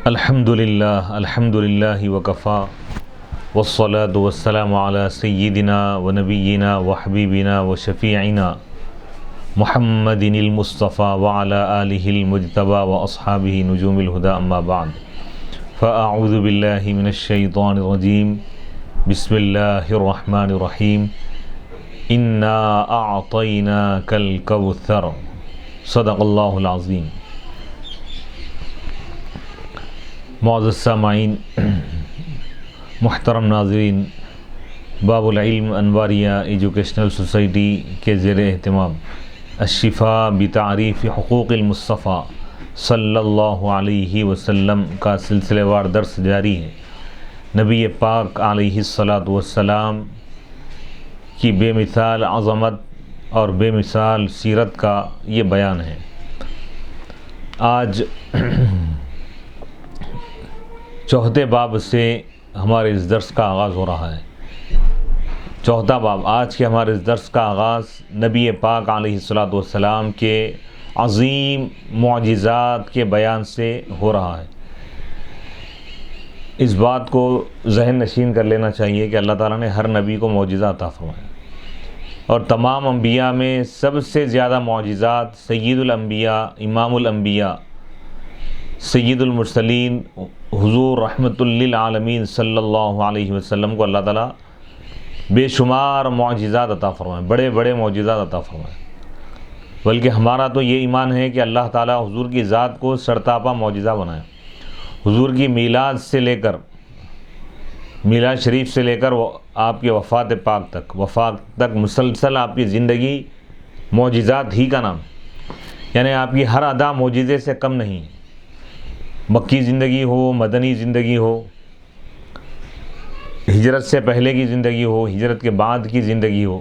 الحمد للہ وکفا والصلاة والسلام علی سیدنا و نبینا و حبیبنا و شفیعنا محمد المصطفیٰ وعلی آلہ المجتبی و اصحابہ نجوم الہدی اما بعد فاعوذ باللہ من الشیطان الرجیم بسم اللہ الرحمن الرحیم انا اعطیناک الکوثر صدق اللہ العظیم۔ معزز سامعین، محترم ناظرین، باب العلم انواریہ ایجوکیشنل سوسائٹی کے زیر اہتمام الشفاء بتعریف حقوق المصطفیٰ صلی اللہ علیہ وسلم کا سلسلہ وار درس جاری ہے۔ نبی پاک علیہ الصلاۃ والسلام کی بے مثال عظمت اور بے مثال سیرت کا یہ بیان ہے۔ آج چوتھے باب سے ہمارے اس درس کا آغاز ہو رہا ہے۔ چوتھا باب، آج کے ہمارے اس درس کا آغاز نبی پاک علیہ الصلاۃ والسلام کے عظیم معجزات کے بیان سے ہو رہا ہے۔ اس بات کو ذہن نشین کر لینا چاہیے کہ اللہ تعالیٰ نے ہر نبی کو معجزہ عطا فرمایا، اور تمام انبیاء میں سب سے زیادہ معجزات سید الانبیاء، امام الانبیاء، سید المرسلین، حضور رحمت للعالمین صلی اللہ علیہ وسلم کو اللہ تعالیٰ بے شمار معجزات عطا فرمائے، بڑے بڑے معجزات عطا فرمائے۔ بلکہ ہمارا تو یہ ایمان ہے کہ اللہ تعالیٰ حضور کی ذات کو سرتاپا معجزہ بنائے۔ حضور کی میلاد سے لے کر، میلاد شریف سے لے کر آپ کے وفات تک مسلسل آپ کی زندگی معجزات ہی کا نام، یعنی آپ کی ہر ادا معجزے سے کم نہیں۔ مکی زندگی ہو، مدنی زندگی ہو، ہجرت سے پہلے کی زندگی ہو، ہجرت کے بعد کی زندگی ہو،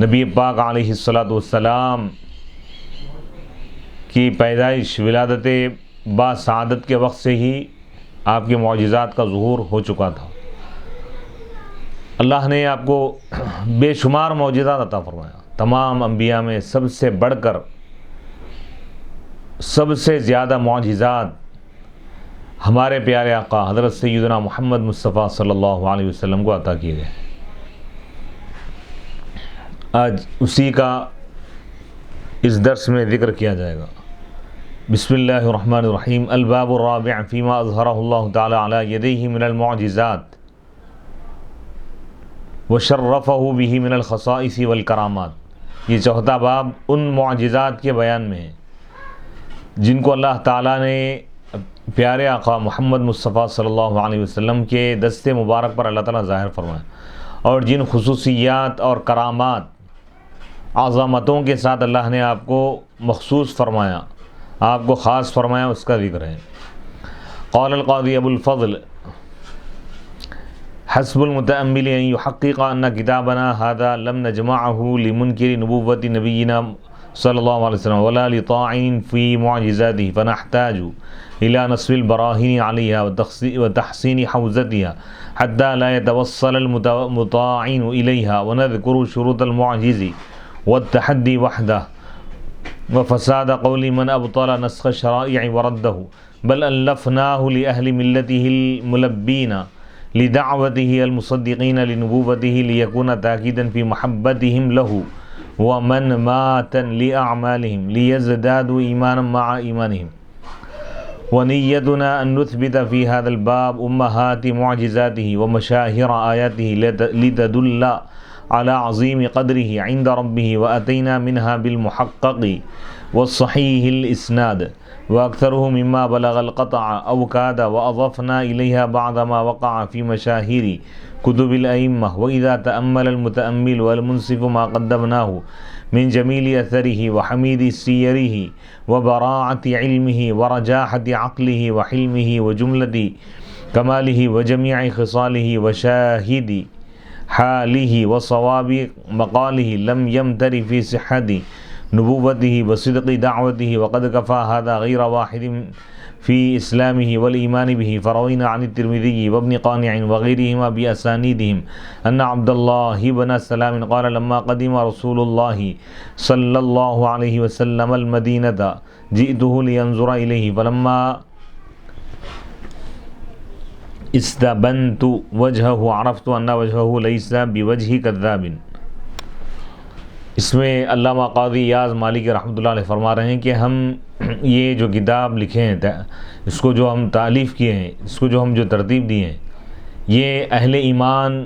نبی پاک علیہ الصلاۃ والسلام کی پیدائش، ولادت با سعادت کے وقت سے ہی آپ کے معجزات کا ظہور ہو چکا تھا۔ اللہ نے آپ کو بے شمار معجزات عطا فرمایا۔ تمام انبیاء میں سب سے بڑھ کر، سب سے زیادہ معجزات ہمارے پیارے آقا حضرت سیدنا محمد مصطفیٰ صلی اللہ علیہ وسلم کو عطا کیے گئے۔ آج اسی کا اس درس میں ذکر کیا جائے گا۔ بسم اللہ الرحمن الرحیم۔ الباب الرابع فیما اظہرہ اللہ تعالی علی یدیہ من المعجزات وشرفہ بہ من الخصائص والکرامات۔ یہ چوتھا باب ان معجزات کے بیان میں ہے جن کو اللہ تعالیٰ نے پیارے آقا محمد مصطفیٰ صلی اللہ علیہ وسلم کے دست مبارک پر اللہ تعالیٰ ظاہر فرمایا، اور جن خصوصیات اور کرامات، عظمتوں کے ساتھ اللہ نے آپ کو مخصوص فرمایا، آپ کو خاص فرمایا، اس کا ذکر ہے۔ قال القاضی ابو الفضل حسب المتأمل ان يحقق ان کتابنا هذا لم نجمعه لمنکر نبوت نبینا صلی اللہ علیہ وسلم ولا لطاعن فی معجزاته فنحتاج الى نصب البراہین علیها وتحسین حوزتها حتى لا يتوصل المطاعن الیها ونذکر شروط المعجز والتحدی وحده وفساد قول من ابطل نسخ الشرائع ورده، بل ألفناه لأهل ملته الملبين لدعوته المصدقين لنبوته ليكون تأكيدا في محبتهم له ومن ماتا لأعمالهم ليزدادوا إيمانا مع إيمانهم۔ ونيتنا أن نثبت في هذا الباب أمهات معجزاته ومشاهر آياته لتدل على عظيم قدره عند ربه، وأتينا منها بالمحقق والصحيح الإسناد وأكثره مما بلغ القطع أو كاد، وأضفنا إليها بعض ما وقع في مشاهير كتب الأئمة، وإذا تأمل المتأمل والمنصف ما قدمناه من جميل أثره وحميد سيره وبراعة علمه ورجاحة عقله وحلمه وجملة كماله وجميع خصاله وشاهد حاله وصواب مقاله، لم يمتر في صحة نبوته وصدق دعوته، وقد كفى هذا غير واحد في إسلامه والإيمان به۔ فروينا عن الترمذي وابن قانع وغيرهما بأسانيدهم أن عبد الله بن سلام قال لما قدم رسول الله صلى الله عليه وسلم المدينة جئته لينظر إليه، فلما استبنت وجهه عرفت ان وجهه ليس بوجه كذاب. اس میں علامہ قاضی ایاز مالکی رحمۃ اللہ علیہ فرما رہے ہیں کہ ہم یہ جو کتاب لکھے ہیں، اس کو جو ہم تالیف کیے ہیں، اس کو جو ہم ترتیب دیے ہیں، یہ اہل ایمان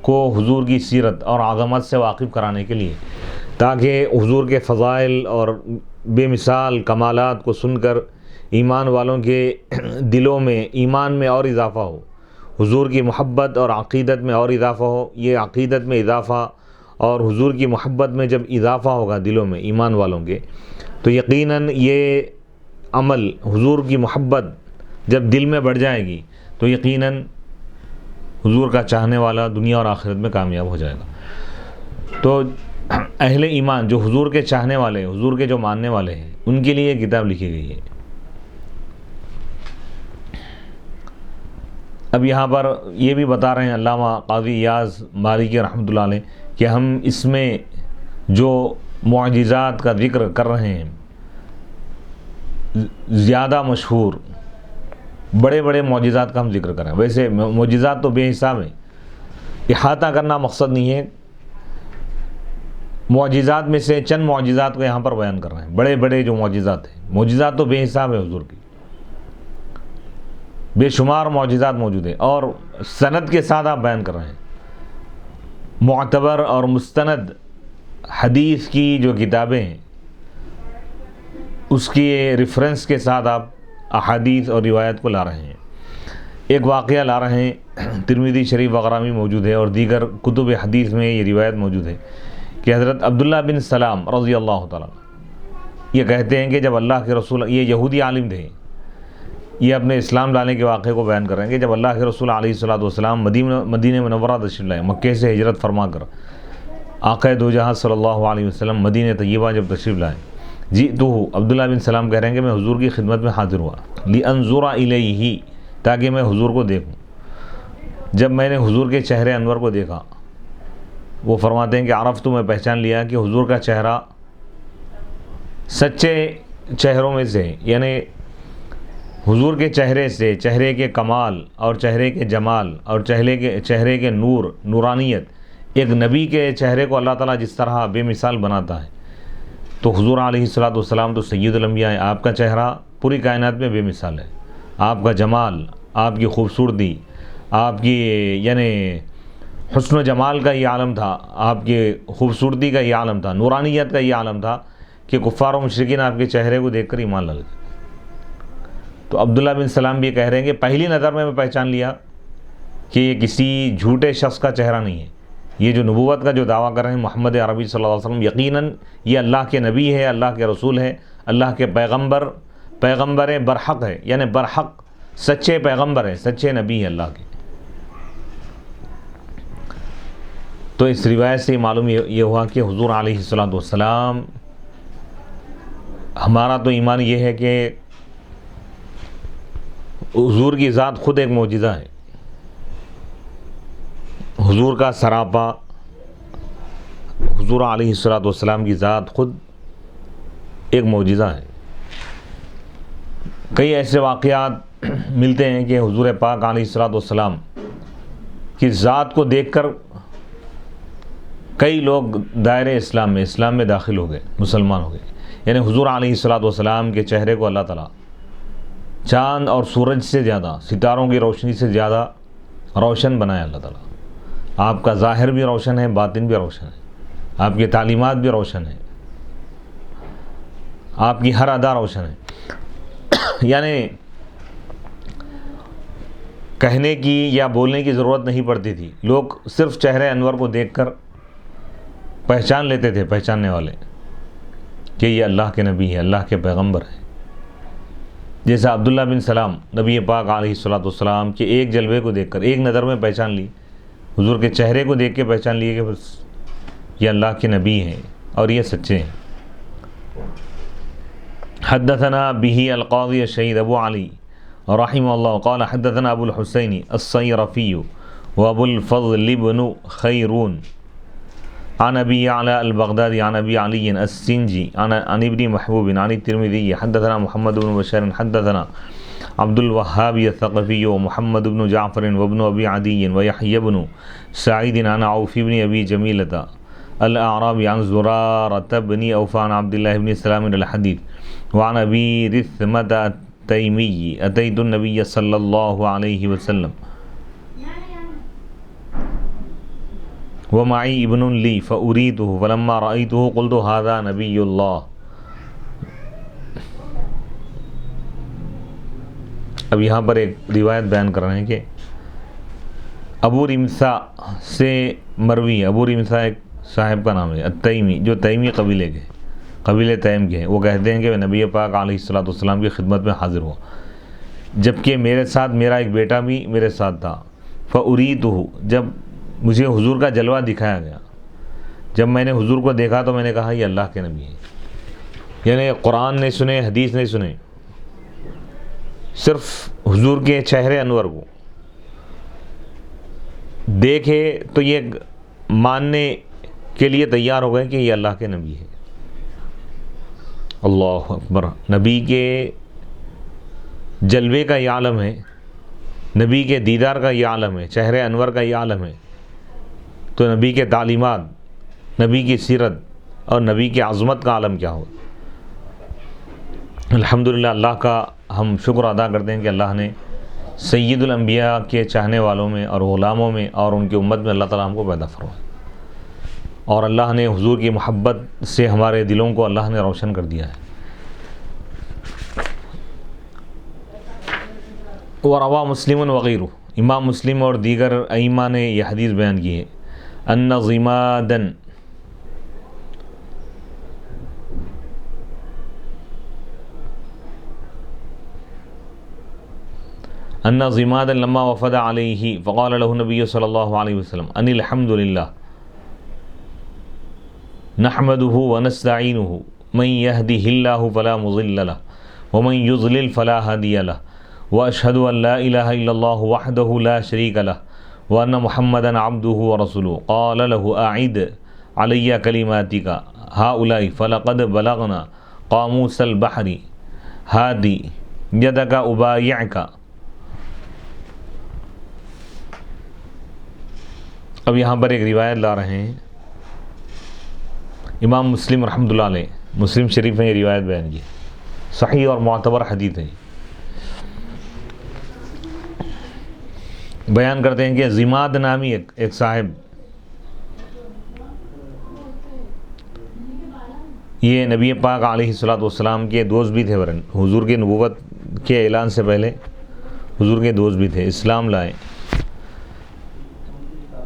کو حضور کی سیرت اور عظمت سے واقف کرانے کے لیے، تاکہ حضور کے فضائل اور بے مثال کمالات کو سن کر ایمان والوں کے دلوں میں ایمان میں اور اضافہ ہو، حضور کی محبت اور عقیدت میں اور اضافہ ہو. یہ عقیدت میں اضافہ اور حضور کی محبت میں جب اضافہ ہوگا دلوں میں ایمان والوں کے، تو یقیناً یہ عمل حضور کی محبت جب دل میں بڑھ جائے گی تو یقیناً حضور کا چاہنے والا دنیا اور آخرت میں کامیاب ہو جائے گا. تو اہل ایمان جو حضور کے چاہنے والے، حضور کے جو ماننے والے ہیں، ان کے لیے یہ کتاب لکھی گئی ہے. اب یہاں پر یہ بھی بتا رہے ہیں علامہ قاضی ایاز مالکی رحمۃ اللہ علیہ کہ ہم اس میں جو معجزات کا ذکر کر رہے ہیں، زیادہ مشہور بڑے بڑے معجزات کا ہم ذکر کریں. ویسے معجزات تو بے حساب ہیں، احاطہ کرنا مقصد نہیں ہے. معجزات میں سے چند معجزات کو یہاں پر بیان کر رہے ہیں. بڑے بڑے جو معجزات ہیں، معجزات تو بے حساب ہے حضور کی، بے شمار معجزات موجود ہیں، اور سند کے ساتھ آپ بیان کر رہے ہیں. معتبر اور مستند حدیث کی جو کتابیں ہیں، اس کی ریفرنس کے ساتھ آپ احادیث اور روایت کو لا رہے ہیں. ایک واقعہ لا رہے ہیں، ترمذی شریف وغیرہ میں موجود ہے اور دیگر کتب حدیث میں یہ روایت موجود ہے کہ حضرت عبداللہ بن سلام رضی اللہ تعالیٰ یہ کہتے ہیں کہ جب اللہ کے رسول، یہ یہودی عالم تھے، یہ اپنے اسلام لانے کے واقعے کو بیان کر رہے ہیں کہ جب اللہ کے رسول علیہ الصلوۃ والسلام مدینہ منورہ تشریف لائے، مکے سے ہجرت فرما کر آقا دو جہاں صلی اللہ علیہ وسلم مدینہ طیبہ جب تشریف لائے، عبداللہ بن سلام کہہ رہے ہیں کہ میں حضور کی خدمت میں حاضر ہوا، لِأَنظُرَ إِلَيْهِ، تاکہ میں حضور کو دیکھوں. جب میں نے حضور کے چہرے انور کو دیکھا، وہ فرماتے ہیں کہ عرفت، میں پہچان لیا کہ حضور کا چہرہ سچے چہروں میں سے، یعنی حضور کے چہرے سے، چہرے کے کمال اور چہرے کے جمال اور چہرے کے نور، نورانیت، ایک نبی کے چہرے کو اللہ تعالیٰ جس طرح بے مثال بناتا ہے، تو حضور علیہ الصلوۃ والسلام تو سید الانبیاء ہیں. آپ کا چہرہ پوری کائنات میں بے مثال ہے. آپ کا جمال، آپ کی خوبصورتی، آپ کی یعنی حسن و جمال کا یہ عالم تھا، آپ کی خوبصورتی کا یہ عالم تھا، نورانیت کا یہ عالم تھا کہ کفار و مشرکین آپ کے چہرے کو دیکھ کر ایمان لا لیتے. تو عبداللہ بن سلام بھی کہہ رہے ہیں کہ پہلی نظر میں پہچان لیا کہ یہ کسی جھوٹے شخص کا چہرہ نہیں ہے. یہ جو نبوت کا جو دعویٰ کر رہے ہیں محمد عربی صلی اللہ علیہ وسلم، یقیناً یہ اللہ کے نبی ہے، اللہ کے رسول ہے، اللہ کے پیغمبر برحق ہے، یعنی برحق سچے پیغمبر ہے، سچے نبی ہے اللہ کے. تو اس روایت سے معلوم یہ ہوا کہ حضور علیہ الصلوۃ والسلام، ہمارا تو ایمان یہ ہے کہ حضور کی ذات خود ایک معجزہ ہے. حضور کا سراپا، حضور علیہ الصلوۃ والسلام کی ذات خود ایک معجزہ ہے. کئی ایسے واقعات ملتے ہیں کہ حضور پاک علیہ الصلوۃ والسلام کی ذات کو دیکھ کر کئی لوگ دائرۂ اسلام میں داخل ہو گئے، مسلمان ہو گئے. یعنی حضور علیہ الصلوۃ والسلام کے چہرے کو اللہ تعالیٰ چاند اور سورج سے زیادہ، ستاروں کی روشنی سے زیادہ روشن بنایا اللہ تعالیٰ. آپ کا ظاہر بھی روشن ہے، باطن بھی روشن ہے، آپ کی تعلیمات بھی روشن ہے، آپ کی ہر ادا روشن ہے. یعنی کہنے کی یا بولنے کی ضرورت نہیں پڑتی تھی، لوگ صرف چہرے انور کو دیکھ کر پہچان لیتے تھے، پہچاننے والے، کہ یہ اللہ کے نبی ہے، اللہ کے پیغمبر ہے. جیسا عبداللہ بن سلام نبی پاک علیہ الصلوۃ والسلام کے ایک جلوے کو دیکھ کر ایک نظر میں پہچان لی، حضور کے چہرے کو دیکھ کے پہچان لیے کہ بس یہ اللہ کے نبی ہیں اور یہ سچے ہیں. حدثنا به القاضي الشهيد ابو علي رحمه الله قال حدثنا ابو الحسين الصيرفي وابو الفضل بن خيرون عن ابي يعلى البغدادي عن ابي علي السنجي عن ابن محبوب عن الترمذي حدثنا محمد بن بشار حدثنا عبد الوهاب الثقفي ومحمد بن جعفر وابن أبي عدي ويحيى بن سعيد عن عوف بن أبي جميلة الأعرابي عن زرارة بن أوفى عن عبد الله بن سلام الحديث وعن أبي رثمة التيمي أتيت النبي صلى الله عليه وسلم ومعي ابن لي فأريده فلما رأيته قلت هذا نبي الله. اب یہاں پر ایک روایت بیان کر رہے ہیں کہ ابو رمسا سے مروی. ابو رمسا ایک صاحب کا نام ہے التیمی، جو تیمی قبیلے کے قبیلے تیم کے ہیں. وہ کہتے ہیں کہ میں نبی پاک علیہ الصلوۃ والسلام کی خدمت میں حاضر ہوا، جبکہ میرے ساتھ میرا ایک بیٹا بھی میرے ساتھ تھا. فأریتہ، جب مجھے حضور کا جلوہ دکھایا گیا، جب میں نے حضور کو دیکھا تو میں نے کہا یہ اللہ کے نبی ہیں. یعنی قرآن نہیں سنے، حدیث نہیں سنے، صرف حضور کے چہرے انور کو دیکھے تو یہ ماننے کے لیے تیار ہو گئے کہ یہ اللہ کے نبی ہے. اللہ اکبر. نبی کے جلوے کا یہ عالم ہے، نبی کے دیدار کا یہ عالم ہے، چہرے انور کا یہ عالم ہے، تو نبی کے تعلیمات، نبی کی سیرت اور نبی کی عظمت کا عالم کیا ہو. الحمدللہ اللہ کا ہم شکر ادا کرتے ہیں کہ اللہ نے سید الانبیاء کے چاہنے والوں میں اور غلاموں میں اور ان کی امت میں اللہ تعالیٰ ہم کو پیدا فرمایا، اور اللہ نے حضور کی محبت سے ہمارے دلوں کو اللہ نے روشن کر دیا ہے. وروا مسلم وغیرہ، امام مسلم اور دیگر ائمہ نے یہ حدیث بیان کی ہے. ان ضمادن لما وفد علیہ فقال له النبی صلی اللہ علیہ وسلم ان الحمد للہ نحمده ونستعینه من يهده الله فلا مضل له ومن يضلل فلا هادي له واشهد ان لا اله الا الله وحده لا شريك له وان محمدا عبده ورسوله. قال له اعد علي كلماتك هؤلاء فلقد بلغنا قاموس البحر هادي يدك ابايعك. اب یہاں پر ایک روایت لا رہے ہیں امام مسلم رحمۃ اللہ علیہ، مسلم شریف میں یہ روایت بیان کی، صحیح اور معتبر حدیث ہے. بیان کرتے ہیں کہ ضماد نامی ایک صاحب، یہ نبی پاک علیہ الصلوۃ والسلام کے دوست بھی تھے. حضور کی نبوت کے اعلان سے پہلے حضور کے دوست بھی تھے، اسلام لائے.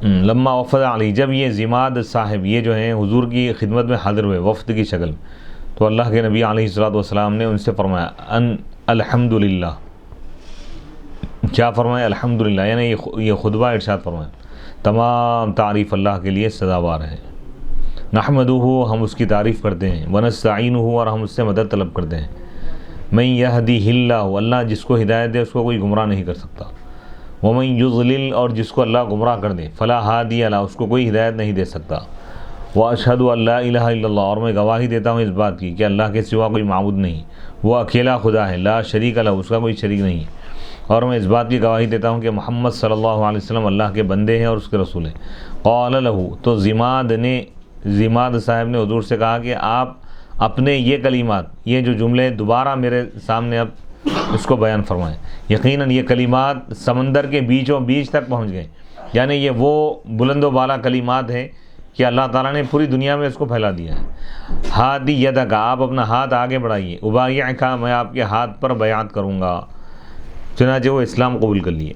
لما وفد علی، جب یہ ضماد صاحب یہ جو ہیں حضور کی خدمت میں حاضر ہوئے وفد کی شکل میں، تو اللہ کے نبی علیہ الصلوۃ والسلام نے ان سے فرمایا ان الحمدللہ. کیا فرمایا؟ الحمدللہ. یعنی یہ خطبہ ارشاد فرمایا تمام تعریف اللہ کے لیے سزاوار ہے. نحمدہ، ہم اس کی تعریف کرتے ہیں، ونستعینہ، اور ہم اس سے مدد طلب کرتے ہیں. من یہدہ اللہ، اللہ جس کو ہدایت دے اس کو کوئی گمراہ نہیں کر سکتا. ومن یضلل، اور جس کو اللہ گمراہ کر دے، فلا ہادی لہ، اس کو کوئی ہدایت نہیں دے سکتا. واشہد ان لا الہ الا اللہ، اور میں گواہی دیتا ہوں اس بات کی کہ اللہ کے سوا کوئی معبود نہیں، وہ اکیلا خدا ہے. لا شریک لہ، اس کا کوئی شریک نہیں. اور میں اس بات کی گواہی دیتا ہوں کہ محمد صلی اللہ علیہ وسلم اللہ کے بندے ہیں اور اس کے رسول ہیں. قال لہ، تو ضماد صاحب نے حضور سے کہا کہ آپ اپنے یہ کلمات، یہ جو جملے دوبارہ میرے سامنے اب اس کو بیان فرمائیں. یقیناً یہ کلمات سمندر کے بیچوں بیچ تک پہنچ گئے. یعنی یہ وہ بلند و بالا کلمات ہیں کہ اللہ تعالیٰ نے پوری دنیا میں اس کو پھیلا دیا ہے. ہادی یدک، آپ اپنا ہاتھ آگے بڑھائیے. ابایعک، میں آپ کے ہاتھ پر بیعت کروں گا. چنانچہ وہ اسلام قبول کر لیے.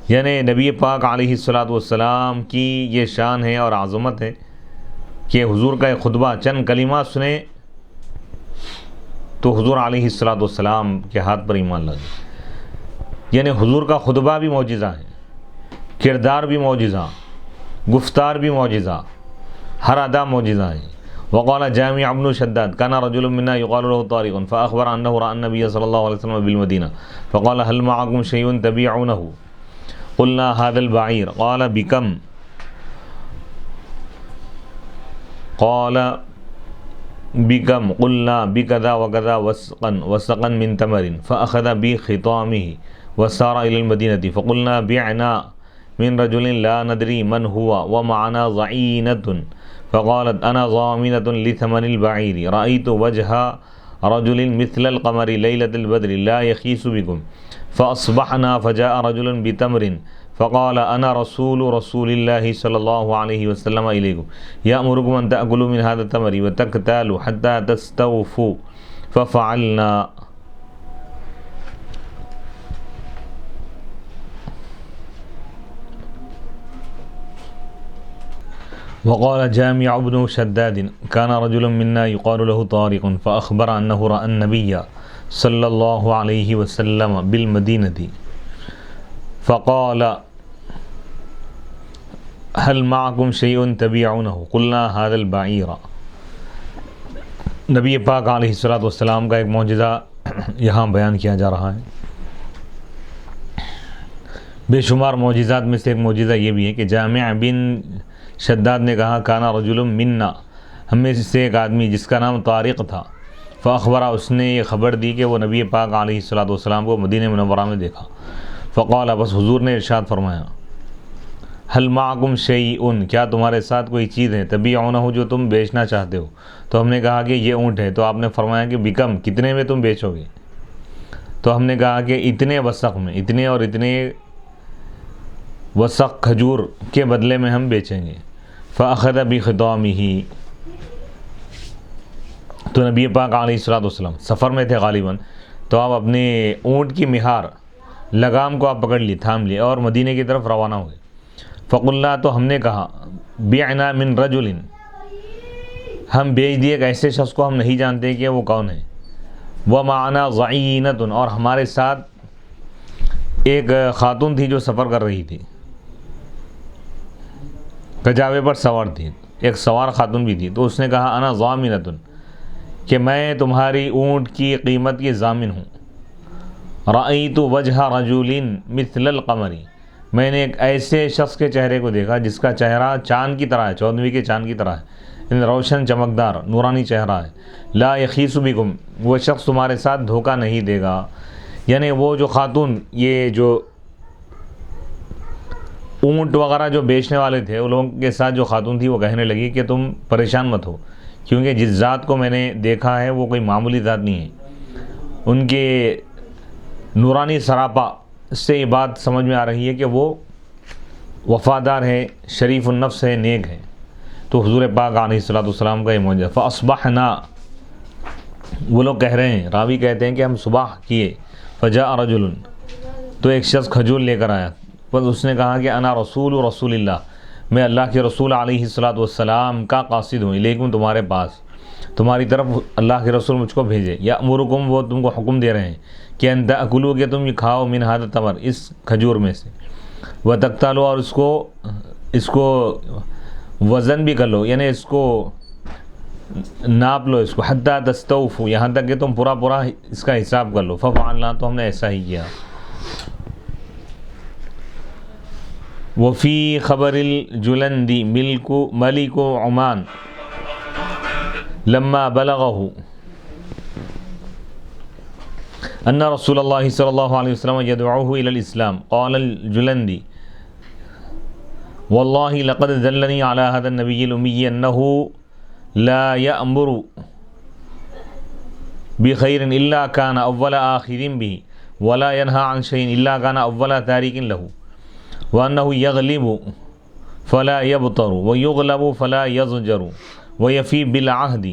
یعنی نبی پاک علیہ الصلوۃ والسلام کی یہ شان ہے اور عظمت ہے کہ حضور کا ایک خطبہ چند کلمات سنیں تو حضور علیہ الصلوۃ والسلام کے ہاتھ پر ایمان لا دیں. یعنی حضور کا خطبہ بھی معجزہ ہے، کردار بھی معجزہ، گفتار بھی معجزہ، ہر ادا معجزہ ہے. وقال جامع ابن شداد كان رجل منا يقال له طارق فأخبر أنه رأى النبي صلى الله عليه وسلم بالمدينة فقال هل معكم شيء تبيعونه؟ قلنا هذا البعير. قال بكم؟ قال بكم قلنا بكذا وكذا وسقا من تمر فأخذ بخطامه وسار إلى المدينة فقلنا بعنا من رجل لا ندري من هو ومعنا ضعينة فقالت أنا ضامنة لثمن البعير رأيت وجه رجل مثل القمر ليلة البدر لا يخيس بكم فأصبحنا فجاء رجل بتمر فقال أنا رسول الله صلى الله عليه وسلم إليكم يأمركم أن تأكلوا من هذا التمر وتقتالوا حتى تستوفوا ففعلنا. وقال جامع بن شداد كان رجل منا يقال له طارق فأخبر أنه رأى النبي صلى الله عليه وسلم بالمدينة فقال هل معكم شيء تبيعونه قلنا هذا البعير. نبی پاک علیہ الصلوۃ والسلام کا ایک معجزہ یہاں بیان کیا جا رہا ہے. بے شمار معجزات میں سے ایک معجزہ یہ بھی ہے کہ جامع بن شداد نے کہا کانا رجل منا، ہم میں سے ایک آدمی جس کا نام طارق تھا، فاخبرہ اس نے یہ خبر دی کہ وہ نبی پاک علیہ الصلوۃ والسلام کو مدینہ منورہ میں دیکھا. فقال، بس حضور نے ارشاد فرمایا حل معکم شیئن، کیا تمہارے ساتھ کوئی چیز ہے تبیعونہ جو تم بیچنا چاہتے ہو. تو ہم نے کہا کہ یہ اونٹ ہے. تو آپ نے فرمایا کہ بکم، کتنے میں تم بیچو گے. تو ہم نے کہا کہ اتنے وسق میں، اتنے اور اتنے وسق کھجور کے بدلے میں ہم بیچیں گے. فأخذ بخطامہ، تو نبی پاک علیہ الصلوۃ والسلام سفر میں تھے غالباً، تو آپ اپنے اونٹ کی مہار لگام کو آپ پکڑ لی، تھام لیے اور مدینے کی طرف روانہ ہوئے. فقلنا، تو ہم نے کہا بعنا من رجل، ہم بیچ دیے ایک ایسے شخص کو، ہم نہیں جانتے کہ وہ کون ہے. ومعنا ضعینۃ، اور ہمارے ساتھ ایک خاتون تھی جو سفر کر رہی تھی، کجاوے پر سوار تھی، ایک سوار خاتون بھی تھی. تو اس نے کہا انا ضامنۃ، کہ میں تمہاری اونٹ کی قیمت کی ضامن ہوں. رأیت وجہ رجل مثل القمر، میں نے ایک ایسے شخص کے چہرے کو دیکھا جس کا چہرہ چاند کی طرح ہے، 14ویں کے چاند کی طرح ہے، یعنی روشن چمکدار نورانی چہرہ ہے. لا یخیس بکم، وہ شخص تمہارے ساتھ دھوکہ نہیں دے گا. یعنی وہ جو خاتون، یہ جو اونٹ وغیرہ جو بیچنے والے تھے، ان لوگوں کے ساتھ جو خاتون تھی وہ کہنے لگی کہ تم پریشان مت ہو، کیونکہ جس ذات کو میں نے دیکھا ہے وہ کوئی معمولی ذات نہیں ہے. ان کے نورانی سراپا سے یہ بات سمجھ میں آ رہی ہے کہ وہ وفادار ہے، شریف النفس ہے، نیک ہے. تو حضور پاک علیہ الصلوۃ والسلام کا یہ معجزہ. فاصبحنا، وہ لوگ کہہ رہے ہیں، راوی کہتے ہیں کہ ہم صبح کیے. فجاء رجل، تو ایک شخص کھجور لے کر آیا. بس اس نے کہا کہ انا رسول اللہ، میں اللہ کے رسول علیہ الصلوۃ والسلام کا قاصد ہوں، لیکن تمہارے پاس، تمہاری طرف اللہ کے رسول مجھ کو بھیجے. یأمرکم، وہ تم کو حکم دے رہے ہیں کہ ان تأکلوا، کہ تم یہ کھاؤ، من ھذا التمر، اس کھجور میں سے. وتقتلوا، اور اس کو وزن بھی کر لو، یعنی اس کو ناپ لو، اس کو حتی تستوفوا، یہاں تک کہ تم پورا اس کا حساب کر لو. ففعلنا، تو ہم نے ایسا ہی کیا. وفی خبر الجلندی ملک عمان لما بلغه ان رسول اللہ صلی اللہ علیہ وسلم يدعوه الى الاسلام قال الجلندی والله لقد دلني على هذا النبي الأمي أنه لا يأمر بخير إلا كان أول آخذ به ولا ينهى عن شيء إلا كان أول تارك له وأنه يغلب فلا يبطر ويغلب فلا يضجر ويفي بالعهد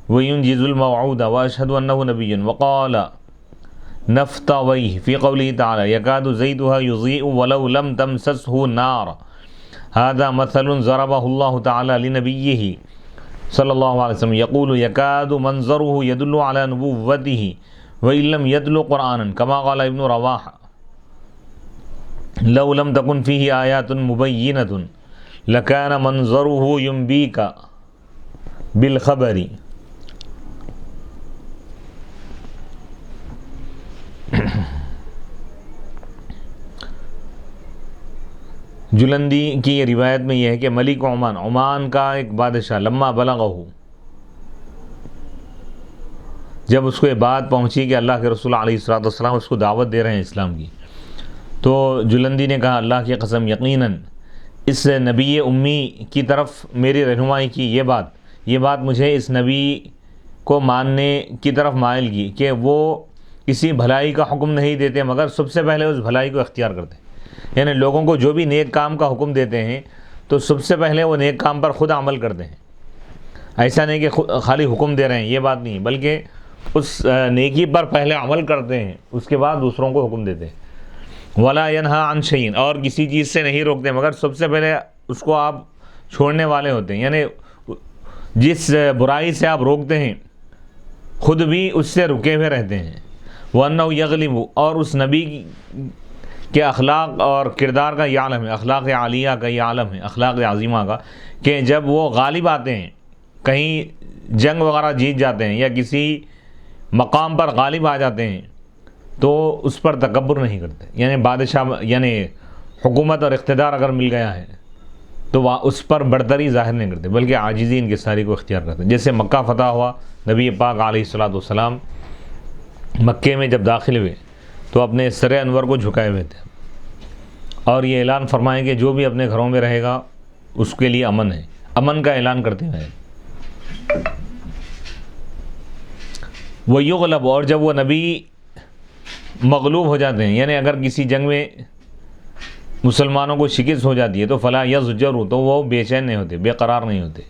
وينجز الموعود وأشهد أنه نبي. وقال نفتويه في قوله تعالى يكاد زيتها يضيء ولو لم تمسسه نار. هذا مثل ضربه الله تعالى لنبيه صلى الله عليه وسلم يقول يكاد منظره يدل على نبوته وإن لم يدل قرآنا كما قال ابن رواحة لو لم تكن فيه آيات مبينة لكان منظره ينبيك بالخبر. جلندی کی یہ روایت میں یہ ہے کہ ملک عمان کا ایک بادشاہ، لما بلغہ، جب اس کو یہ بات پہنچی کہ اللہ کے رسول علیہ الصلوۃ والسلام اس کو دعوت دے رہے ہیں اسلام کی، تو جلندی نے کہا اللہ کی قسم یقیناً اس نبی امی کی طرف میری رہنمائی کی یہ بات مجھے اس نبی کو ماننے کی طرف مائل کی کہ وہ کسی بھلائی کا حکم نہیں دیتے مگر سب سے پہلے اس بھلائی کو اختیار کرتے ہیں، یعنی لوگوں کو جو بھی نیک کام کا حکم دیتے ہیں تو سب سے پہلے وہ نیک کام پر خود عمل کرتے ہیں. ایسا نہیں کہ خالی حکم دے رہے ہیں، یہ بات نہیں، بلکہ اس نیکی پر پہلے عمل کرتے ہیں، اس کے بعد دوسروں کو حکم دیتے ہیں. ولا ینہا عن شیء، اور کسی چیز سے نہیں روکتے مگر سب سے پہلے اس کو آپ چھوڑنے والے ہوتے ہیں، یعنی جس برائی سے آپ روکتے ہیں خود بھی اس سے رکے ہوئے رہتے ہیں. وَأَنَّهُ يَغْلِبُ، اور اس نبی کے اخلاق اور کردار کا یہ عالم ہے، اخلاق عالیہ کا یہ عالم ہے، اخلاق عظیمہ کا، کہ جب وہ غالب آتے ہیں، کہیں جنگ وغیرہ جیت جاتے ہیں یا کسی مقام پر غالب آ جاتے ہیں تو اس پر تکبر نہیں کرتے، یعنی بادشاہ یعنی حکومت اور اقتدار اگر مل گیا ہے تو اس پر برتری ظاہر نہیں کرتے بلکہ عاجزی ان کی ساری کو اختیار کرتے ہیں. جیسے مکہ فتح ہوا، نبی پاک علیہ الصلوۃ والسلام مکے میں جب داخل ہوئے تو اپنے سر انور کو جھکائے ہوئے تھے اور یہ اعلان فرمائیں کہ جو بھی اپنے گھروں میں رہے گا اس کے لیے امن ہے، امن کا اعلان کرتے ہوئے. وَيُغْلَبُ، اور جب وہ نبی مغلوب ہو جاتے ہیں، یعنی اگر کسی جنگ میں مسلمانوں کو شکست ہو جاتی ہے تو فَلَا يَزْجَرُ، تو وہ بے چین نہیں ہوتے، بے قرار نہیں ہوتے.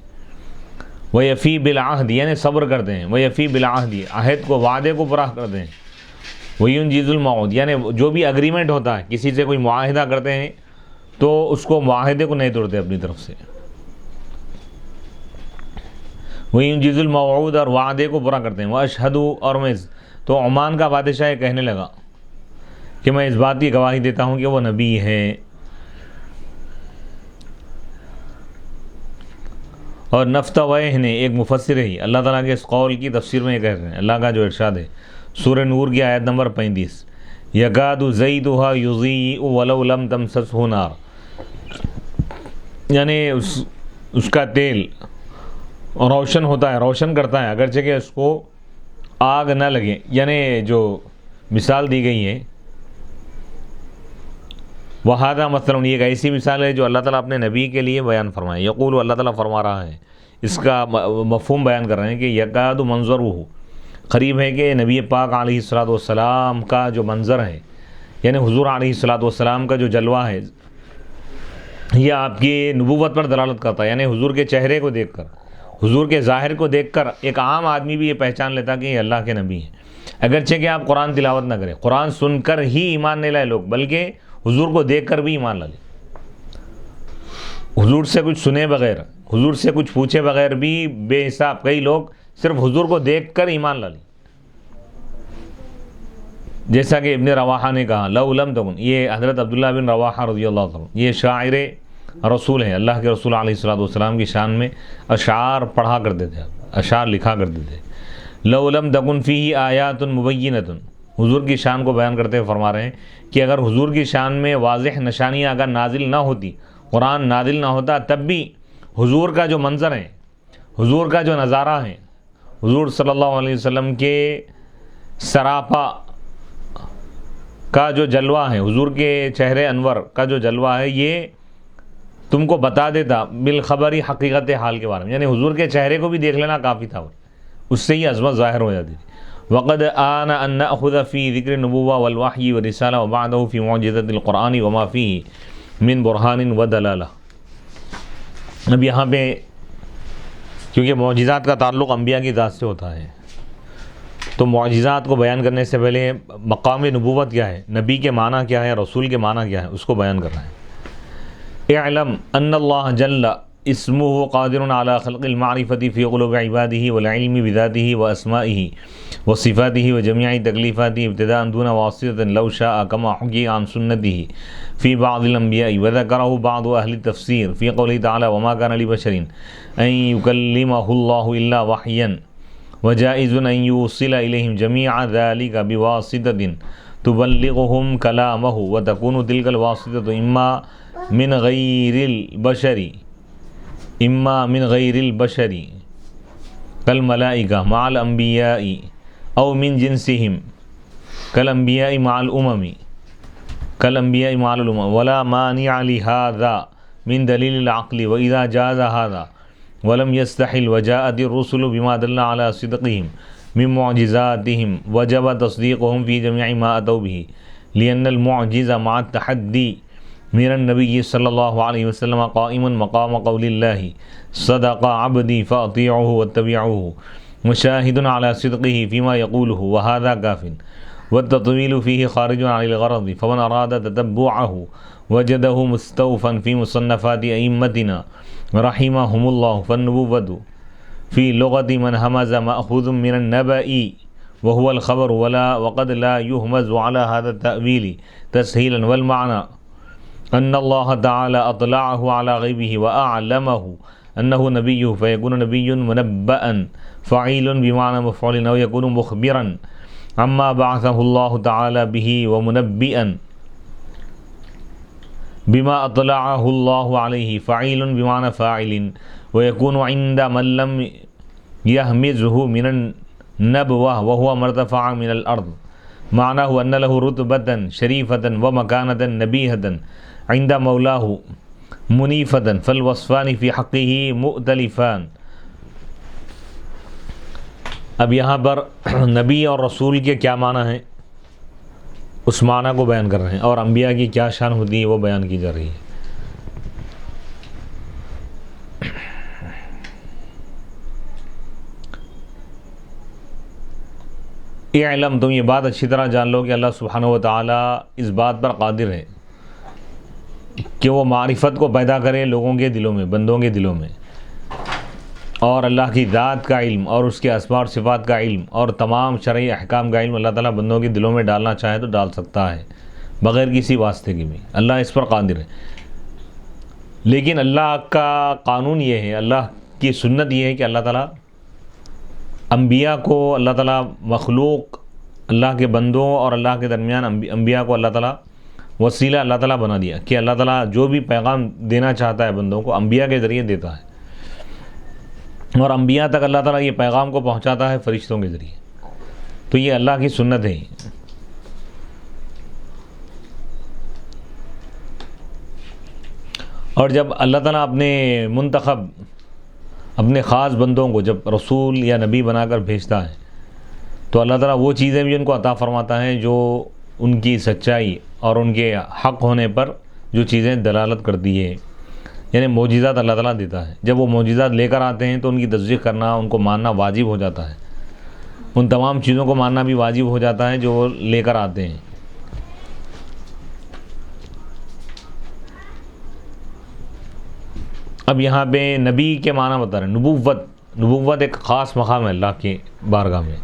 وَيَفِي بِالْعَهْدِ، یعنی صبر کرتے ہیں. وَيَفِي بِالْعَهْدِ، عہد کو، وعدے کو پورا کرتے ہیں. وَيُنْجِزُ الْمَوْعُودَ، یعنی جو بھی اگریمنٹ ہوتا ہے، کسی سے کوئی معاہدہ کرتے ہیں تو اس کو معاہدے کو نہیں توڑتے اپنی طرف سے. وَيُنْجِزُ الْمَوْعُودَ، اور وعدے کو پورا کرتے ہیں. وَأَشْهَدُ، اور میں تو عمان کا بادشاہ یہ کہنے لگا کہ میں اس بات کی گواہی دیتا ہوں کہ وہ نبی ہے. اور نفتویہ نے، ایک مفسر ہے، اللہ تعالیٰ کے اس قول کی تفسیر میں یہ کہہ رہے ہیں، اللہ کا جو ارشاد ہے سورہ نور کی آیت نمبر 35، یکاد زیتها یضیء ولو لم تمسسہ نار، یعنی اس کا تیل روشن ہوتا ہے، روشن کرتا ہے اگرچہ کہ اس کو آگ نہ لگے. یعنی جو مثال دی گئی ہے وَهَذَا مثلاً، یہ ایک ایسی مثال ہے جو اللہ تعالیٰ اپنے نبی کے لیے بیان فرمائے. یقول، اللہ تعالیٰ فرما رہا ہے، اس کا مفہوم بیان کر رہے ہیں کہ یکاد منظرہ، قریب ہے کہ نبی پاک علیہ الصلوۃ والسلام کا جو منظر ہے، یعنی حضور علیہ الصلوۃ والسلام کا جو جلوہ ہے، یہ آپ کی نبوت پر دلالت کرتا ہے. یعنی حضور کے چہرے کو دیکھ کر، حضور کے ظاہر کو دیکھ کر ایک عام آدمی بھی یہ پہچان لیتا کہ یہ اللہ کے نبی ہیں، اگرچہ کہ آپ قرآن تلاوت نہ کریں. قرآن سن کر ہی ایمان نہیں لائے لوگ، بلکہ حضور کو دیکھ کر بھی ایمان لا لیں. حضور سے کچھ سنے بغیر، حضور سے کچھ پوچھے بغیر بھی بے حساب کئی لوگ صرف حضور کو دیکھ کر ایمان لا لیں. جیسا کہ ابن رواحہ نے کہا، لو لم تکن، یہ حضرت عبداللہ بن رواحہ رضی اللہ عنہ، یہ شاعر رسول ہیں، اللہ کے رسول علیہ الصلوۃ والسلام کی شان میں اشعار پڑھا کرتے تھے، اشعار لکھا کرتے تھے. لو لم تکن فیہ آیات مبینۃ، حضور کی شان کو بیان کرتے ہوئے فرما رہے ہیں کہ اگر حضور کی شان میں واضح نشانیاں اگر نازل نہ ہوتی، قرآن نازل نہ ہوتا، تب بھی حضور کا جو منظر ہے، حضور کا جو نظارہ ہے، حضور صلی اللہ علیہ وسلم کے سراپا کا جو جلوہ ہے، حضور کے چہرے انور کا جو جلوہ ہے، یہ تم کو بتا دیتا بالخبری حقیقت حال کے بارے میں. یعنی حضور کے چہرے کو بھی دیکھ لینا کافی تھا، اس سے ہی عظمت ظاہر ہو جاتی تھی. وقد آن ان نأخذ فی ذکر النبوہ والوحی والرسالہ وبعدہ فی معجزۃ القرآن وما فیہ من برہان ودلالہ. اب یہاں پہ کیونکہ معجزات کا تعلق انبیاء کی ذات سے ہوتا ہے، تو معجزات کو بیان کرنے سے پہلے مقام نبوت کیا ہے، نبی کے معنی کیا ہے، رسول کے معنی کیا ہے، اس کو بیان کر رہے ہیں. اعلم ان اللہ جل اسمہ قادر علی خلق المعرفۃ فی قلوب عبادہ والعلم بذاتہ واسمائہ وصفاتہ وجمیع تکلیفاتہ ابتداء دون واسطۃ لو شاء کما حکی عن سنتہ فی بعض الانبیاء وذکرہ بعض اہل التفسیر فی قولہ تعالی وما کان لبشر ان یکلمہ اللہ الا وحیا وجائز ان یوصل الیہم جمیع ذلک بواسطۃ تبلغهم کلامہ وتکون تلک الواسطۃ اما من غیر البشر کالملائکہ مع الانبیاء او من جنسهم كالانبياء مع الامم ولا مانع لهذا من دلیل العقل واذا جاز هذا ولم يستحل وجاءت الرسل بما دل على صدقهم من معجزاتهم وجب تصديقهم في جميع ما أتوا به لأن المعجزة مع التحدي من النبي صلى الله عليه وسلم قائم مقام قول الله صدق عبدي فأطيعه واتبعوه مشاهد على صدقه فيما يقوله وهذا كاف والتطويل فيه خارج عن الغرض فمن أراد تتبعه وجده مستوفا في مصنفات أئمتنا رحمهم الله فالنبوة في لغة من همز مأخوذ من النبأ وهو الخبر وقد لا يهمز على هذا التأويل تسهيلا والمعنى أن الله تعالى أطلعه على غيبه وأعلمه أنه نبيه فيكون نبي منبأ فعيل بمعنى مفعول أو يكون مخبرا عما بعثه الله تعالى به ومنبئا بما أطلعه الله عليه فعيل بمعنى فاعل ويكون عند من لم يهمزه من النبوة وهو مرتفع من الأرض معناه أن له رتبة شريفة ومكانة نبيهة عند مولاه منيفة فالوصفان في حقه مؤتلفان. اب یہاں پر نبی اور رسول کے کیا معنی ہیں اس معنی کو بیان کر رہے ہیں، اور انبیاء کی کیا شان ہوتی ہے وہ بیان کی جا رہی ہے. اعلم، تم یہ بات اچھی طرح جان لو کہ اللہ سبحانہ و تعالیٰ اس بات پر قادر ہے کہ وہ معرفت کو پیدا کرے لوگوں کے دلوں میں، بندوں کے دلوں میں، اور اللہ کی ذات کا علم اور اس کے اسماء اور صفات کا علم اور تمام شرعی احکام کا علم اللہ تعالیٰ بندوں کے دلوں میں ڈالنا چاہے تو ڈال سکتا ہے بغیر کسی واسطے کی بھی. اللہ اس پر قادر ہے. لیکن اللہ کا قانون یہ ہے، اللہ کی سنت یہ ہے کہ اللہ تعالیٰ انبیاء کو، اللہ تعالیٰ مخلوق، اللہ کے بندوں اور اللہ کے درمیان انبیاء کو اللہ تعالیٰ وسیلہ اللہ تعالیٰ بنا دیا کہ اللہ تعالیٰ جو بھی پیغام دینا چاہتا ہے بندوں کو انبیاء کے ذریعے دیتا ہے، اور انبیاء تک اللہ تعالیٰ یہ پیغام کو پہنچاتا ہے فرشتوں کے ذریعے. تو یہ اللہ کی سنت ہے. اور جب اللہ تعالیٰ اپنے منتخب، اپنے خاص بندوں کو جب رسول یا نبی بنا کر بھیجتا ہے تو اللہ تعالیٰ وہ چیزیں بھی ان کو عطا فرماتا ہے جو ان کی سچائی اور ان کے حق ہونے پر جو چیزیں دلالت کرتی ہے، یعنی معجزات اللہ تعالیٰ دیتا ہے. جب وہ معجزات لے کر آتے ہیں تو ان کی تصدیق کرنا، ان کو ماننا واجب ہو جاتا ہے. ان تمام چیزوں کو ماننا بھی واجب ہو جاتا ہے جو وہ لے کر آتے ہیں. اب یہاں پہ نبی کے معنی بتا رہے ہیں. نبوت ایک خاص مقام ہے اللہ کے بارگاہ میں،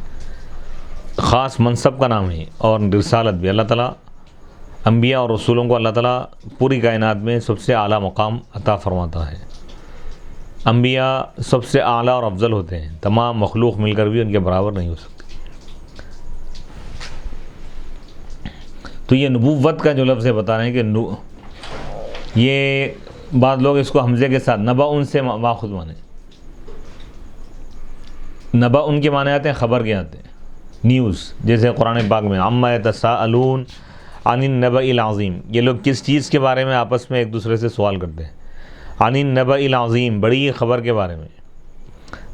خاص منصب کا نام ہے. اور رسالت بھی، اللہ تعالیٰ انبیاء اور رسولوں کو اللہ تعالیٰ پوری کائنات میں سب سے اعلیٰ مقام عطا فرماتا ہے. انبیاء سب سے اعلیٰ اور افضل ہوتے ہیں، تمام مخلوق مل کر بھی ان کے برابر نہیں ہو سکتی. تو یہ نبوت کا جو لفظ ہے بتا رہے ہیں کہ یہ بعض لوگ اس کو حمزے کے ساتھ نبا ان سے ماخوذ مانے. نبا ان کے معنی آتے ہیں، خبر کے آتے ہیں، نیوز. جیسے قرآن پاک میں عما یتساءلون عن النبأ العظیم، یہ لوگ کس چیز کے بارے میں آپس میں ایک دوسرے سے سوال کرتے ہیں. عن النبأ العظیم، بڑی خبر کے بارے میں.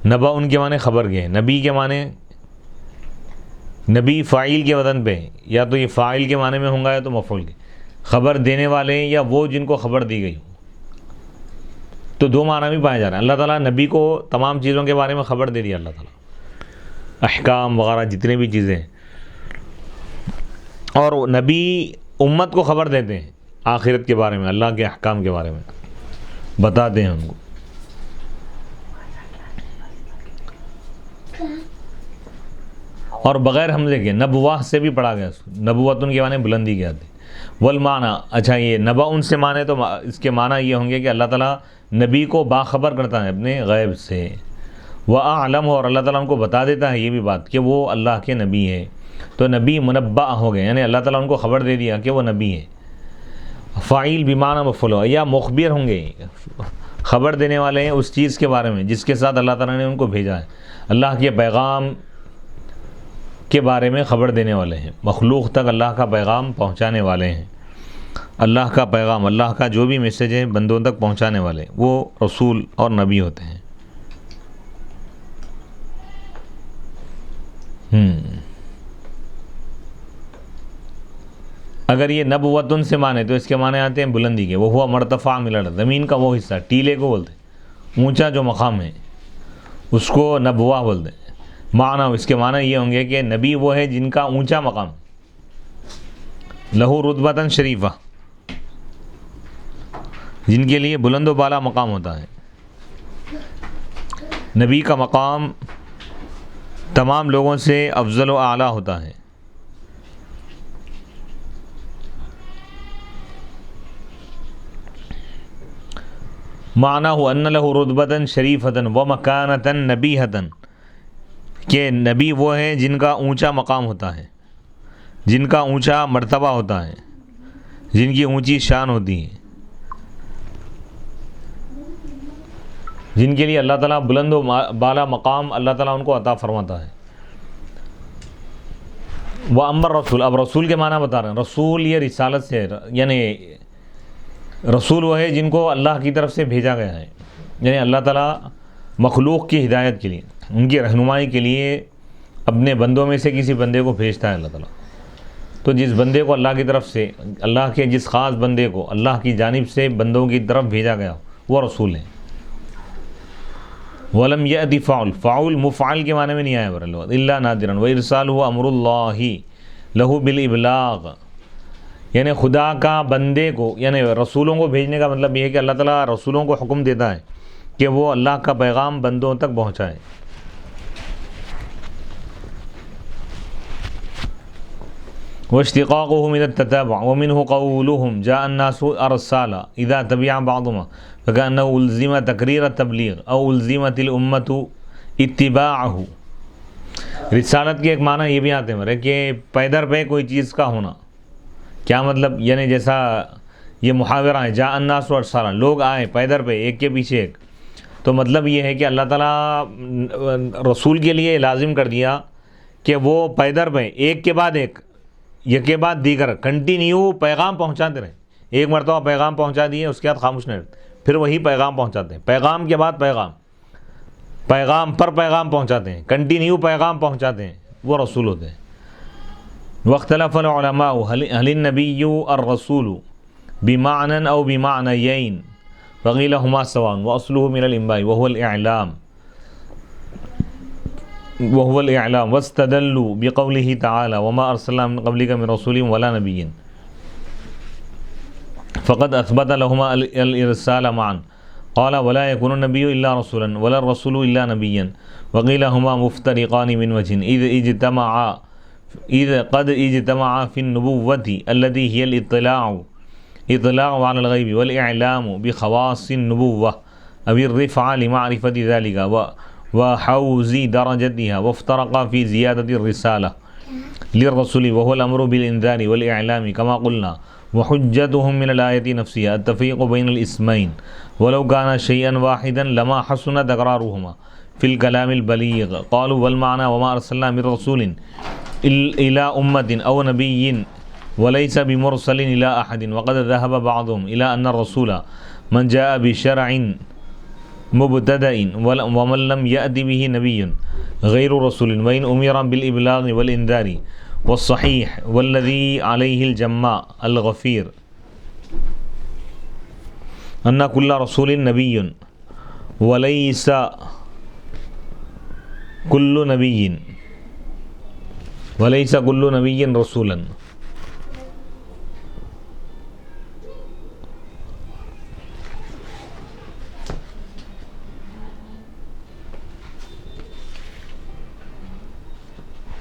نبا ان کے معنی خبر کے ہیں. نبی کے معنی، نبی فاعل کے وزن پہ، یا تو یہ فاعل کے معنی میں ہوں گا یا تو مفعول کے. خبر دینے والے یا وہ جن کو خبر دی گئی ہو. تو دو معنی بھی پائے جا رہے ہیں. اللہ تعالیٰ نبی کو تمام چیزوں کے بارے میں خبر دے دیا، اللہ تعالیٰ احکام وغیرہ جتنے بھی چیزیں ہیں. اور نبی امت کو خبر دیتے ہیں آخرت کے بارے میں، اللہ کے احکام کے بارے میں بتاتے ہیں ان کو. اور بغیر حمزے کے نبوہ سے بھی پڑھا گیا اس کو. نبوت ان کے معنی بلندی کے آتے. والمعنی، اچھا یہ نبا ان سے معنی تو اس کے معنی یہ ہوں گے کہ اللہ تعالیٰ نبی کو باخبر کرتا ہے اپنے غیب سے. وَأَعْلَمُ، اور اللہ تعالیٰ ان کو بتا دیتا ہے یہ بھی بات کہ وہ اللہ کے نبی ہے. تو نبی منبع ہو گئے، یعنی اللہ تعالیٰ ان کو خبر دے دیا کہ وہ نبی ہے. فاعل بمعنی مفعول، یا مخبر ہوں گے، خبر دینے والے ہیں اس چیز کے بارے میں جس کے ساتھ اللہ تعالیٰ نے ان کو بھیجا ہے. اللہ کے پیغام کے بارے میں خبر دینے والے ہیں، مخلوق تک اللہ کا پیغام پہنچانے والے ہیں، اللہ کا پیغام، اللہ کا جو بھی میسیج ہے بندوں تک پہنچانے والے، وہ رسول اور نبی ہوتے ہیں۔ اگر یہ نبوتن سے مانے تو اس کے معنی آتے ہیں بلندی کے، وہ ہوا مرتفع من الارض، زمین کا وہ حصہ، ٹیلے کو بولتے ہیں، اونچا جو مقام ہے اس کو نبوہ بولتے ہیں۔ معنی اس کے معنی یہ ہوں گے کہ نبی وہ ہے جن کا اونچا مقام، لہو رتبتاً شریفہ، جن کے لیے بلند و بالا مقام ہوتا ہے۔ نبی کا مقام تمام لوگوں سے افضل و اعلیٰ ہوتا ہے۔ معنی ان لہ رتبۃ شریفۃ و مکانۃ نبیھۃ، کہ نبی وہ ہیں جن کا اونچا مقام ہوتا ہے، جن کا اونچا مرتبہ ہوتا ہے، جن کی اونچی شان ہوتی ہے، جن کے لیے اللہ تعالیٰ بلند و بالا مقام اللہ تعالیٰ ان کو عطا فرماتا ہے۔ وَأَمَّا الرَّسُولُ، اب رسول کے معنی بتا رہے ہیں۔ رسول یہ رسالت سے، یعنی رسول وہ ہے جن کو اللہ کی طرف سے بھیجا گیا ہے، یعنی اللہ تعالیٰ مخلوق کی ہدایت کے لیے، ان کی رہنمائی کے لیے اپنے بندوں میں سے کسی بندے کو بھیجتا ہے اللہ تعالیٰ۔ تو جس بندے کو اللہ کی طرف سے، اللہ کے جس خاص بندے کو اللہ کی جانب سے بندوں کی طرف بھیجا گیا وہ رسول ہے۔ وَلَمْ يَأْتِ فَعُلْ، فَعُلْ مفعل کے معنی میں نہیں آیا إِلَّا نَادِرًا وَإِرْسَالُهُ أَمْرُ اللَّهِ لَهُ بِالْإِبْلَاغِ، یعنی خدا کا بندے کو، یعنی رسولوں کو بھیجنے کا مطلب یہ ہے کہ اللہ تعالیٰ رسولوں کو حکم دیتا ہے کہ وہ اللہ کا پیغام بندوں تک پہنچائے۔ واشتقاقه من التتابع ومنه قولهم جاء الناس أرسالا إذا تبع بعضهما فكأنه ألزم تقرير التبلیغ أو ألزمت الأمة اتباعه۔ رسالت کے ایک معنی یہ بھی آتے ہیں کہ پیدر پہ کوئی چیز کا ہونا، کیا مطلب؟ یعنی جیسا یہ محاورہ ہے جاء الناس ارسالا، لوگ آئے پیدر پہ ایک کے پیچھے ایک، تو مطلب یہ ہے کہ اللہ تعالیٰ رسول کے لیے لازم کر دیا کہ وہ پیدر پہ ایک کے بعد ایک، یک کے بعد دیگر کنٹینیو پیغام پہنچاتے رہیں۔ ایک مرتبہ پیغام پہنچا دیے اس کے بعد خاموش نہیں رہتے، پھر وہی پیغام پہنچاتے ہیں، پیغام کے بعد پیغام، پیغام پر پیغام پہنچاتے ہیں، کنٹینیو پیغام پہنچاتے ہیں، وہ رسول ہوتے ہیں۔ واختلف العلماء هل النبي الرسول بمعنى أو بمعنيين فقيل هما سواء وأصله من الإنباء وهو الإعلام واستدلوا بقوله تعالى وما أرسلنا من قبلك من رسول ولا نبي فقد أثبت لهما الإرسال معا، قال ولا يكون النبي إلا رسولا ولا الرسول إلا نبيا، وقيل هما مفترقان من وجه إذ قد اجتمعا في النبوة التي هي الإطلاع على الغيب والإعلام بخواص النبوة أو الرفعة لمعرفة ذلك وحوز درجتها، وافترقا في زيادة الرسالة للرسول وهو الأمر بالإنذار والإعلام كما قلنا، وحجتهم من الآية نفسها التفريق بين الاسمين ولو كان شيئا واحدا لما حسن تكرارهما في الكلام البليغ، قالوا والمعنى وما أرسلنا من رسول إلى أمة أو نبي وليس بمرسل إلى أحد، وقد ذهب بعضهم إلى أن الرسول من جاء بشرع مبتدأ ومن لم يأت به نبي غير رسول وإن أمر بالإبلاغ والإنذار، والصحيح والذي عليه الجماع الغفير أن كل رسول نبي وليس كل نبي رسولا۔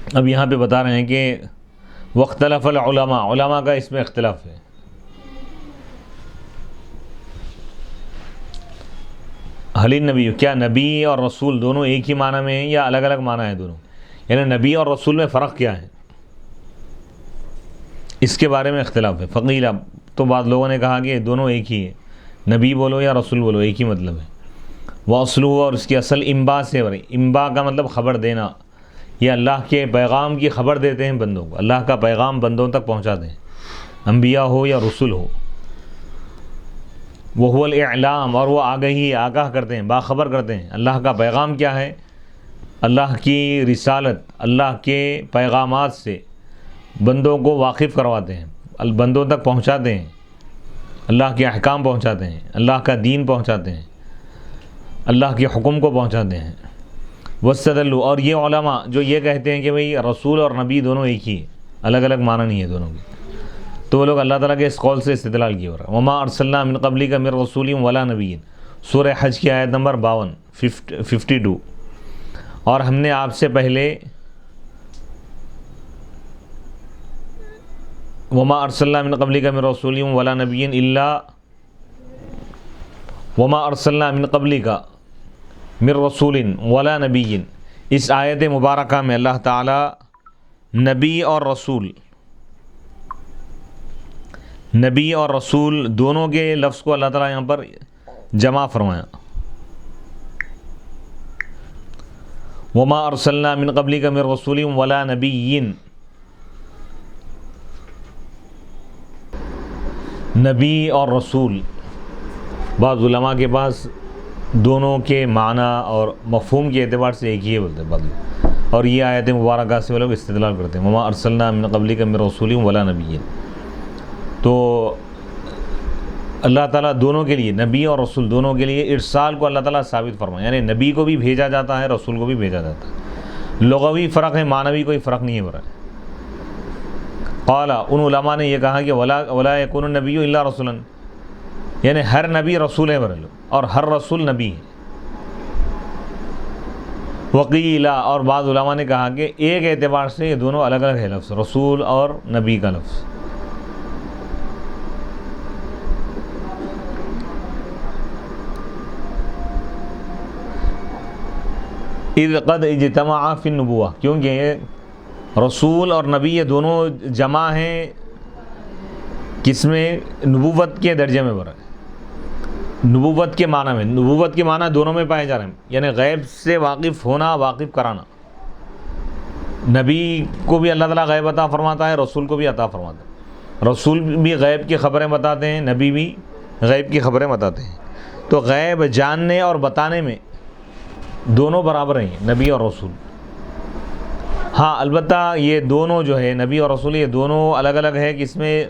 اب یہاں پہ بتا رہے ہیں کہ واختلف العلماء، علماء کا اس میں اختلاف ہے۔ حل النبی، کیا نبی اور رسول دونوں ایک ہی معنی میں ہیں یا الگ الگ معنی ہیں دونوں؟ یعنی نبی اور رسول میں فرق کیا ہے، اس کے بارے میں اختلاف ہے۔ فقیل، تو بعض لوگوں نے کہا کہ دونوں ایک ہی ہے، نبی بولو یا رسول بولو ایک ہی مطلب ہے۔ واصلہ، اور اس کی اصل انباء سے، انباء کا مطلب خبر دینا، یہ اللہ کے پیغام کی خبر دیتے ہیں بندوں کو، اللہ کا پیغام بندوں تک پہنچاتے ہیں، انبیاء ہو یا رسول ہو۔ وہو الاعلام، اور وہ آگاہ کرتے ہیں، باخبر کرتے ہیں۔ اللہ کا پیغام کیا ہے؟ اللہ کی رسالت، اللہ کے پیغامات سے بندوں کو واقف کرواتے ہیں، بندوں تک پہنچاتے ہیں، اللہ کے احکام پہنچاتے ہیں، اللہ کا دین پہنچاتے ہیں، اللہ کے حکم کو پہنچاتے ہیں۔ واستدلوا، اور یہ علماء جو یہ کہتے ہیں کہ بھئی رسول اور نبی دونوں ایک ہی ہیں، الگ الگ معنی نہیں ہے دونوں کے، تو وہ لوگ اللہ تعالیٰ کے اس قول سے استدلال کیے ہو رہا ہے۔ وما ارسلنا من قبلک من رسول ولا نبی، سورہ حج کی آیت نمبر 52 اور ہم نے آپ سے پہلے وما ارسلنا من قبلک من رسول ولا نبی الا وما ارسلنا من قبلک من رسول ولا نبی، اس آیت مبارکہ میں اللہ تعالیٰ نبی اور رسول دونوں کے لفظ کو اللہ تعالیٰ یہاں پر جمع فرمایا۔ وما ارسلنا من قبلک من رسول ولا نبی، نبی اور رسول بعض علماء کے پاس دونوں کے معنی اور مفہوم کے اعتبار سے ایک ہی ہے بولتے ہیں، اور یہ آیت مبارکہ سے وہ لوگ استدلال کرتے ہیں۔ وما ارسلنا من قبلک من رسول ولا نبی، تو اللہ تعالیٰ دونوں کے لیے، نبی اور رسول دونوں کے لیے ارسال کو اللہ تعالیٰ ثابت فرمایا، یعنی نبی کو بھی بھیجا جاتا ہے، رسول کو بھی بھیجا جاتا ہے۔ لغوی فرق ہے، معنوی کوئی فرق نہیں ہے برائے۔ قال، ان علماء نے یہ کہا کہ ولا یکون النبی الا رسولا، یعنی ہر نبی رسول ہے برلو، اور ہر رسول نبی ہے۔ وقیلا، اور بعض علماء نے کہا کہ ایک اعتبار سے یہ دونوں الگ الگ ہے لفظ، رسول اور نبی کا لفظ۔ اذ قد اجتمعا فی النبوہ، کیونکہ رسول اور نبی یہ دونوں جمع ہیں کس میں؟ نبوت کے درجے میں برا ہے، نبوت کے معنی میں، نبوت کے معنی دونوں میں پائے جا رہے ہیں، یعنی غیب سے واقف ہونا، واقف کرانا۔ نبی کو بھی اللہ تعالیٰ غیب عطا فرماتا ہے، رسول کو بھی عطا فرماتا ہے، رسول بھی غیب کی خبریں بتاتے ہیں، نبی بھی غیب کی خبریں بتاتے ہیں۔ تو غیب جاننے اور بتانے میں دونوں برابر ہیں، نبی اور رسول۔ ہاں البتہ یہ دونوں جو ہے نبی اور رسول، یہ دونوں الگ الگ ہے کہ اس میں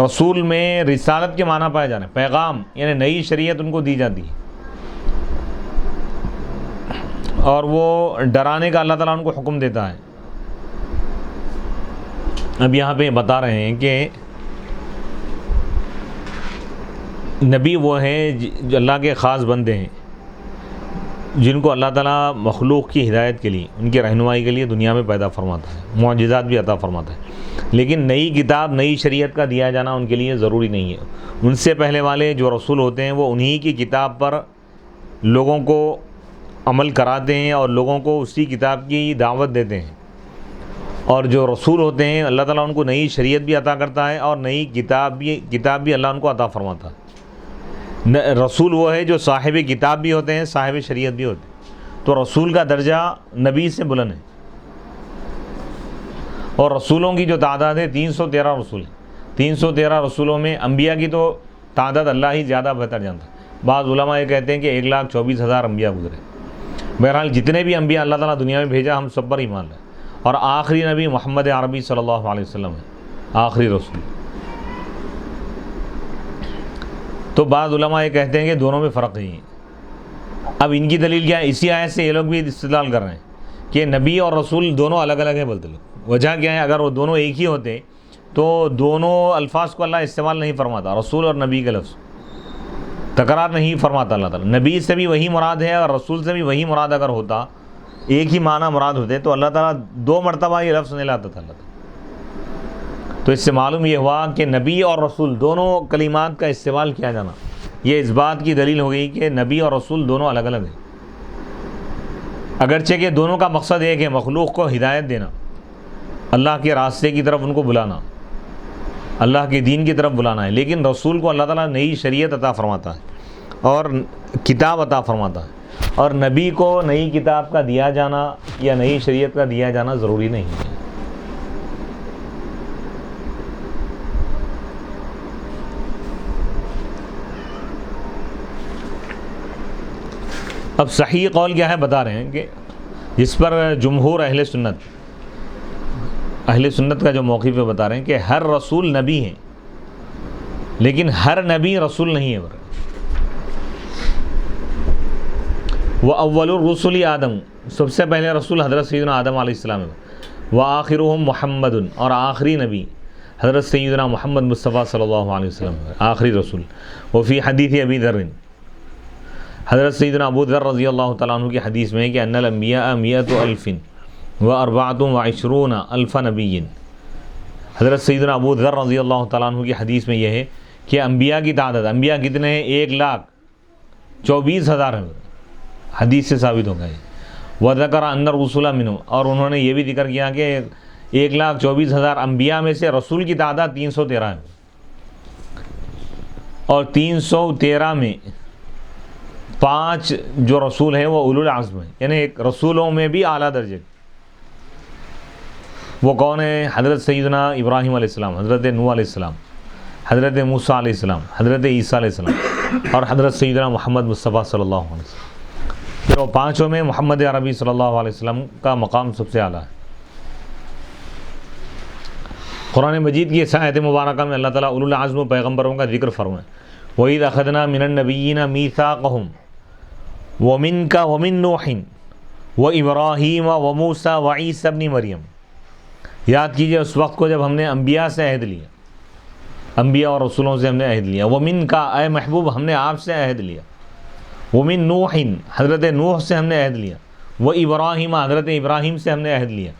رسول میں رسالت کے معنی پائے جا رہے ہیں، پیغام یعنی نئی شریعت ان کو دی جاتی ہے، اور وہ ڈرانے کا اللہ تعالیٰ ان کو حکم دیتا ہے۔ اب یہاں پہ بتا رہے ہیں کہ نبی وہ ہیں جو اللہ کے خاص بندے ہیں، جن کو اللہ تعالیٰ مخلوق کی ہدایت کے لیے، ان کی رہنمائی کے لیے دنیا میں پیدا فرماتا ہے، معجزات بھی عطا فرماتا ہے، لیکن نئی کتاب، نئی شریعت کا دیا جانا ان کے لیے ضروری نہیں ہے۔ ان سے پہلے والے جو رسول ہوتے ہیں وہ انہی کی کتاب پر لوگوں کو عمل کراتے ہیں اور لوگوں کو اسی کتاب کی دعوت دیتے ہیں، اور جو رسول ہوتے ہیں اللہ تعالیٰ ان کو نئی شریعت بھی عطا کرتا ہے اور نئی کتاب بھی اللہ ان کو عطا فرماتا ہے۔ رسول وہ ہے جو صاحب کتاب بھی ہوتے ہیں، صاحب شریعت بھی ہوتے ہیں، تو رسول کا درجہ نبی سے بلند ہے۔ اور رسولوں کی جو تعداد ہے 313 رسول ہیں، 313 رسولوں میں انبیاء کی تو تعداد اللہ ہی زیادہ بہتر جانتا ہے۔ بعض علماء یہ کہتے ہیں کہ 1,24,000 انبیاء گزرے۔ بہرحال جتنے بھی انبیاء اللہ تعالیٰ دنیا میں بھیجا ہم سب پر ایمان لائے، اور آخری نبی محمد عربی صلی اللہ علیہ وسلم ہے، آخری رسول۔ تو بعض علماء یہ کہتے ہیں کہ دونوں میں فرق نہیں ہے۔ اب ان کی دلیل کیا ہے؟ اسی آیت سے یہ لوگ بھی استدلال کر رہے ہیں کہ نبی اور رسول دونوں الگ الگ ہیں بولتے لوگ۔ وجہ کیا ہے؟ اگر وہ دونوں ایک ہی ہوتے تو دونوں الفاظ کو اللہ استعمال نہیں فرماتا، رسول اور نبی کا لفظ تکرار نہیں فرماتا اللہ تعالیٰ۔ نبی سے بھی وہی مراد ہے اور رسول سے بھی وہی مراد اگر ہوتا، ایک ہی معنی مراد ہوتے تو اللہ تعالیٰ 2 مرتبہ یہ لفظ نہیں لاتا تھا اللہ تعالیٰ۔ تو اس سے معلوم یہ ہوا کہ نبی اور رسول دونوں کلمات کا استعمال کیا جانا، یہ اس بات کی دلیل ہو گئی کہ نبی اور رسول دونوں الگ الگ ہیں، اگرچہ کہ دونوں کا مقصد ایک ہے، مخلوق کو ہدایت دینا، اللہ کے راستے کی طرف ان کو بلانا، اللہ کے دین کی طرف بلانا ہے، لیکن رسول کو اللہ تعالیٰ نئی شریعت عطا فرماتا ہے اور کتاب عطا فرماتا ہے، اور نبی کو نئی کتاب کا دیا جانا یا نئی شریعت کا دیا جانا ضروری نہیں ہے۔ اب صحیح قول کیا ہے بتا رہے ہیں کہ جس پر جمہور اہل سنت کا جو موقف ہے بتا رہے ہیں کہ ہر رسول نبی ہے، لیکن ہر نبی رسول نہیں ہے۔ وَأَوَّلُ الرُّسُلِ آدم، سب سے پہلے رسول حضرت سیدنا آدم علیہ السلام ہے۔ وَآخِرُهُمْ مُحَمَّدٌ، اور آخری نبی حضرت سیدنا محمد مصطفیٰ صلی اللہ علیہ وسلم ہے، آخری رسول۔ وفی حدیث ابی ذر، حضرت سیدنا ابو ذر رضی اللہ تعالیٰ عنہ کی حدیث میں ہے کہ ان الانبیاء 100,000 و24 الف نبی، حضرت سیدنا ابو ذر رضی اللہ تعالیٰ عنہ کی حدیث میں یہ ہے کہ انبیاء کی تعداد، انبیاء کتنے ہیں؟ 1,24,000 ہیں، حدیث سے ثابت ہو گیا ہے۔ وذکر ان الرسل منهم، اور انہوں نے یہ بھی ذکر کیا کہ 1,24,000 انبیاء میں سے رسول کی تعداد 313 ہے، اور 313 میں 5 جو رسول ہیں وہ اولو العزم ہیں، یعنی ایک رسولوں میں بھی اعلیٰ درجے۔ وہ کون ہیں؟ حضرت سیدنا ابراہیم علیہ السلام، حضرت نوح علیہ السلام، حضرت موسیٰ علیہ السلام، حضرت عیسیٰ علیہ السلام، اور حضرت سیدنا محمد مصطفیٰ صلی اللہ علیہ وسلم۔ پھر وہ 5 میں محمد عربی صلی اللہ علیہ وسلم کا مقام سب سے اعلیٰ ہے۔ قرآن مجید کی اس آیت مبارکہ میں اللہ تعالیٰ اولو العزم پیغمبروں کا ذکر فرمائے۔ وَإِذْ أَخَذْنَا مِنَ النَّبِيِّينَ مِيثَاقَهُمْ وَمِنْكَ وَمِن نُوحٍ وَإِبْرَاهِيمَ وَمُوسَىٰ وَعِيسَىٰ ابْنِ مریم۔ یاد کیجئے اس وقت کو جب ہم نے انبیاء سے عہد لیا، انبیاء اور رسولوں سے ہم نے عہد لیا۔ وَمِن کا، اے محبوب ہم نے آپ سے عہد لیا۔ وَمِن نُوحٍ، حضرت نوح سے ہم نے عہد لیا۔ وَإِبْرَاهِيمَ، حضرت ابراہیم سے ہم نے عہد لیا۔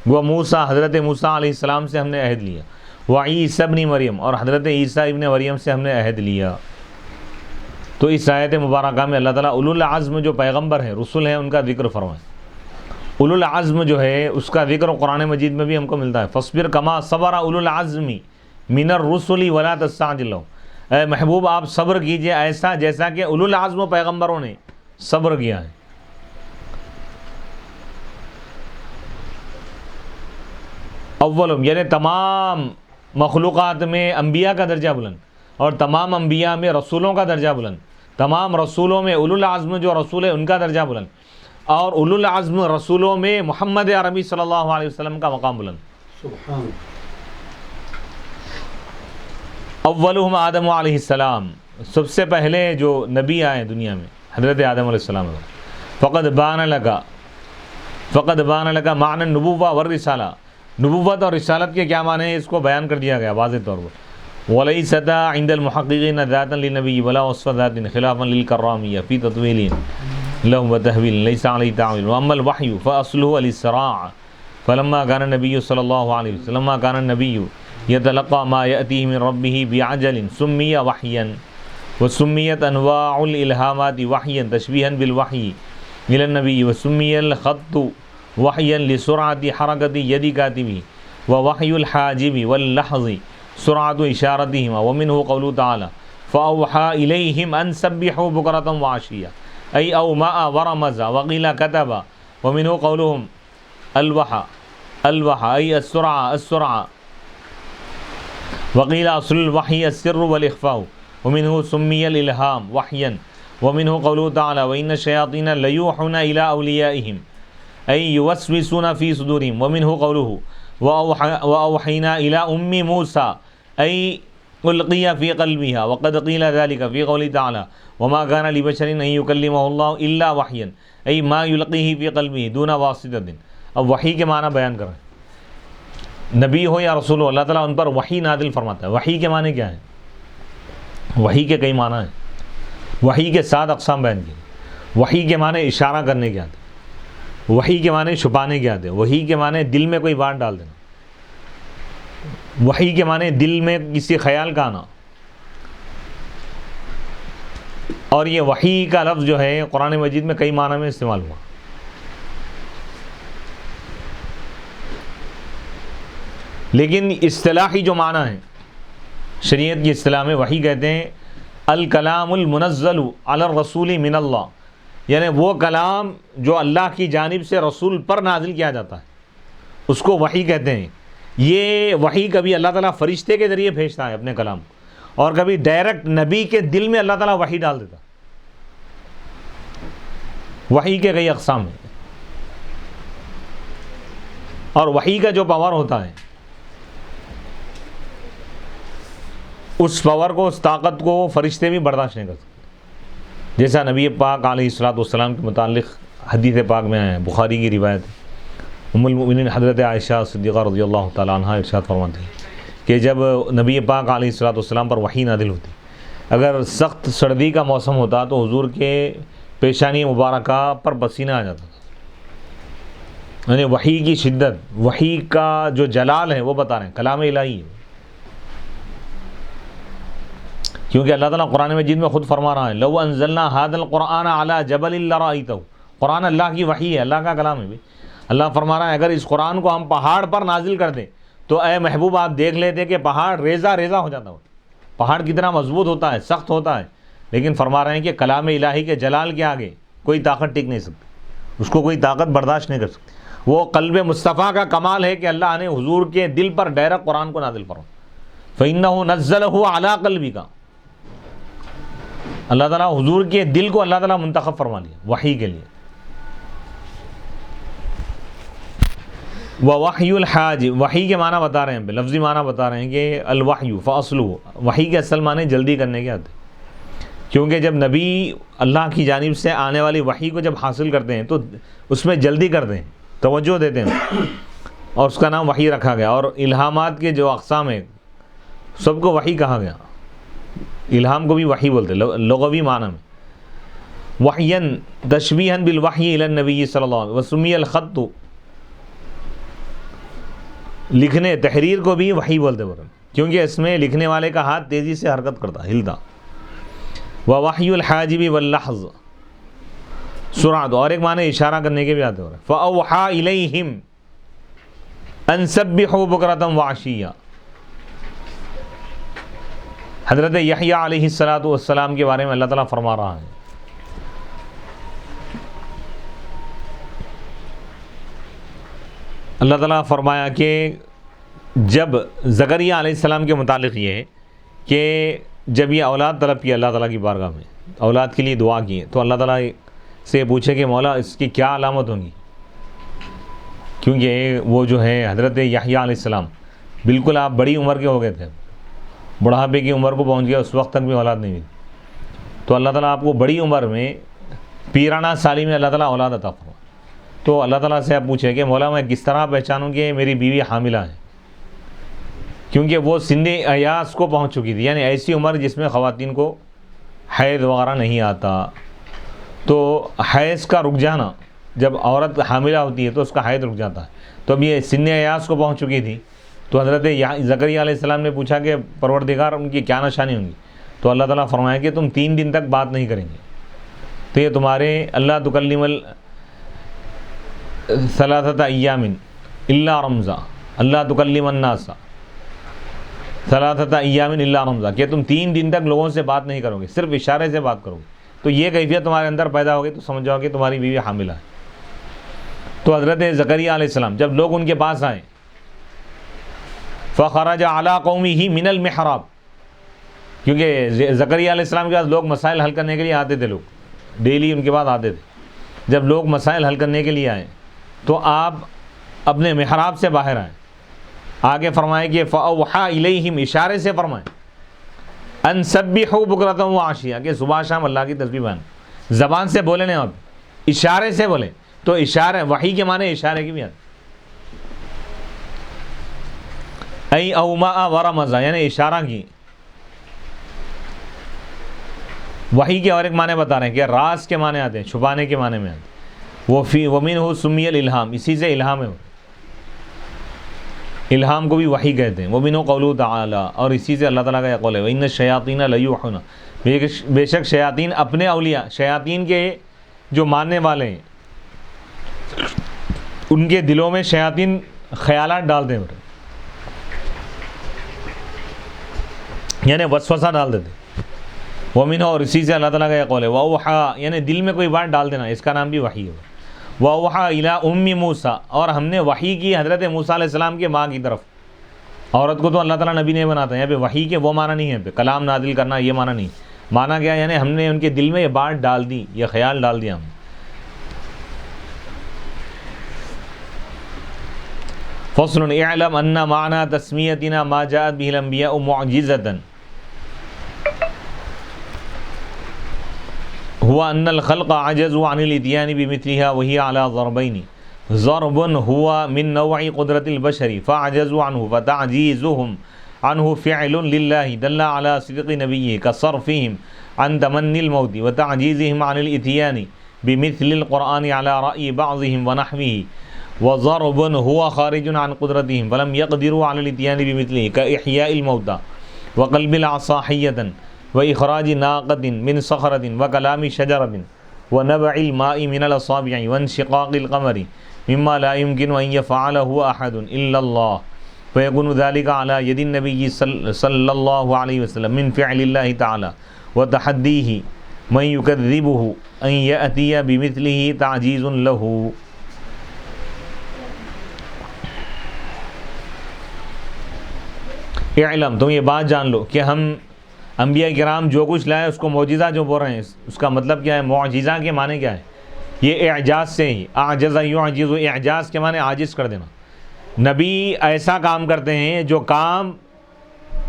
وَمُوسَىٰ، حضرت موسیٰ علیہ السلام سے ہم نے عہد لیا۔ وعیسیٰ ابن مریم، اور حضرت عیسیٰ ابن مریم سے ہم نے عہد لیا۔ تو اس آیت مبارکہ میں اللہ تعالیٰ اولو العزم جو پیغمبر ہیں، رسول ہیں، ان کا ذکر فرمائے۔ اولو العزم جو ہے اس کا ذکر قرآن مجید میں بھی ہم کو ملتا ہے۔ فاصبر کما صبر اولو العزم من الرسل ولا تستعجل لهم، اے محبوب آپ صبر کیجئے ایسا جیسا کہ اولو العزم پیغمبروں نے صبر کیا ہے۔ اولم یعنی تمام مخلوقات میں انبیاء کا درجہ بلند، اور تمام انبیاء میں رسولوں کا درجہ بلند، تمام رسولوں میں اولو العزم جو رسول ہے ان کا درجہ بلند، اور اولو العزم رسولوں میں محمد عربی صلی اللہ علیہ وسلم کا مقام بلند۔ سبحان۔ اولہم آدم علیہ السلام، سب سے پہلے جو نبی آئے دنیا میں حضرت آدم علیہ السلام ہے۔ فقد بان لگا معنی النبوہ والرسالہ، نبوت اور رسالت کے کیا معنی ہیں اس کو بیان کر دیا گیا واضح طور پر۔ وَلَيْسَتَ عِنْدَ الْمُحَقِّقِينَ ذَاتًا لِلنَّبِيِّ وَلَا وَصْفَ ذَاتٍ خِلَافًا لِلْكَرَّامِيَّةِ فِي تَطْوِيلٍ لَهُ وَتَحْوِيلٍ لَيْسَ عَلَيْهِ تَعْوِيلٌ وَأَمَّا الْوَحْيُ فَأَصْلُهُ الْإِسْرَاعُ فَلَمَّا كَانَ النَّبِيُّ صلى الله عليه وسلم لما كان النبي يتلقى ما يأتيه من ربه بعجل سمي وحيا، وسميت أنواع الإلهامات وحيا تشبيها بالوحي إلى النبي، وسمي الخط وحيا لسرعة حركة يد كاتبه، ووحي الحاجب واللحظ سرعة إشارتهما، ومنه قوله تعالى فأوحى إليهم أن سبحوا بكرة وعشيا، أي أومأ ورمز، وقيل كتب، ومنه قولهم الوحى أي السرعة، وقيل أصل الوحي السر والإخفاء، ومنه سمي الإلهام وحيا، ومنه قوله تعالى وإن الشياطين ليوحون إلى أوليائهم أي يوسوسون في صدورهم، ومنه قوله وأوحينا إلى أم موسى أي ألقي في قلبها، وقد قيل ذلك في قوله تعالى وما كان لبشر أن يكلمه الله إلا وحيا أي ما يلقيه في قلبه دون واسطة۔ اب وحی کے معنی بیان کر رہے ہیں، نبی ہو یا رسول ہو اللہ تعالیٰ ان پر وحی نازل فرماتا ہے۔ وحی کے معنی کیا ہے؟ وحی کے کئی معنی ہیں، وحی کے 7 اقسام بیان کیے۔ وحی کے معنی اشارہ کرنے کے آتے، وحی کے معنی چھپانے کے آتے، وحی کے معنی دل میں کوئی بات ڈال دینا، وحی کے معنی دل میں کسی خیال کا آنا۔ اور یہ وحی کا لفظ جو ہے قرآن مجید میں کئی معنی میں استعمال ہوا۔ لیکن اصطلاحی جو معنی ہے شریعت کی اصطلاح میں وحی کہتے ہیں الکلام المنزل علی الرسول من اللہ، یعنی وہ کلام جو اللہ کی جانب سے رسول پر نازل کیا جاتا ہے اس کو وحی کہتے ہیں. یہ وحی کبھی اللہ تعالیٰ فرشتے کے ذریعے بھیجتا ہے اپنے کلام کو، اور کبھی ڈائریکٹ نبی کے دل میں اللہ تعالیٰ وحی ڈال دیتا. وحی کے کئی اقسام ہیں، اور وحی کا جو پاور ہوتا ہے اس پاور کو، اس طاقت کو فرشتے بھی برداشت نہیں کر سکتے. جیسا نبی پاک علیہ الصلوۃ والسلام کے متعلق حدیث پاک میں آیا ہے، بخاری کی روایت، ام المؤمنین حضرت عائشہ صدیقہ رضی اللہ تعالیٰ عنہ ارشاد فرماتی ہیں کہ جب نبی پاک علیہ الصلوۃ والسلام پر وحی نازل ہوتی، اگر سخت سردی کا موسم ہوتا تو حضور کے پیشانی مبارکہ پر پسینہ آ جاتا تھا. یعنی وحی کی شدت، وحی کا جو جلال ہے وہ بتا رہے ہیں، کلام الہی ہے. کیونکہ اللہ تعالیٰ قرآن مجید میں خود فرما رہا ہے لو انزلنا هذا القرآن على جبل لرأيته. قرآن اللہ کی وحی ہے، اللہ کا کلام ہے بھائی. اللہ فرما رہا ہے اگر اس قرآن کو ہم پہاڑ پر نازل کر دیں تو اے محبوب آپ دیکھ لیتے کہ پہاڑ ریزہ ریزہ ہو جاتا ہو. پہاڑ کتنا مضبوط ہوتا ہے، سخت ہوتا ہے، لیکن فرما رہے ہیں کہ کلام الہی کے جلال کے آگے کوئی طاقت ٹک نہیں سکتی، اس کو کوئی طاقت برداشت نہیں کر سکتی. وہ قلب مصطفیٰ کا کمال ہے کہ اللہ نے حضور کے دل پر ڈائریکٹ قرآن کو نازل فرمایا. فإنه نزله على قلبك. اللہ تعالیٰ حضور کے دل کو اللہ تعالیٰ منتخب فرما لیا وحی کے لیے. وحی الحاج، وحی کے معنی بتا رہے ہیں، لفظی معنی بتا رہے ہیں کہ الوحی فاصلہ، وحی کے اصل معنی جلدی کرنے کے آتے ہیں. کیونکہ جب نبی اللہ کی جانب سے آنے والی وحی کو جب حاصل کرتے ہیں تو اس میں جلدی کرتے ہیں، توجہ دیتے ہیں، اور اس کا نام وحی رکھا گیا. اور الہامات کے جو اقسام ہیں سب کو وحی کہا گیا. الہام کو بھی وحی بولتے ہیں لغوی معنی میں. وحیًا تشبیہاً بالوحی الی النبی صلی اللہ علیہ وسلم. وسمی الخط، لکھنے تحریر کو بھی وحی بولتے ہیں کیونکہ اس میں لکھنے والے کا ہاتھ تیزی سے حرکت کرتا، ہلتا. ووحی الحاجب واللحظ سرعت، اور ایک معنی اشارہ کرنے کے بھی آتے ہو رہے. فأوحى الیہم ان سبحوا بکرۃ وعشیہ. حضرت یحییٰ علیہ السلام کے بارے میں اللہ تعالیٰ فرما رہا ہے اللہ تعالیٰ فرمایا کہ جب زکریا علیہ السلام کے متعلق یہ ہے کہ جب یہ اولاد طلب کی اللہ تعالیٰ کی بارگاہ میں، اولاد کے لیے دعا کی ہے، تو اللہ تعالیٰ سے پوچھے کہ مولا اس کی کیا علامت ہوں گی. کیونکہ وہ جو ہے حضرت یحییٰ علیہ السلام بالکل آپ بڑی عمر کے ہو گئے تھے، بڑھاپے کی عمر کو پہنچ گیا، اس وقت تک بھی اولاد نہیں ملی. تو اللہ تعالیٰ آپ کو بڑی عمر میں پیرانہ سالی میں اللہ تعالیٰ اولاد عطا فرمائے. تو اللہ تعالیٰ سے آپ پوچھیں کہ مولا میں کس طرح پہچانوں کہ میری بیوی حاملہ ہے. کیونکہ وہ سن ایاس کو پہنچ چکی تھی، یعنی ایسی عمر جس میں خواتین کو حیض وغیرہ نہیں آتا. تو حیض کا رک جانا، جب عورت حاملہ ہوتی ہے تو اس کا حیض رک جاتا ہے. تو اب یہ سن ایاس کو پہنچ چکی تھی. تو حضرت زکریا علیہ السلام نے پوچھا کہ پروردگار ان کی کیا نشانی ہوں گی. تو اللہ تعالیٰ فرمایا کہ تم 3 دن تک بات نہیں کریں گے، تو یہ تمہارے اللہ تکلم ثلاثۃ ایام الا رمزا، اللہ تکلم الناس ثلاثۃ ایام الا رمزا، کہ تم 3 دن تک لوگوں سے بات نہیں کرو گے، صرف اشارے سے بات کرو گے. تو یہ کیفیت تمہارے اندر پیدا ہوگی تو سمجھ جاؤ کہ تمہاری بیوی حاملہ ہے. تو حضرت زکریا علیہ السلام جب لوگ ان کے پاس آئے، فخرج علی قومہ من المحراب، کیونکہ زکریا علیہ السلام کے پاس لوگ مسائل حل کرنے کے لیے آتے تھے، لوگ ڈیلی ان کے پاس آتے تھے. جب لوگ مسائل حل کرنے کے لیے آئے تو آپ اپنے محراب سے باہر آئیں. آگے فرمائے کہ فأوحى الیہم، اشارے سے فرمائے، ان سبحوا بکرۃ وعشیہ، کہ صبح شام اللہ کی تسبیح بیان. زبان سے بولے نہیں، آپ اشارے سے بولے. تو اشارے، وحی کے معنی اشارے کی بھی آتے. ای اوما ورمزا، یعنی اشارہ کی. وحی کے اور ایک معنی بتا رہے ہیں کہ راز کے معنی آتے ہیں، چھپانے کے معنی میں آتے ہیں. ومنہ سمی الالہام، اسی سے الہام ہے. الہام کو بھی وحی کہتے ہیں. ومنہ قولہ تعالی، اور اسی سے اللہ تعالیٰ کا یہ قول ہے وَإِنَّ الشَّيَاطِينَ لَيُوحُونَ، بے شک شیاطین اپنے اولیاء، شیاطین کے جو ماننے والے ہیں ان کے دلوں میں شیاطین خیالات ڈالتے ہیں، یعنی وسوسہ ڈال دیتے. ومنہ، اور اسی سے اللہ تعالیٰ کا یہ قول ہے وَأَوْحَىٰ، یعنی دل میں کوئی بات ڈال دینا، اس کا نام بھی وحی ہے۔ وَأَوْحَىٰ إِلَىٰ أُمِّ مُوسَىٰ، اور ہم نے وحی کی حضرت موسیٰ علیہ السلام کے ماں کی طرف۔ عورت کو تو اللہ تعالیٰ نبی نہیں بناتا، یہاں پہ وحی کے وہ معنی نہیں ہے، کلام نازل کرنا یہ معنی نہیں، معنی کیا ہے؟ یعنی ہم نے ان کے دل میں یہ بات ڈال دی، یہ خیال ڈال دیا ہم۔ فصل اعلم ان معنی تسمیتنا ما جاءت به الانبیاء معجزة هو ان الخلق عجزوا عن الاتيان بمثلها وهي على ضربين، ضرب هو من نوع قدرة البشر فعجزوا عنه، فتعجيزهم عنه فعل لله دل على صدق نبيه كصرفهم عن تمني الموت وتعجيزهم عن الاتيان بمثل القرآن على رأي بعضهم ونحوه، وضرب هو خارج عن قدرتهم فلم يقدروا على الاتيان بمثله كإحياء الموتى وقلب العصا حية وإخراج ناقة من صخرة وكلام شجرة ونبع الماء من الأصابع وانشقاق القمر مما لا يمكن أن يفعله أحد إلا الله، فيكون ذلك على يد النبي صلى الله عليه وسلم من فعل الله تعالى، وتحديه من يكذبه أن يأتي بمثله تعجيز له۔ اعلم، تم یہ بات جان لو کہ ہم انبیاء کرام جو کچھ لائے اس کو معجزہ جو بول رہے ہیں، اس کا مطلب کیا ہے؟ معجزہ کے معنی کیا ہے؟ یہ اعجاز سے ہی، اعجز یعجز، اعجاز کے معنی عاجز کر دینا۔ نبی ایسا کام کرتے ہیں جو کام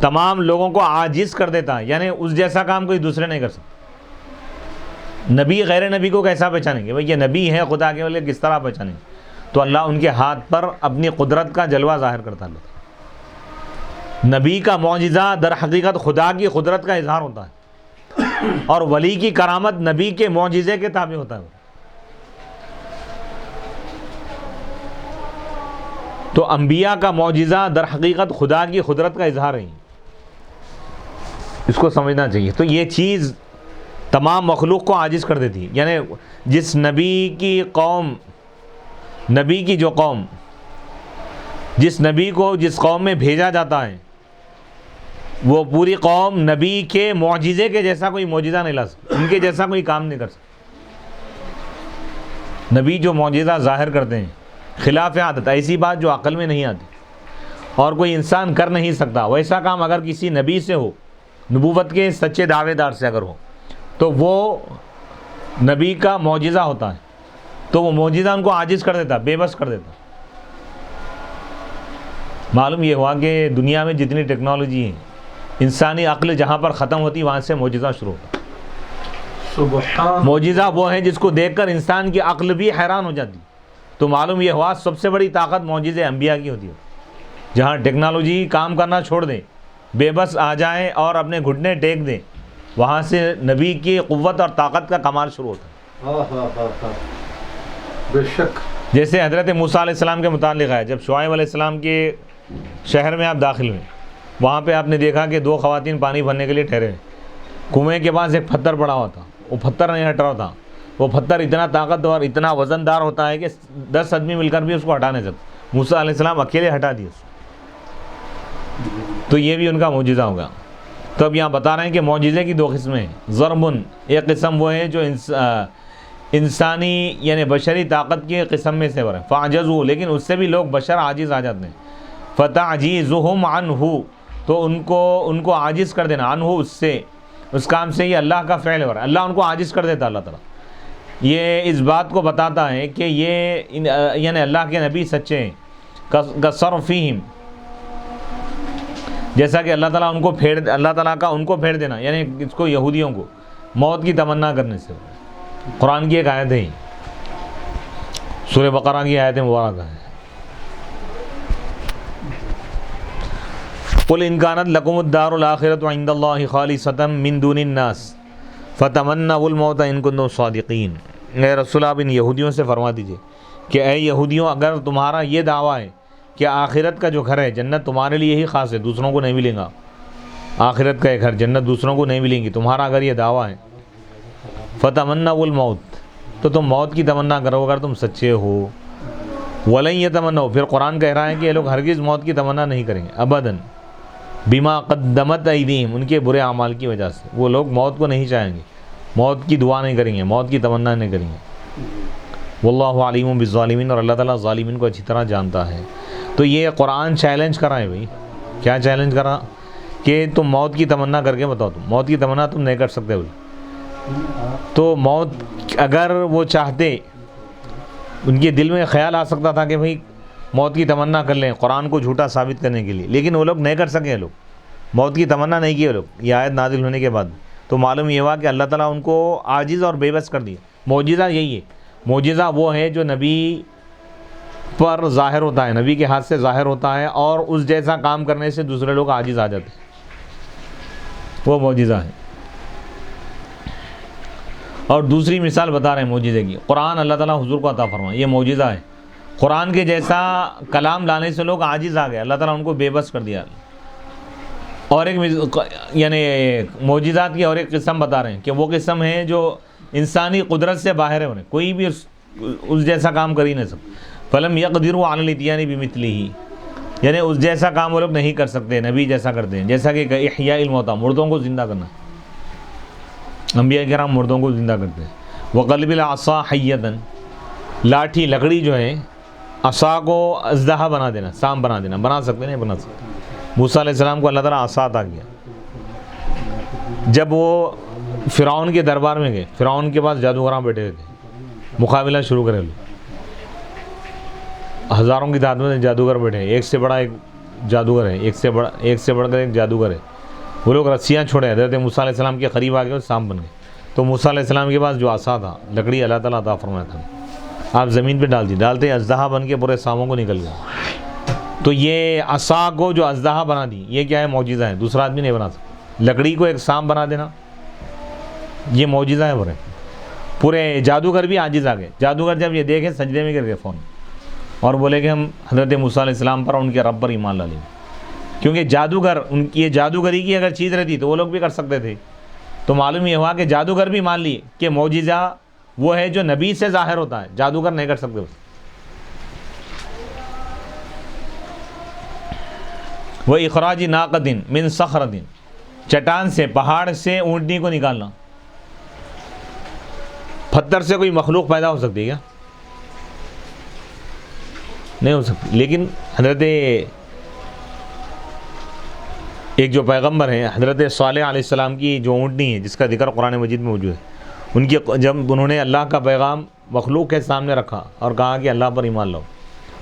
تمام لوگوں کو عاجز کر دیتا ہے، یعنی اس جیسا کام کوئی دوسرے نہیں کر سکتا۔ نبی غیر نبی کو کیسا پہچانیں گے؟ بھئی یہ نبی ہے خدا کے ولی، کس طرح پہچانیں گے؟ تو اللہ ان کے ہاتھ پر اپنی قدرت کا جلوہ ظاہر کرتا ہے۔ نبی کا معجزہ در حقیقت خدا کی قدرت کا اظہار ہوتا ہے، اور ولی کی کرامت نبی کے معجزے کے تابع ہوتا ہے۔ تو انبیاء کا معجزہ در حقیقت خدا کی قدرت کا اظہار ہے، اس کو سمجھنا چاہیے۔ تو یہ چیز تمام مخلوق کو عاجز کر دیتی ہے، یعنی جس نبی کی قوم، نبی کی جو قوم، جس نبی کو جس قوم میں بھیجا جاتا ہے، وہ پوری قوم نبی کے معجزے کے جیسا کوئی معجزہ نہیں لا سکتی، ان کے جیسا کوئی کام نہیں کر سکتی۔ نبی جو معجزہ ظاہر کرتے ہیں خلاف عادت، ایسی بات جو عقل میں نہیں آتی اور کوئی انسان کر نہیں سکتا، ویسا کام اگر کسی نبی سے ہو، نبوت کے سچے دعوے دار سے اگر ہو، تو وہ نبی کا معجزہ ہوتا ہے، تو وہ معجزہ ان کو عاجز کر دیتا، بے بس کر دیتا۔ معلوم یہ ہوا کہ دنیا میں جتنی ٹیکنالوجی ہے، انسانی عقل جہاں پر ختم ہوتی وہاں سے معجزہ شروع ہوتا۔ سبحان، معجزہ وہ ہے جس کو دیکھ کر انسان کی عقل بھی حیران ہو جاتی۔ تو معلوم یہ ہوا سب سے بڑی طاقت معجزے انبیاء کی ہوتی ہے، جہاں ٹیکنالوجی کام کرنا چھوڑ دے، بے بس آ جائیں اور اپنے گھٹنے ٹیک دیں، وہاں سے نبی کی قوت اور طاقت کا کمال شروع ہوتا ہے۔ بے شک، جیسے حضرت موسیٰ علیہ السلام کے متعلق ہے، جب شعیب علیہ السلام کے شہر میں آپ داخل ہوئے، وہاں پہ آپ نے دیکھا کہ دو خواتین پانی بھرنے کے لیے ٹھہرے، کنویں کے پاس ایک پتھر پڑا ہوا تھا، وہ پتھر نہیں ہٹ رہا تھا، وہ پتھر اتنا طاقتور، اتنا وزن دار ہوتا ہے کہ 10 آدمی مل کر بھی اس کو ہٹا نہیں سکتے، موسیٰ علیہ السلام اکیلے ہٹا دیے اس کو۔ تو یہ بھی ان کا معجزہ ہوگا۔ تو اب یہاں بتا رہے ہیں کہ معجزے کی دو قسمیں ہیں۔ ضربن، ایک قسم وہ ہے جو انسانی یعنی بشری طاقت کی قسم میں سے ہے، فعجزوا، لیکن اس سے بھی لوگ بشر عاجز آ جاتے ہیں۔ فتعجیزہم عنہ، تو ان کو عاجز کر دینا، عنہ، اس سے، اس کام سے، یہ اللہ کا فعل ہے، اللہ ان کو عاجز کر دیتا ہے۔ اللہ تعالیٰ یہ اس بات کو بتاتا ہے کہ یہ یعنی اللہ کے نبی سچے ہیں۔ کصرفہم، جیسا کہ اللہ تعالیٰ اللہ تعالیٰ کا ان کو پھیر دینا، یعنی اس کو یہودیوں کو موت کی تمنا کرنے سے۔ قرآن کی ایک آیت ہے، سورہ بقرہ کی آیت مبارکہ ہے، قل ان کانت لکم الدار الآخرۃ عند اللہ خالصۃ من دون الناس فتمنوا الموت ان کنتم صادقین۔ اے رسول، آپ ان یہودیوں سے فرما دیجئے کہ اے یہودیوں، اگر تمہارا یہ دعویٰ ہے کہ آخرت کا جو گھر ہے، جنت تمہارے لیے ہی خاص ہے، دوسروں کو نہیں ملے گا، آخرت کا ایک گھر، جنت دوسروں کو نہیں ملیں گی، تمہارا اگر یہ دعویٰ ہے، فتمنوا الموت، تو تم موت کی تمنا کرو اگر تم سچے ہو۔ ولن یتمنوا، پھر قرآن کہہ رہا ہے کہ یہ لوگ ہرگز موت کی تمنا نہیں کریں گے، ابداً، بما قدمت ایدیہم، ان کے برے اعمال کی وجہ سے. وہ لوگ موت کو نہیں چاہیں گے، موت کی دعا نہیں کریں گے، موت کی تمنا نہیں کریں گے. واللہ علیم بالظالمین، اور اللہ تعالیٰ ظالمین کو اچھی طرح جانتا ہے. تو یہ قرآن چیلنج کر رہا ہے بھائی. کیا چیلنج کر رہا؟ کہ تم موت کی تمنا کر کے بتاؤ، تم موت کی تمنا تم نہیں کر سکتے بھائی. تو موت اگر وہ چاہتے، ان کے دل میں خیال آ سکتا تھا کہ بھائی موت کی تمنا کر لیں قرآن کو جھوٹا ثابت کرنے کے لیے، لیکن وہ لوگ نہیں کر سکے. لوگ موت کی تمنا نہیں کی، وہ لوگ یہ آیت نازل ہونے کے بعد. تو معلوم یہ ہوا کہ اللہ تعالیٰ ان کو عاجز اور بے بس کر دیا. معجزہ یہی ہے. معجزہ وہ ہے جو نبی پر ظاہر ہوتا ہے، نبی کے ہاتھ سے ظاہر ہوتا ہے، اور اس جیسا کام کرنے سے دوسرے لوگ عاجز آ جاتے ہیں. وہ معجزہ ہے. اور دوسری مثال بتا رہے ہیں معجزے کی. قرآن اللہ تعالیٰ حضور کو عطا فرمائے، یہ معجزہ ہے. قرآن کے جیسا کلام لانے سے لوگ عاجز آ گئے، اللہ تعالیٰ ان کو بے بس کر دیا. اور ایک یعنی معجزات کی اور ایک قسم بتا رہے ہیں کہ وہ قسم ہے جو انسانی قدرت سے باہر ہے، انہیں کوئی بھی اس جیسا کام کر ہی نہیں سکتا. فلم یقدروا علی الاتیان بمثلہ، یعنی اس جیسا کام وہ لوگ نہیں کر سکتے، نبی جیسا کرتے ہیں. جیسا کہ احیاء الموتیٰ، مردوں کو زندہ کرنا، انبیاء کرام مردوں کو زندہ کرتے ہیں. وقلب العصا حیۃ، لاٹھی لکڑی جو ہے، عصا کو اژدہا بنا دینا، سام بنا دینا. بنا سکتے نہیں بنا سکتے. موسیٰ علیہ السلام کو اللہ تعالیٰ عصا عطا کیا. جب وہ فرعون کے دربار میں گئے، فرعون کے پاس جادوگراں بیٹھے ہوئے تھے، مقابلہ شروع کرے لوگ. ہزاروں کی تعداد میں جادوگر بیٹھے ہیں، ایک سے بڑا ایک جادوگر ہے، ایک سے بڑھ کر ایک جادوگر ہے. وہ لوگ رسیاں چھوڑے، حضرت موسیٰ علیہ السلام کے قریب آ گئے اور سانپ بن گئے. تو موسیٰ علیہ السلام کے پاس جو عصا تھا، لکڑی اللہ تعالیٰ عطا فرمایا تھا، آپ زمین پہ ڈالتے اژدہا بن کے پورے سانپوں کو نکل گیا. تو یہ عصا کو جو اژدہا بنا دی، یہ کیا ہے؟ معجزہ ہے. دوسرا آدمی نہیں بنا سکتا. لکڑی کو ایک سانپ بنا دینا، یہ معجزہ ہے. پورے جادوگر بھی عاجز آ گئے. جادوگر جب یہ دیکھے سجدے میں گر گئے فون، اور بولے کہ ہم حضرت موسیٰ علیہ السلام پر اور ان کے رب پر ایمان لا لیں. کیونکہ جادوگر، ان کی یہ جادوگری کی اگر چیز رہتی تو وہ لوگ بھی کر سکتے تھے. تو معلوم یہ ہوا کہ جادوگر بھی مان لیے کہ معجزہ وہ ہے جو نبی سے ظاہر ہوتا ہے، جادوگر نہیں کر سکتے. وہ اخراج ناقۃ من صخرۃ، چٹان سے، پہاڑ سے اونٹنی کو نکالنا. پتھر سے کوئی مخلوق پیدا ہو سکتی ہے کیا؟ نہیں ہو سکتی. لیکن حضرت ایک جو پیغمبر ہیں، حضرت صالح علیہ السلام کی جو اونٹنی ہے جس کا ذکر قرآن مجید میں موجود ہے، ان کی جب انہوں نے اللہ کا پیغام مخلوق کے سامنے رکھا اور کہا کہ اللہ پر ایمان لاؤ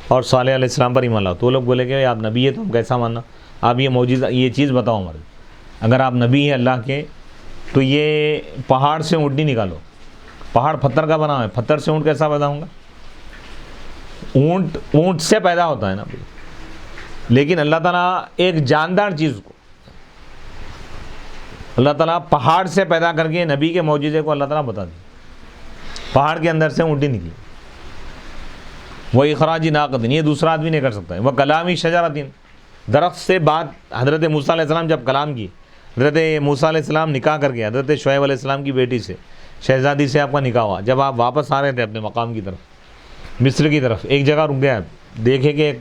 اور صالح علیہ السلام پر ایمان لاؤ، تو وہ لوگ بولے کہ آپ نبی ہے تو ہم کیسا ماننا؟ آپ یہ معجزہ، یہ چیز بتاؤ ہمارے، اگر آپ نبی ہیں اللہ کے تو یہ پہاڑ سے اونٹنی نکالو. پہاڑ پتھر کا بنا ہے، پتھر سے اونٹ کیسا پیدا ہوگا؟ اونٹ سے پیدا ہوتا ہے نا. لیکن اللہ تعالیٰ ایک جاندار چیز کو اللہ تعالیٰ پہاڑ سے پیدا کر کے نبی کے معجزے کو اللہ تعالیٰ بتا دی. پہاڑ کے اندر سے اونٹی نکلی. وہ اخراج ناقۃ، یہ دوسرا آدمی نہیں کر سکتا ہے. وہ کلامی شجرۃ، درخت سے بات. حضرت موسیٰ علیہ السلام جب کلام کی، حضرت موسیٰ علیہ السلام نکاح کر کے حضرت شعیب علیہ السلام کی بیٹی سے، شہزادی سے آپ کا نکاح ہوا. جب آپ واپس آ رہے تھے اپنے مقام کی طرف، مصر کی طرف، ایک جگہ رک گیا، دیکھے کہ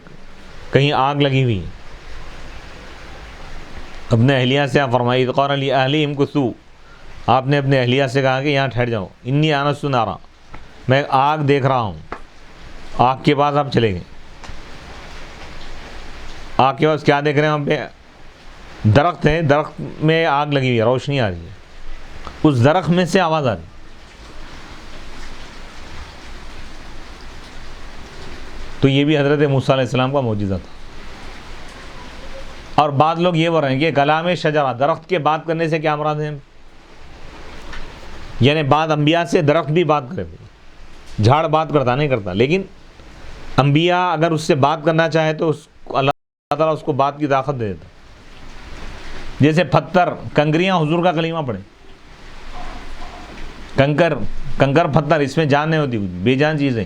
کہیں آگ لگی ہوئی. اپنے اہلیہ سے آپ فرمائی قال لأہلہم کثوا، آپ نے اپنے اہلیہ سے کہا کہ یہاں ٹھہر جاؤ. انی آنست نارا، میں آگ دیکھ رہا ہوں. آگ کے پاس آپ چلے گئے. آگ کے پاس کیا دیکھ رہے ہیں؟ وہاں پہ درخت ہے، درخت میں آگ لگی ہوئی ہے، روشنی آ رہی ہے، اس درخت میں سے آواز آ رہی ہے. تو یہ بھی حضرت موسیٰ علیہ السلام کا معجزہ تھا. اور بعض لوگ یہ بول رہے ہیں کہ کلام شجرہ، درخت کے بات کرنے سے کیا مراد ہے؟ یعنی بعض انبیاء سے درخت بھی بات کرے. جھاڑ بات کرتا نہیں کرتا، لیکن انبیاء اگر اس سے بات کرنا چاہے تو اللہ تعالیٰ اس کو بات کی طاقت دے دیتا. جیسے پتھر، کنکریاں حضور کا کلمہ پڑھیں. کنکر پتھر، اس میں جان نہیں ہوتی، بے جان چیزیں،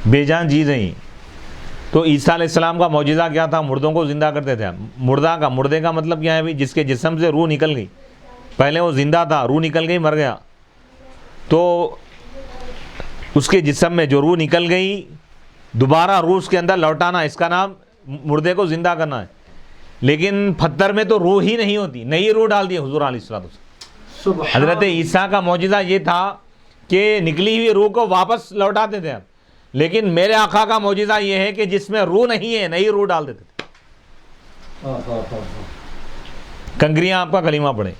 بے جان چیزیں. تو عیسیٰ علیہ السلام کا معجزہ کیا تھا؟ مردوں کو زندہ کرتے تھے. مردے کا مطلب کیا ہے بھائی؟ جس کے جسم سے روح نکل گئی. پہلے وہ زندہ تھا، روح نکل گئی، مر گیا، تو اس کے جسم میں جو روح نکل گئی دوبارہ روح اس کے اندر لوٹانا، اس کا نام مردے کو زندہ کرنا ہے. لیکن پتھر میں تو روح ہی نہیں ہوتی، نئی روح ڈال دی حضور علیہ الصلوۃ والسلام۔ سبحان حضرت عیسیٰ کا معجزہ یہ تھا کہ نکلی ہوئی روح کو واپس لوٹاتے تھے، لیکن میرے آقا کا معجزہ یہ ہے کہ جس میں روح نہیں ہے نئی روح ڈال دیتے تھے۔ کنکریاں آپ کا کلمہ پڑھیں۔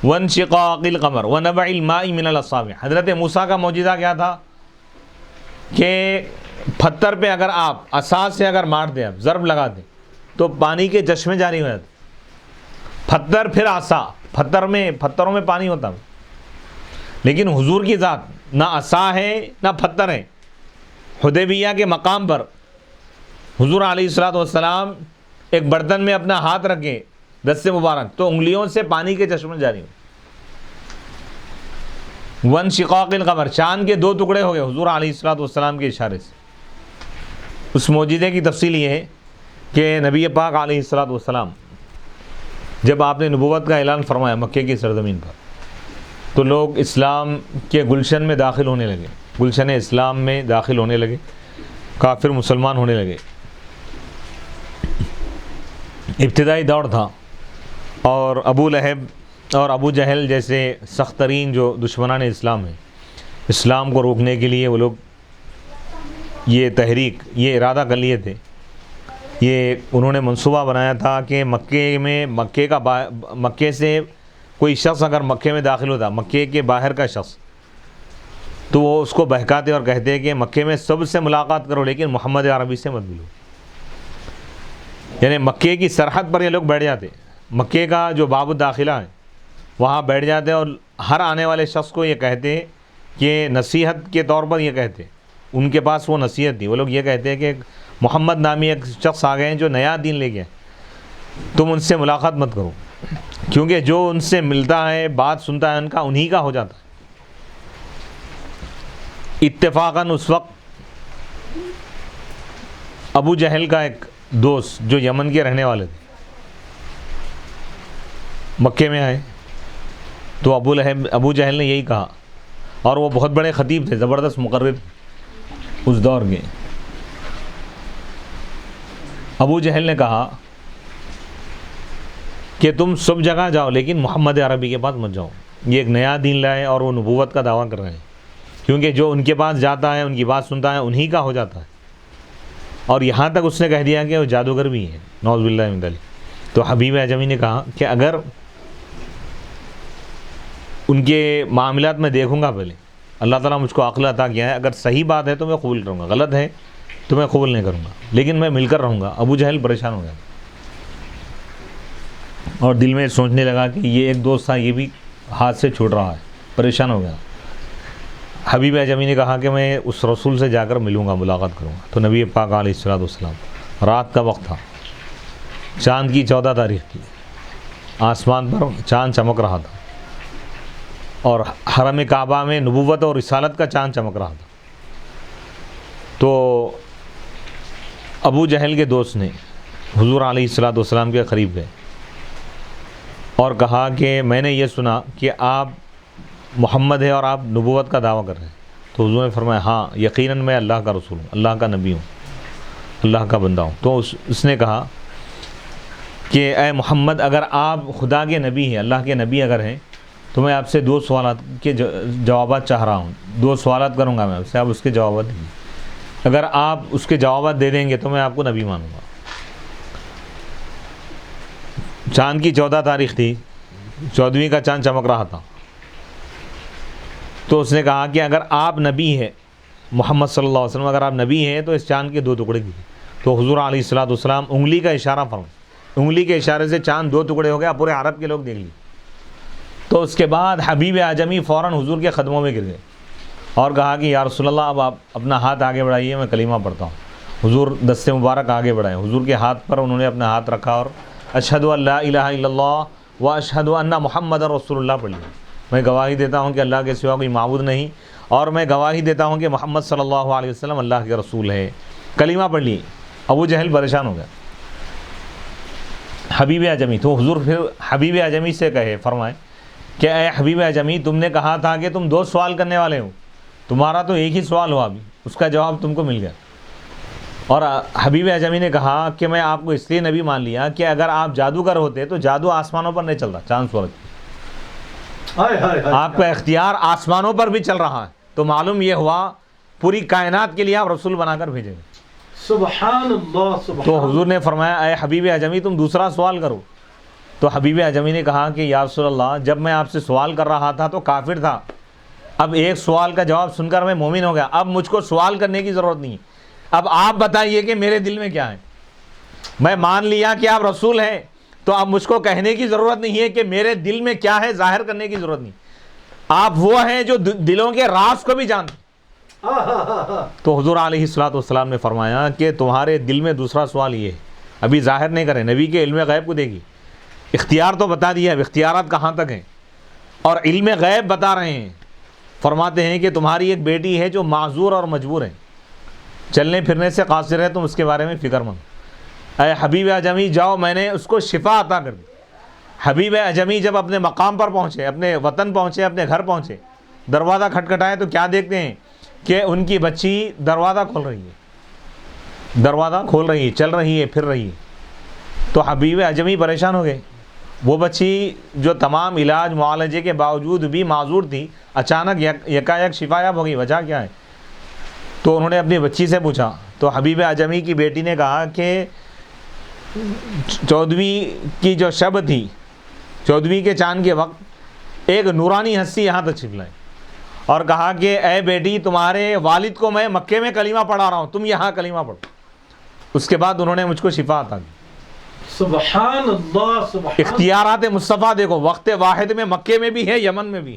وانشقاق القمر ونبع الماء من الاصابع، حضرت موسیٰ کا معجزہ کیا تھا کہ پتھر پہ اگر آپ عصا سے اگر مار دیں، آپ ضرب لگا دیں تو پانی کے چشمے جاری ہو جاتے۔ پتھر پھر عصا، پتھروں میں پانی ہوتا، لیکن حضور کی ذات نہ عصا ہے نہ پتھر ہے۔ حدیبیہ کے مقام پر حضور علیہ الصلوۃ والسلام ایک برتن میں اپنا ہاتھ رکھے، دست مبارک، تو انگلیوں سے پانی کے چشمے جاری ہوئے۔ وانشقاق القمر، چاند کے 2 ٹکڑے ہو گئے حضور علیہ الصلوۃ والسلام کے اشارے سے۔ اس معجزے کی تفصیل یہ ہے کہ نبی پاک علیہ الصلوۃ والسلام جب آپ نے نبوت کا اعلان فرمایا مکے کی سرزمین پر، تو لوگ اسلام کے گلشن میں داخل ہونے لگے، گلشن اسلام میں داخل ہونے لگے، کافر مسلمان ہونے لگے۔ ابتدائی دور تھا، اور ابو لہب اور ابو جہل جیسے سخت ترین جو دشمنان اسلام ہیں، اسلام کو روکنے کے لیے وہ لوگ یہ تحریک، یہ ارادہ کر لیے تھے، یہ انہوں نے منصوبہ بنایا تھا کہ مکے سے کوئی شخص اگر مکے میں داخل ہوتا، مکے کے باہر کا شخص، تو وہ اس کو بہکاتے اور کہتے کہ مکے میں سب سے ملاقات کرو لیکن محمد عربی سے مت ملو۔ یعنی مکے کی سرحد پر یہ لوگ بیٹھ جاتے، مکے کا جو باب الداخلہ ہے وہاں بیٹھ جاتے، اور ہر آنے والے شخص کو یہ کہتے کہ نصیحت کے طور پر یہ کہتے، ان کے پاس وہ نصیحت تھی، وہ لوگ یہ کہتے ہیں کہ محمد نامی ایک شخص آ گئے ہیں جو نیا دین لے گئے، تم ان سے ملاقات مت کرو، کیونکہ جو ان سے ملتا ہے، بات سنتا ہے ان کا، انہی کا ہو جاتا ہے۔ اتفاقاً اس وقت ابو جہل کا ایک دوست جو یمن کے رہنے والے تھے مکے میں آئے، تو ابو جہل نے یہی کہا، اور وہ بہت بڑے خطیب تھے، زبردست مقرر اس دور کے۔ ابو جہل نے کہا کہ تم سب جگہ جاؤ لیکن محمد عربی کے پاس مت جاؤ، یہ ایک نیا دین لائے اور وہ نبوت کا دعویٰ کر رہے ہیں، کیونکہ جو ان کے پاس جاتا ہے، ان کی بات سنتا ہے، انہی کا ہو جاتا ہے۔ اور یہاں تک اس نے کہہ دیا کہ وہ جادوگر بھی ہیں، نعوذ باللہ من ذلک۔ تو حبیب اعجمی نے کہا کہ اگر ان کے معاملات میں دیکھوں گا، پہلے اللہ تعالیٰ مجھ کو عقل عطا کیا ہے، اگر صحیح بات ہے تو میں قبول کروں گا، غلط ہے تو میں قبول نہیں کروں گا، لیکن میں مل کر رہوں گا۔ ابو جہل پریشان ہو گیا اور دل میں سوچنے لگا کہ یہ ایک دوست تھا، یہ بھی ہاتھ سے چھوٹ رہا ہے، پریشان ہو گیا۔ حبیب اعجمی نے کہا کہ میں اس رسول سے جا کر ملوں گا، ملاقات کروں گا۔ تو نبی پاک علیہ الصلوۃ والسلام، رات کا وقت تھا، چاند کی 14 تاریخ تھی، آسمان پر چاند چمک رہا تھا، اور حرم کعبہ میں نبوت اور رسالت کا چاند چمک رہا تھا۔ تو ابو جہل کے دوست نے حضور علیہ الصلوۃ والسلام کے قریب گئے اور کہا کہ میں نے یہ سنا کہ آپ محمد ہے اور آپ نبوت کا دعویٰ کر رہے ہیں۔ تو حضور نے فرمایا ہاں یقیناً میں اللہ کا رسول ہوں، اللہ کا نبی ہوں، اللہ کا بندہ ہوں۔ تو اس نے کہا کہ اے محمد، اگر آپ خدا کے نبی ہیں، اللہ کے نبی اگر ہیں، تو میں آپ سے 2 سوالات کے جوابات چاہ رہا ہوں، 2 سوالات کروں گا میں آپ سے، آپ اس کے جوابات دیں گے۔ اگر آپ اس کے جوابات دے دیں گے تو میں آپ کو نبی مانوں گا۔ چاند کی 14 تاریخ تھی، 14ویں کا چاند چمک رہا تھا۔ تو اس نے کہا کہ اگر آپ نبی ہیں، محمد صلی اللہ علیہ وسلم اگر آپ نبی ہیں تو اس چاند کے 2 ٹکڑے کیجیے۔ تو حضور علیہ الصلوۃ والسلام انگلی کا اشارہ فرمائے، انگلی کے اشارے سے چاند 2 ٹکڑے ہو گیا، پورے عرب کے لوگ دیکھ لیے۔ تو اس کے بعد حبیب اعجمی فوراً حضور کے قدموں میں گر گئے اور کہا کہ یا رسول اللہ، اب آپ اپنا ہاتھ آگے بڑھائیے، میں کلمہ پڑھتا ہوں۔ حضور دست مبارک آگے بڑھائے، حضور کے ہاتھ پر انہوں نے اپنا ہاتھ رکھا اور اشہد ان لا الہ الا اللہ و اشہد ان محمد رسول اللہ پڑھ لیا۔ میں گواہی دیتا ہوں کہ اللہ کے سوا کوئی معبود نہیں، اور میں گواہی دیتا ہوں کہ محمد صلی اللہ علیہ وسلم اللہ کے رسول ہے۔ کلمہ پڑھ لی۔ ابو جہل پریشان ہو گیا۔ حبیب اعجمی، تو حضور پھر حبیب اعجمی سے کہے، فرمائے کہ اے حبیب اعجمی، تم نے کہا تھا کہ تم 2 سوال کرنے والے ہو، تمہارا تو ایک ہی سوال ہوا، ابھی اس کا جواب تم کو مل گیا۔ اور حبیب اعظمی نے کہا کہ میں آپ کو اس لیے نبی مان لیا کہ اگر آپ جادوگر ہوتے تو جادو آسمانوں پر نہیں چلتا، چاند سورج، آپ کا اختیار آسمانوں پر بھی چل رہا ہے، تو معلوم یہ ہوا پوری کائنات کے لیے آپ رسول بنا کر بھیجیں گے۔ سبحان اللہ سبحان تو حضور نے فرمایا اے حبیب اعظمی تم دوسرا سوال کرو۔ تو حبیب اعظمی نے کہا کہ یا رسول اللہ جب میں آپ سے سوال کر رہا تھا تو کافر تھا، اب ایک سوال کا جواب سن کر میں مومن ہو گیا، اب مجھ کو سوال کرنے کی ضرورت نہیں، اب آپ بتائیے کہ میرے دل میں کیا ہے۔ میں مان لیا کہ آپ رسول ہیں، تو اب مجھ کو کہنے کی ضرورت نہیں ہے کہ میرے دل میں کیا ہے، ظاہر کرنے کی ضرورت نہیں، آپ وہ ہیں جو دلوں کے راز کو بھی جانتے۔ تو حضور علیہ الصلوۃ والسلام نے فرمایا کہ تمہارے دل میں دوسرا سوال یہ ہے، ابھی ظاہر نہیں کریں، نبی کے علم غیب کو دیکھیے، اختیار تو بتا دیا، اب اختیارات کہاں تک ہیں، اور علم غیب بتا رہے ہیں، فرماتے ہیں کہ تمہاری ایک بیٹی ہے جو معذور اور مجبور ہے، چلنے پھرنے سے قاصر ہے، تم اس کے بارے میں فکر مند، اے حبیب اعظمی جاؤ میں نے اس کو شفا عطا کر دی۔ حبیب اعظمی جب اپنے مقام پر پہنچے، اپنے وطن پہنچے، اپنے گھر پہنچے، دروازہ کھٹکھٹائے تو کیا دیکھتے ہیں کہ ان کی بچی دروازہ کھول رہی ہے، دروازہ کھول رہی ہے، چل رہی ہے، پھر رہی ہے۔ تو حبیب اعظمی پریشان ہو گئے، وہ بچی جو تمام علاج معالجے کے باوجود بھی معذور تھی، اچانک یکایک شفا یاب ہو گئی، وجہ کیا ہے؟ تو انہوں نے اپنی بچی سے پوچھا، تو حبیب اعظمی کی بیٹی نے کہا کہ 14ویں کی جو شب تھی، 14ویں کے چاند کے وقت ایک نورانی ہستی یہاں تشریف لائی اور کہا کہ اے بیٹی تمہارے والد کو میں مکے میں کلمہ پڑھا رہا ہوں، تم یہاں کلمہ پڑھو۔ اس کے بعد انہوں نے مجھ کو شفا عطا کی۔ سبحان اللہ سبحان اختیارات مصطفیٰ دیکھو، وقت واحد میں مکے میں بھی ہے، یمن میں بھی۔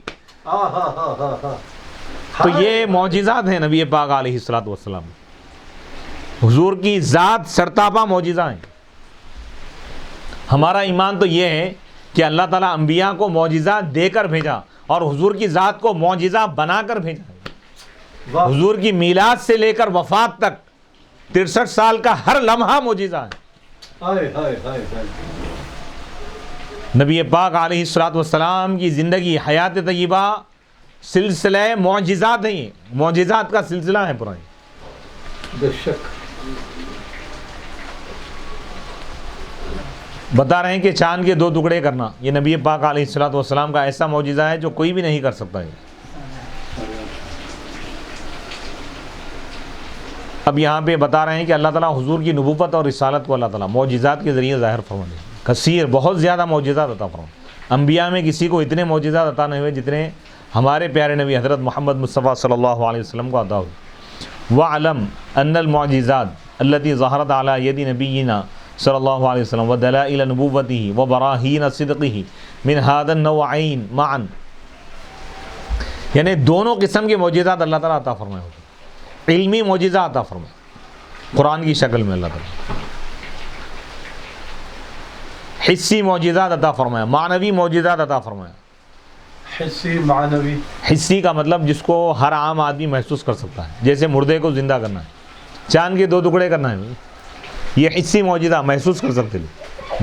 تو یہ معجزات ہیں نبی پاک علیہ الصلوۃ والسلام، حضور کی ذات سرتاپا معجزہ ہیں۔ ہمارا ایمان تو یہ ہے کہ اللہ تعالیٰ انبیاء کو معجزات دے کر بھیجا اور حضور کی ذات کو معجزہ بنا کر بھیجا۔ حضور کی میلاد سے لے کر وفات تک 63 سال کا ہر لمحہ معجزہ ہے۔ نبی پاک علیہ الصلوۃ والسلام کی زندگی، حیات طیبہ سلسلہ معجزات ہیں، معجزات کا سلسلہ ہے پرانے۔ بے شک بتا رہے ہیں کہ چاند کے 2 ٹکڑے کرنا، یہ نبی پاک علیہ الصلوۃ والسلام کا ایسا معجزہ ہے جو کوئی بھی نہیں کر سکتا ہے۔ اب یہاں پہ بتا رہے ہیں کہ اللہ تعالیٰ حضور کی نبوت اور رسالت کو اللہ تعالیٰ معجزات کے ذریعے ظاہر فرما دے، کثیر، بہت زیادہ معجزات عطا فرما۔ انبیاء میں کسی کو اتنے معجزات عطا نہیں ہوئے جتنے ہمارے پیارے نبی حضرت محمد مصطفیٰ صلی اللہ علیہ وسلم کو عطا ہوئی۔ وَعْلَمْ أَنَّ الْمُعْجِزَاتِ الَّتِي ظَهَرَتْ عَلَى يَدِ نَبِيِّنَا صلی اللہ علیہ وسلم وَدَلَائِلَ نُبُوَّتِهِ وَبَرَاهِينَ صِدْقِهِ مِنْ هَذَا النَّوْعَيْنِ مَعًا، یعنی دونوں قسم کے معجزات اللہ تعالیٰ عطا فرمائے ہوتے، علمی معجزہ عطا فرمائے قرآن کی شکل میں، اللہ تعالیٰ حسی معجزات عطا فرمایا، معنوی معجزات عطا فرمایا۔ حسی معنوی، حسی کا مطلب جس کو ہر عام آدمی محسوس کر سکتا ہے، جیسے مردے کو زندہ کرنا ہے، چاند کے 2 ٹکڑے کرنا ہے، یہ حسی معجزہ محسوس کر سکتے،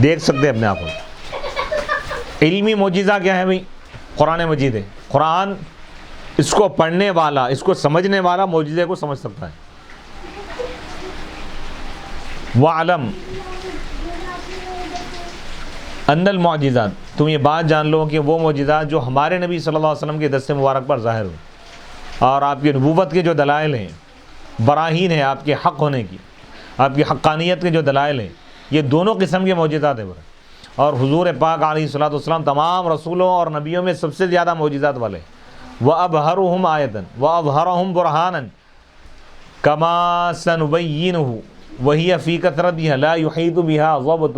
دیکھ سکتے اپنے آپ کو۔ علمی معجزہ کیا ہے بھائی؟ قرآن مجید ہے، قرآن اس کو پڑھنے والا، اس کو سمجھنے والا معجزے کو سمجھ سکتا ہے۔ وَعْلَمْ أَنَّ الْمُعْجِزَاتِ، تم یہ بات جان لو کہ وہ معجزات جو ہمارے نبی صلی اللہ علیہ وسلم کے دست مبارک پر ظاہر ہوئے اور آپ کی نبوت کے جو دلائل ہیں، براہین ہیں آپ کے حق ہونے کی، آپ کی حقانیت کے جو دلائل ہیں، یہ دونوں قسم کے معجزات ہیں۔ اور حضور پاک علیہ الصلوۃ والسلام تمام رسولوں اور نبیوں میں سب سے زیادہ معجزات والے۔ وَأَبْهَرُهُمْ آیَةً وَأَظْهَرَهُمْ بُرْهَانًا كَمَا سَنُبَيِّنُهُ وَهِيَ فِي كَثْرَتِهَا لَا يُحِيطُ بِهَا ضَبْطٌ،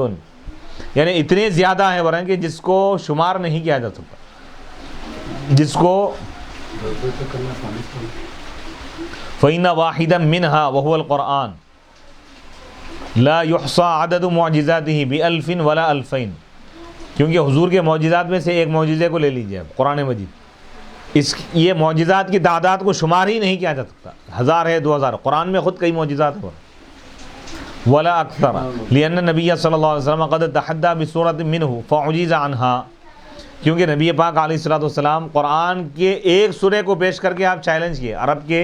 یعنی اتنے زیادہ ہیں ورنہ کہ جس کو شمار نہیں کیا جا سکتا، جس کو فَإِنَّ وَاحِدًا مِّنْهَا وَهُوَ الْقُرْآنُ لا يحصى عدد معجزاته بألف ولا ألفين، کیونکہ حضور کے معجزات میں سے ایک معجزے کو لے لیجئے اب، قرآن مجید، یہ معجزات کی تعداد کو شمار ہی نہیں کیا جا سکتا، 1000 ہے 2000، قرآن میں خود کئی معجزات ہیں، ولا اکثر، لأن النبی صلی اللہ علیہ وسلم قد تحدى بسورة منه فعجز عنها، کیونکہ نبی پاک علیہ الصلوۃ والسلام قرآن کے ایک سورے کو پیش کر کے آپ چیلنج کیے عرب کے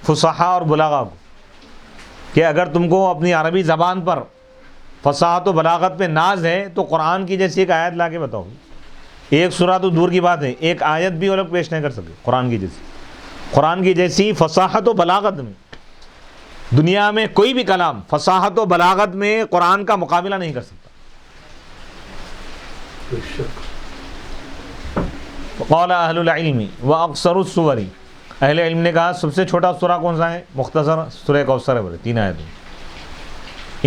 فصحاء اور بلاغاء کو، کہ اگر تم کو اپنی عربی زبان پر فصاحت و بلاغت پہ ناز ہے تو قرآن کی جیسی ایک آیت لا کے بتاؤ. ایک سورہ تو دور کی بات ہے، ایک آیت بھی وہ لوگ پیش نہیں کر سکے قرآن کی جیسی فصاحت و بلاغت میں. دنیا میں کوئی بھی کلام فصاحت و بلاغت میں قرآن کا مقابلہ نہیں کر سکتا. قال اہل العلم واقصر السور، اہل علم نے کہا سب سے چھوٹا سورہ کون سا ہے؟ مختصر سورہ کوثر ہے، بولے 3 آیتیں.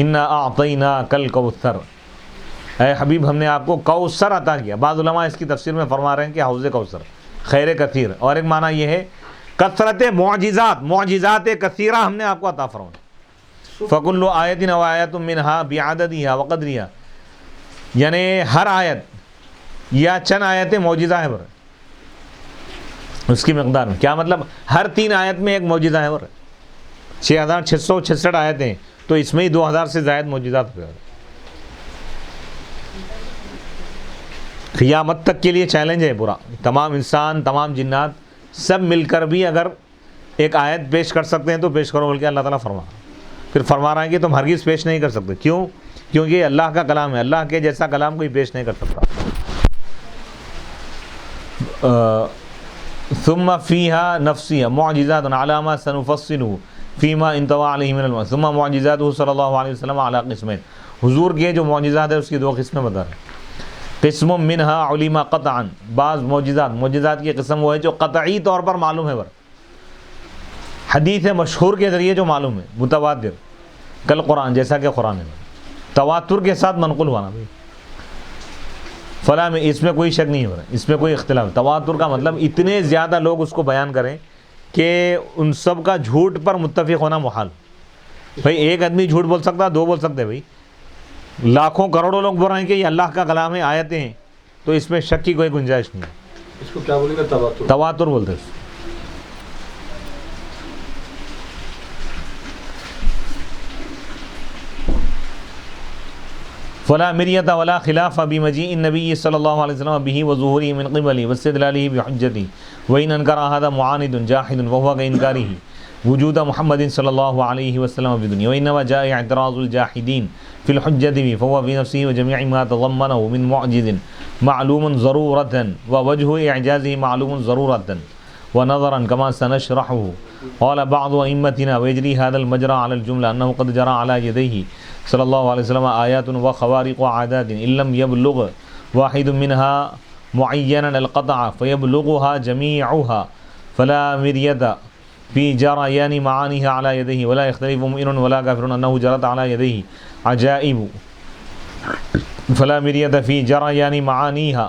انا اعطیناک الکوثر، اے حبیب ہم نے آپ کو کوثر عطا کیا. بعض علماء اس کی تفسیر میں فرما رہے ہیں کہ حوض کوثر، خیر کثیر. اور ایک معنی یہ ہے کثرت معجزات کثیرہ ہم نے آپ کو عطا فرمایا. فکل آیت و آیت منہا بعددہا وقدرہا، یعنی ہر آیت یا چند آیتیں معجزہ ہے بر اس کی مقدار میں. کیا مطلب؟ ہر 3 آیت میں ایک معجزہ ہے بر. 6666 آیتیں تو اس میں ہی 2000 سے زائد معجزات ہوئے. قیامت تک کے لیے چیلنج ہے پورا. تمام انسان، تمام جنات سب مل کر بھی اگر ایک آیت پیش کر سکتے ہیں تو پیش کرو، بلکہ اللہ تعالیٰ پھر فرما رہا ہے کہ تم ہرگز پیش نہیں کر سکتے. کیوں؟ کیونکہ یہ اللہ کا کلام ہے، اللہ کے جیسا کلام کوئی پیش نہیں کر سکتا. ثم فیہا نفسیہ معجزات علی ما سنفصل فیما انطوى علیہ من الماء ثم معجزاتہ صلی اللہ علیہ وسلم علی قسمین. حضور کے جو معجزات ہیں اس کی 2 قسمیں بتا رہے ہیں. قسم منہا علم قطعا، بعض معجزات کی قسم وہ ہے جو قطعی طور پر معلوم ہے، حدیث مشہور کے ذریعے جو معلوم ہے، متواتر کل قرآن، جیسا کہ قرآن ہے تواتر کے ساتھ منقول ہوا نا بھائی. فلاں میں اس میں کوئی شک نہیں ہو رہا، اس میں کوئی اختلاف. تواتر کا مطلب اتنے زیادہ لوگ اس کو بیان کریں کہ ان سب کا جھوٹ پر متفق ہونا محال. بھائی ایک آدمی جھوٹ بول سکتا ہے، 2 بول سکتے ہیں، بھائی لاکھوں کروڑوں لوگ بول رہے ہیں کہ یہ اللہ کا کلام ہے، آیتیں ہیں، تو اس میں شک کی کوئی گنجائش نہیں ہے. اس کو کیا بولے گا؟ تواتر. تواتر بولتے ہیں. فلا مریۃ ولا خلاف بمجیء النبی صلی اللہ علیہ وسلم به وظہورہ من قبلہ واستدلالہ بحجتہ وان انکر هذا معاند جاحد وهو كإنکارہ وجود محمد صلی اللہ علیہ وسلم فی الدنیا وانما جاء اعتراض الجاحدین فی الحجۃ به فهو في نفسه وجميع ما تضمنه من معجز معلوم ضرورة ووجه اعجازه معلوم ضرورة ونظرا كما سنشرحه. قال بعض ائمتنا ويجري هذا المجرى على الجملة انه قد جرى على يديه صلی اللہ علیہ وسلم آیات و خوارق و عادات ان لم یبلغ واحد منها معینا القطع فیبلغها جمیعها فلا مریۃ فی جریان معانیها على یدیہ ولا یختلف مؤمن ولا کافر انه جرت على یدیہ عجائب فلا مریۃ فی جریان معانیها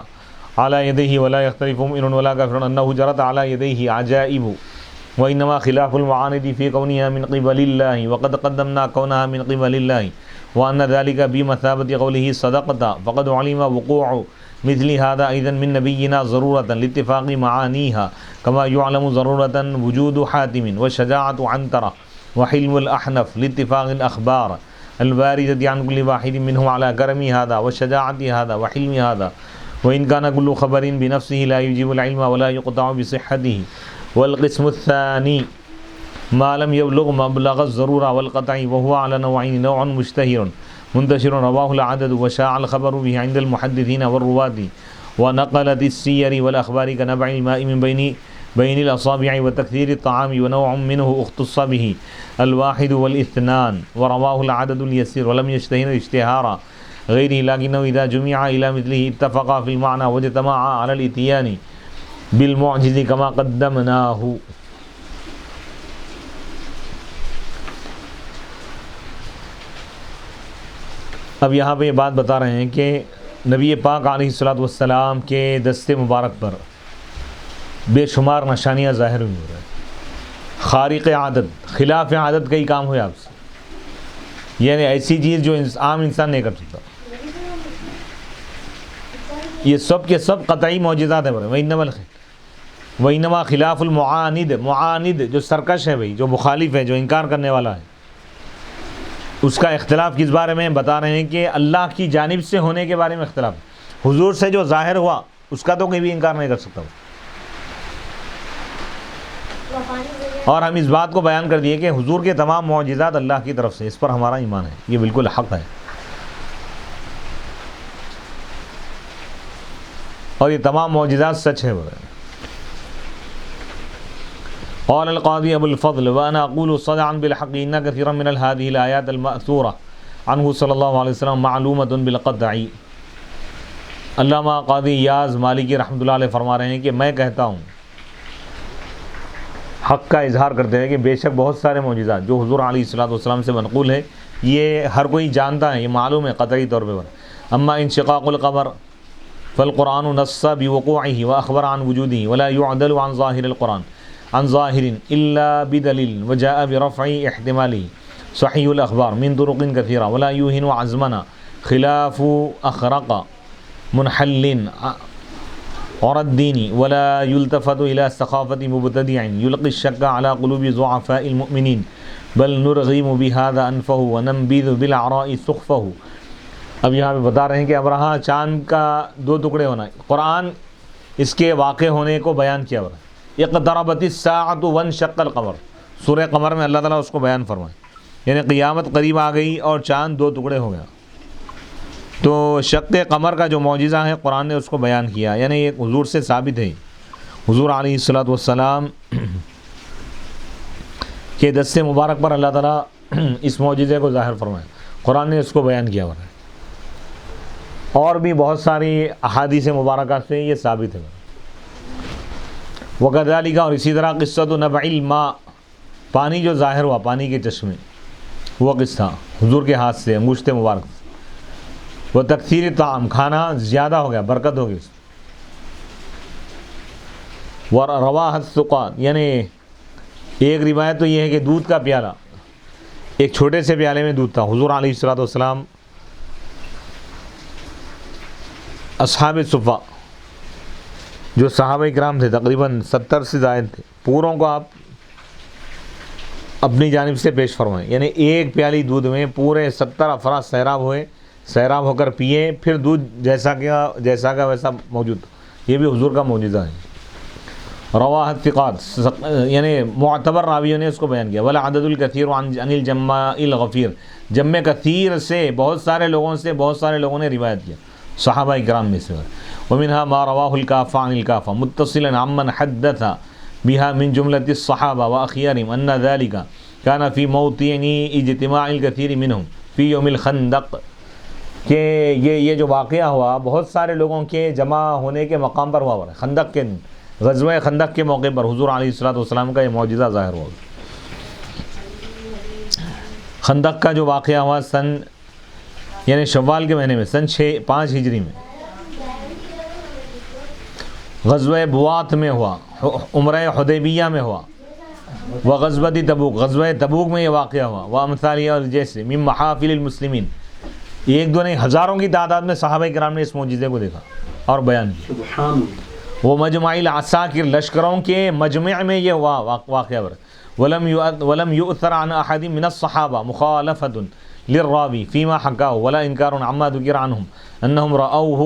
على یدیہ ولا یختلف مؤمن ولا کافر انه جرت على یدیہ عجائب وإنما خلاف المعاند في كونها من قبل الله وقد قدمنا كونها من قبل الله وأن ذلك بمثابة قوله صدقت فقد علم وقوع مثل هذا أيضا من نبينا ضرورة لاتفاق معانيها كما يعلم ضرورة وجود حاتم وشجاعة عنترة وحلم الأحنف لاتفاق الأخبار الواردة عن كل واحد منهم على كرم هذا وشجاعة هذا وحلم هذا وإن كان كل خبر بنفسه لا يجيب العلم ولا يقطع بصحته. والقسم الثاني ما لم يبلغ مبلغ الضرورة والقطع وهو على نوعين، نوع مشتهر منتشر رواه العدد وشاع الخبر به عند المحدثين والرواة ونقلت السير والأخبار كنبع الماء من بين الأصابع وتكثير الطعام، ونوع منه اختص به الواحد والاثنان ورواه العدد اليسير ولم يشتهر اشتهارا غيره، لكنه إذا جمع إلى مثله اتفقا في المعنى واجتمعا على الإتيان بالمعجز كما قدمناه. اب یہاں پہ یہ بات بتا رہے ہیں کہ نبی پاک علیہ الصلوۃ والسلام کے دست مبارک پر بے شمار نشانیاں ظاہر ہوئی ہو رہے ہیں، خارق عادت، خلاف عادت کئی کام ہوئے آپ سے، یعنی ایسی چیز جو عام انسان نہیں کر سکتا. یہ سب کے سب قطعی معجزات ہیں. وَإِنَّمَا خلاف المعاند، معاند جو سرکش ہے بھائی، جو مخالف ہے، جو انکار کرنے والا ہے، اس کا اختلاف کس بارے میں بتا رہے ہیں کہ اللہ کی جانب سے ہونے کے بارے میں اختلاف. حضور سے جو ظاہر ہوا اس کا تو کوئی بھی انکار نہیں کر سکتا. اور ہم اس بات کو بیان کر دیے کہ حضور کے تمام معجزات اللہ کی طرف سے، اس پر ہمارا ایمان ہے، یہ بالکل حق ہے، اور یہ تمام معجزات سچ ہے۔ قال القاضی ابو الفضل وانا اقول صدعا بالحق ان كثيرا من هذه الايات الماثوره عنه صلی اللہ علیہ وسلم معلومۃ بالقطع۔ علامہ قاضی یاز مالکی رحمۃ اللہ علیہ فرما رہے ہیں کہ میں کہتا ہوں، حق کا اظہار کرتے ہیں کہ بے شک بہت سارے معجزات جو حضور علیہ الصلوۃ والسلام سے منقول ہے، یہ ہر کوئی جانتا ہے، یہ معلوم ہے قطعی طور پہ۔ اما انشقاق القمر فالقرآن نص بوقوعه واخبر عن وجوده ولا يعدل عن ظاهر القرآن عن ظاهر الا بدلیل وجاء برفع احتماله صحیح الاخبار من طرق كثيرة ولا يوهن عزمنا خلاف اخرق منحل اور الدین ولا يلتفت الى ثقافة مبتدع يلقي الشك على قلوب ضعفاء المؤمنين بل نرغم بهذا انفه وننبذ بالعراء سخفه۔ اب یہاں پہ بتا رہے ہیں کہ ابرہا چاند کا دو ٹکڑے ہونا ہے، قرآن اس کے واقع ہونے کو بیان کیا ہوا ہے۔ اقتربت الساعۃ وانشق القمر، سورہ قمر میں اللہ تعالیٰ اس کو بیان فرمائے، یعنی قیامت قریب آ گئی اور چاند دو ٹکڑے ہو گیا۔ تو شق قمر کا جو معجزہ ہے قرآن نے اس کو بیان کیا، یعنی یہ حضور سے ثابت ہے، حضور علیہ الصلوۃ والسلام کے دست مبارک پر اللہ تعالیٰ اس معجزے کو ظاہر فرمائے، قرآن نے اس کو بیان کیا ہوا ہے، اور بھی بہت ساری احادیث مبارکہ سے یہ ثابت ہے۔ وکذالک، اور اسی طرح قصۃ نبع الماء، پانی جو ظاہر ہوا، پانی کے چشمے، وہ قصہ حضور کے ہاتھ سے، انگشت مبارک سے۔ وہ تکثیر طعام، کھانا زیادہ ہو گیا، برکت ہو گئی۔ ورواہ الثقات، یعنی ایک روایت تو یہ ہے کہ دودھ کا پیالہ، ایک چھوٹے سے پیالے میں دودھ تھا، حضور علیہ الصلوۃ والسلام اصحاب صفہ جو صحابہ کرام تھے، تقریباً 70 سے زائد تھے، پوروں کو آپ اپنی جانب سے پیش فرمائیں، یعنی ایک پیالی دودھ میں پورے 70 افراد سیراب ہوئے، سیراب ہو کر پیے، پھر دودھ جیسا کا ویسا موجود، یہ بھی حضور کا معجزہ ہے۔ رواہ الثقات، یعنی معتبر راویوں نے اس کو بیان کیا۔ والعدد الکثیر عن الجماع الغفیر، جمع کثیر سے، بہت سارے لوگوں نے روایت کیا صحابہ کرام میں سے۔ ومنها ما رواه الكافة عن الكافة متصلا عمن حدث بها من جملة الصحابة وأخيارهم أن ذلك كان في موطن اجتماع الكثير منهم في يوم الخندق، کہ یہ جو واقعہ ہوا بہت سارے لوگوں کے جمع ہونے کے مقام پر ہوا ہے، خندق کے غزوہ خندق کے موقع پر حضور علیہ الصلوۃ والسلام کا یہ معجزہ ظاہر ہوا۔ خندق کا جو واقعہ ہوا یعنی شوال کے مہینے میں، سن 5 ہجری میں، غزوہ بوات میں ہوا، عمرہ حدیبیہ میں ہوا، وغزوۃ تبوک، غزوہ تبوک میں یہ واقعہ ہوا، وامثالیہ، اور جیسے من محافل المسلمین، ایک دو نہیں ہزاروں کی تعداد میں صحابہ کرام نے اس معجزے کو دیکھا اور بیان کیا۔ سبحان اللہ۔ وہ مجمع العساکر، لشکروں کے مجمع میں یہ ہوا واقعہ، ولم يؤثر عن احد من الصحابہ مخالفۃ للراوی فيما حكاه ولا انکار عما ذکر عنهم انهم رأوه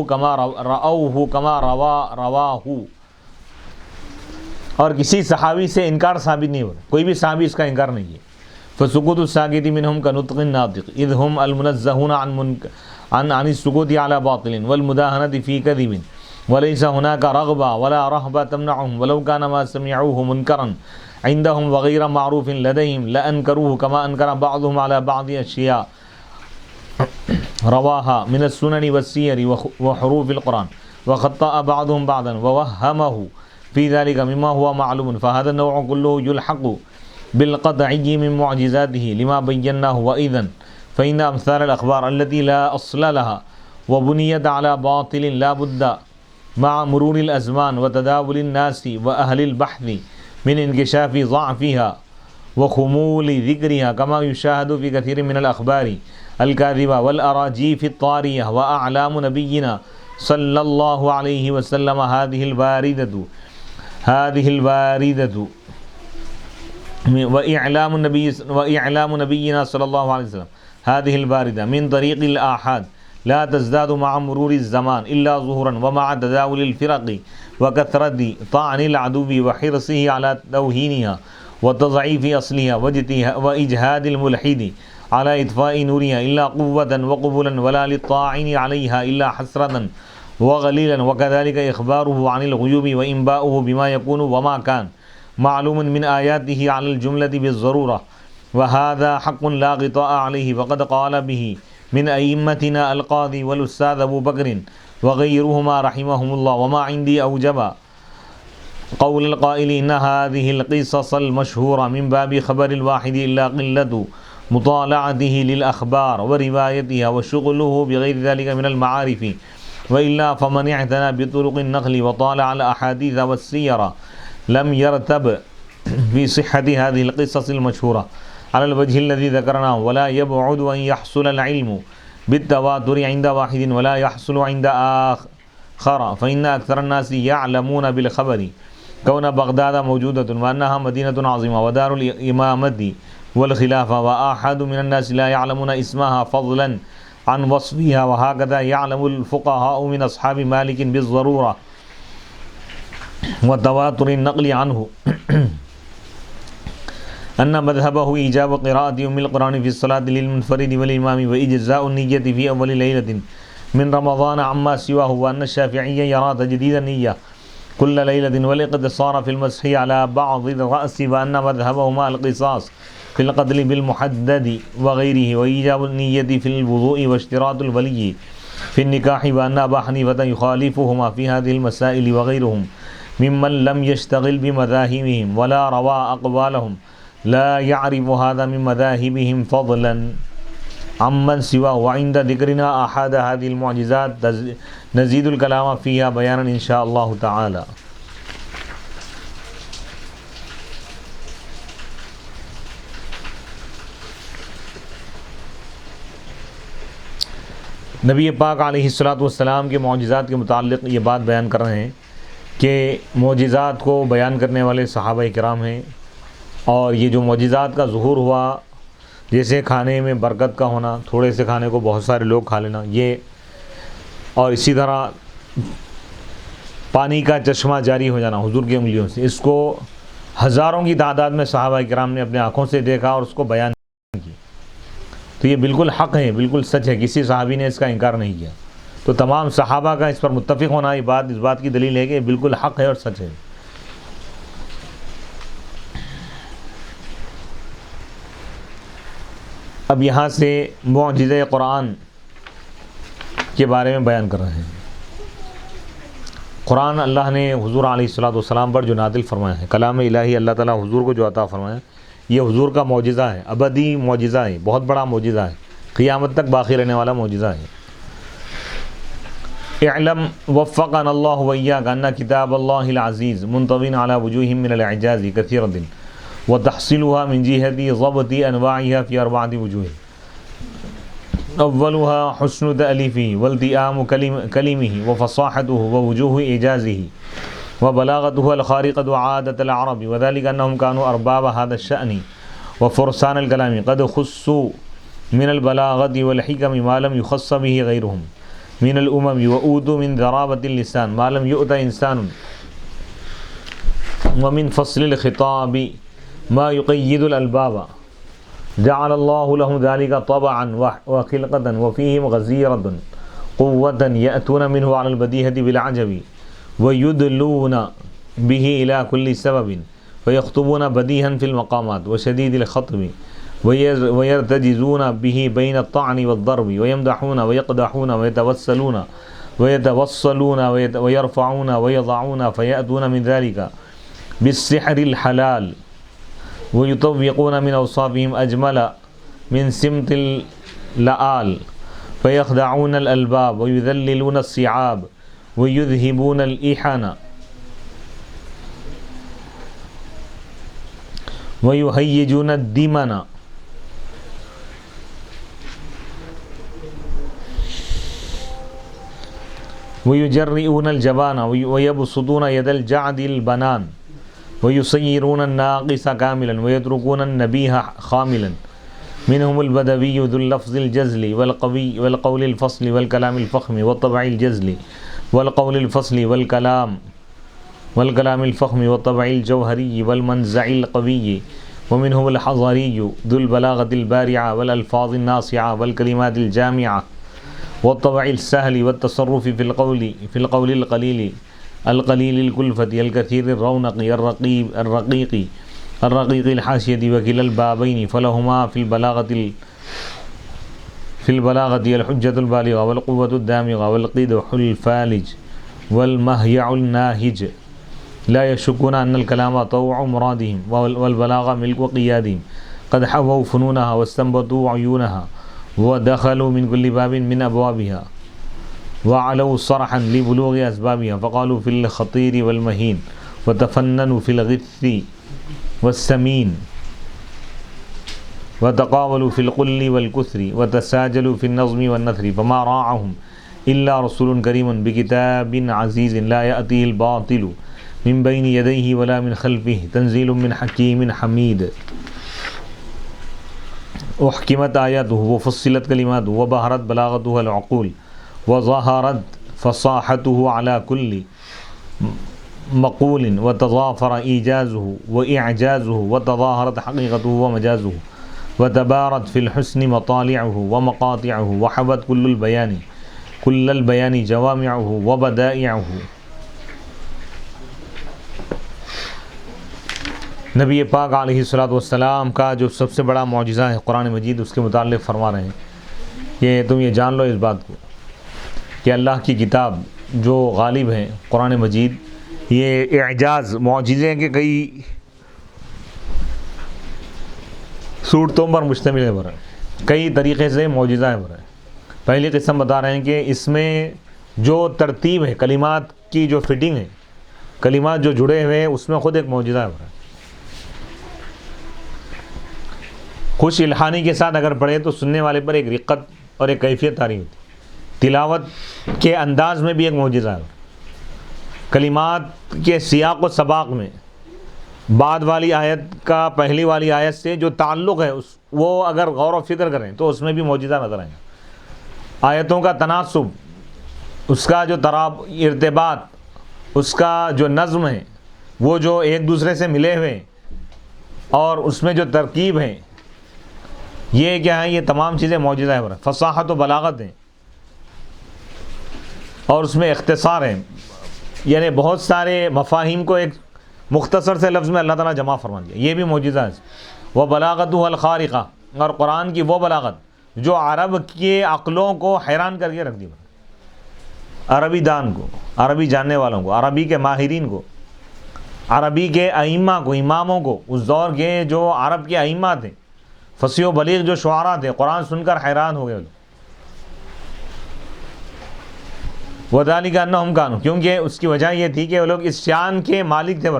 كما رواه، اور کسی صحابی سے انکار ثابت نہیں ہو رہا، کوئی بھی صحابی اس کا انکار نہیں ہے۔ فسکوت الساکت منهم كنطق الناطق اذ هم المنزهون عن السکوت على باطل والمداهنة في كذب وليس هناك رغبة ولا رهبة تمنعهم ولو كان ما سمعوه منكرا عندهم وغير معروف لديهم لأنكروه كما أنكر بعضهم على بعض أشياء رواها من السنن والسير وحروف القرآن وخطأ بعضهم بعضا ووهمه في ذلك مما هو معلوم، فهذا النوع كله يلحق بالقطعي من معجزاته لما بيناه، وإذن فإن أمثال الأخبار التي لا أصل لها وبنيت على باطل لا بد مع مرور الأزمان وتداول الناس وأهل البحث من انکشاف ضعفها وخمول ذکرها كما يشاهد في كثير من الأخبار الكاذبة والأراجيف الطارية وأعلام نبينا صلى الله عليه وسلم هذه الواردة وإعلام نبينا صلى الله عليه وسلم هذه الواردة من طريق الآحاد لا تزداد مع مرور الزمان إلا ظهورا ومع تداول الفرق وكثرة طعن العدو وحرصه على توهينها وتضعيف أصلها وإجهاد الملحد على إطفاء نورها إلا قوة وقبولا ولا للطاعن عليها إلا حسرة وغليلا، وكذلك إخباره عن الغيوب وإنباؤه بما يكون وما كان معلوم من آياته على الجملة بالضرورة، وهذا حق لا غطاء عليه، وقد قال به من أئمتنا القاضي والأستاذ أبو بكر وغيرهما رحمهم الله. وما عندي أوجب قول القائل إن هذه القصص المشهورة من باب خبر الواحد إلا قلة مطالعته للأخبار وروايتها وشغله بغير ذلك من المعارف، وإلا فمن اعتنى بطرق النقل وطالع الأحاديث والسير لم يرتب في صحة هذه القصص المشهورة على الوجه الذي ذكرناه، ولا يبعد أن يحصل العلم بالتواتر عند واحد ولا يحصل عند آخر، فإن أكثر الناس يعلمون بالخبر كون بغداد موجودة وأنها مدينة عظيمة ودار الإمامة والخلافة، وآحد من الناس لا يعلمون اسمها فضلا عن وصفها، وهكذا يعلم الفقهاء من أصحاب مالك بالضرورة وتواتر النقل عنه أن مذهبه إيجاب قراءة أم القرآن في الصلاة للمنفرد والإمام وإجزاء النية في أول ليلة من رمضان عما سواه، وأن الشافعي يرى تجديد النية كل ليلة والاقتصار في المسح على بعض الرأس، وأن مذهبهما القصاص في القتل بالمحدد وغيره، وإيجاب النية في الوضوء واشتراط الولي في النكاح، وأن أبا حنيفة يخالفهما في هذه المسائل وغيرهم ممن لم يشتغل بمذاهبهم ولا روى أقوالهم لا يعرف هذا من مذاهبهم فضلا عمن سواه. وعند ذكرنا أحد هذه المعجزات نزيد الكلام فيها بيانا إن شاء الله تعالى. نبی پاک علیہ الصلوۃ والسلام کے معجزات کے متعلق یہ بات بیان کر رہے ہیں کہ معجزات کو بیان کرنے والے صحابہ کرام ہیں، اور یہ جو معجزات کا ظہور ہوا، جیسے کھانے میں برکت کا ہونا، تھوڑے سے کھانے کو بہت سارے لوگ کھا لینا، یہ، اور اسی طرح پانی کا چشمہ جاری ہو جانا حضور کی انگلیوں سے، اس کو ہزاروں کی تعداد میں صحابہ کرام نے اپنے آنکھوں سے دیکھا اور اس کو بیان کی، تو یہ بالکل حق ہے، بالکل سچ ہے، کسی صحابی نے اس کا انکار نہیں کیا، تو تمام صحابہ کا اس پر متفق ہونا یہ بات اس بات کی دلیل ہے کہ یہ بالکل حق ہے اور سچ ہے۔ اب یہاں سے معجزۂ قرآن کے بارے میں بیان کر رہے ہیں۔ قرآن اللہ نے حضور علیہ الصلوۃ والسلام پر جو نازل فرمایا ہے، کلام الہی اللہ تعالیٰ حضور کو جو عطا فرمایا، یہ حضور کا معجزہ ہے، ابدی معجزہ ہے، بہت بڑا معجزہ ہے، قیامت تک باقی رہنے والا معجزہ ہے۔ اعلم وفقنا اللہ وإياك ان کتاب اللہ العزیز منطوی علی وجوہ من الاعجاز کثیرۃ وتحصیلها من جهة ضبط انواعها في 4 وجوه، اولها حسن تألیفه والتئام کلمه وفصاحته ووجوه اعجازه وبلاغته الخارقة عادة العرب، وذلك انهم كانوا ارباب هذا الشأن وفرسان الكلام قد خصوا من البلاغة والحكم ما لم يخص به غيرهم من الأمم، وأوتوا من ذرابة اللسان ما لم يؤت إنسان، ومن فصل الخطاب ما يقيد الألباب، جعل الله لهم ذلك طبعا وخلقة وفيهم غزيرة قوة يأتون منه على البديهة بالعجب ويدلون به إلى كل سبب، ويخطبون بديها في المقامات وشديد الخطب، ويرتجزون به بين الطعن والضرب، ويمدحون ويقدحون ويتوسلون ويرفعون ويضعون، فيأتون من ذلك بالسحر الحلال، ويطوقون من أوصافهم أجمل من سمت اللآل، فيخدعون الألباب ويذللون الصعاب ويذهبون الإحن ويهيجون الدمن، ويجرئون الجبان ويبسطون يد الجعد البنان، ويصيرون الناقص كاملا ويتركون النبيه خاملا، منهم البدوي ذو اللفظ الجزل والقول الفصل والكلام الفخم والطبع الجزل والقول الفصل والكلام والکلام الفخم والطبع الجوہری والمنزع القوی ومنهم الحضری ذو البلاغة البارعة والالفاظ الناصعة والکلمات الجامعة والطبع السهل والتصرف في القول القليل الكلفة الكثير الرونق الرقيق الحاشية وكلا البابين فلهما في البلاغة الحجة البالغة والقوة الدامغة والقدح الفالج والمهيع الناهج لا يشكون أن الكلام طوع مرادهم والبلاغة ملك قيادهم قد حووا فنونها واستنبطوا عيونها ودخلوا من كل باب من أبوابها وعلوا صرحا لبلوغ أسبابها فقالوا في الخطير والمهين وتفننوا في الغث والسمين وتقاولوا في القل والكثر وتساجلوا في النظم والنثر فما راعهم إلا رسول كريم بكتاب عزيز لا يأتيه الباطل من بين يديه ولا من خلفه تنزيل من حكيم حميد احکمت آیاتہ وفصلت کلماتہ وبہرت بلاغتہ العقول وظہرت فصاحتہ علی کل مقول وتضافر ایجازہ واعجازہ وتظاہرت حقیقتہ ومجازہ وتبارت فی الحسن مطالعہ ومقاطعہ وحبت کل البیان جوامعہ وبدائعہ. نبی پاک علیہ الصلوۃ والسلام کا جو سب سے بڑا معجزہ ہے قرآن مجید، اس کے متعلق فرما رہے ہیں کہ تم یہ جان لو اس بات کو کہ اللہ کی کتاب جو غالب ہے قرآن مجید، یہ اعجاز معجزے کے کئی صورتوں پر مشتمل ہے برا، کئی طریقے سے معجزہ ہے برا. پہلی قسم بتا رہے ہیں کہ اس میں جو ترتیب ہے، کلمات کی جو فٹنگ ہے، کلمات جو جڑے ہوئے ہیں، اس میں خود ایک معجزہ ہے برا. خوش الحانی کے ساتھ اگر پڑھے تو سننے والے پر ایک رقت اور ایک کیفیت طاری ہوتی. تلاوت کے انداز میں بھی ایک معجزہ ہے. کلمات کے سیاق و سباق میں بعد والی آیت کا پہلی والی آیت سے جو تعلق ہے وہ اگر غور و فکر کریں تو اس میں بھی معجزہ نظر آئے گا. آیتوں کا تناسب، اس کا جو ارتباط، اس کا جو نظم ہے، وہ جو ایک دوسرے سے ملے ہوئے اور اس میں جو ترکیب ہے، یہ کیا ہے؟ یہ تمام چیزیں معجزہ ہے. فصاحت و بلاغت ہیں اور اس میں اختصار ہے، یعنی بہت سارے مفاہیم کو ایک مختصر سے لفظ میں اللہ تعالیٰ جمع فرما دیا، یہ بھی معجزہ ہے. وہ بلاغت الخارقہ، اور قرآن کی وہ بلاغت جو عرب کے عقلوں کو حیران کر کے رکھ دی. عربی دان کو، عربی جاننے والوں کو، عربی کے ماہرین کو، عربی کے ائمہ کو، اماموں کو، اس دور کے جو عرب کے ائمہ تھے، فصیح و بلیغ جو شعراء تھے، قرآن سن کر حیران ہو گئے. وذالک انہم کانوا، کیونکہ اس کی وجہ یہ تھی کہ وہ لوگ اس شان کے مالک تھے.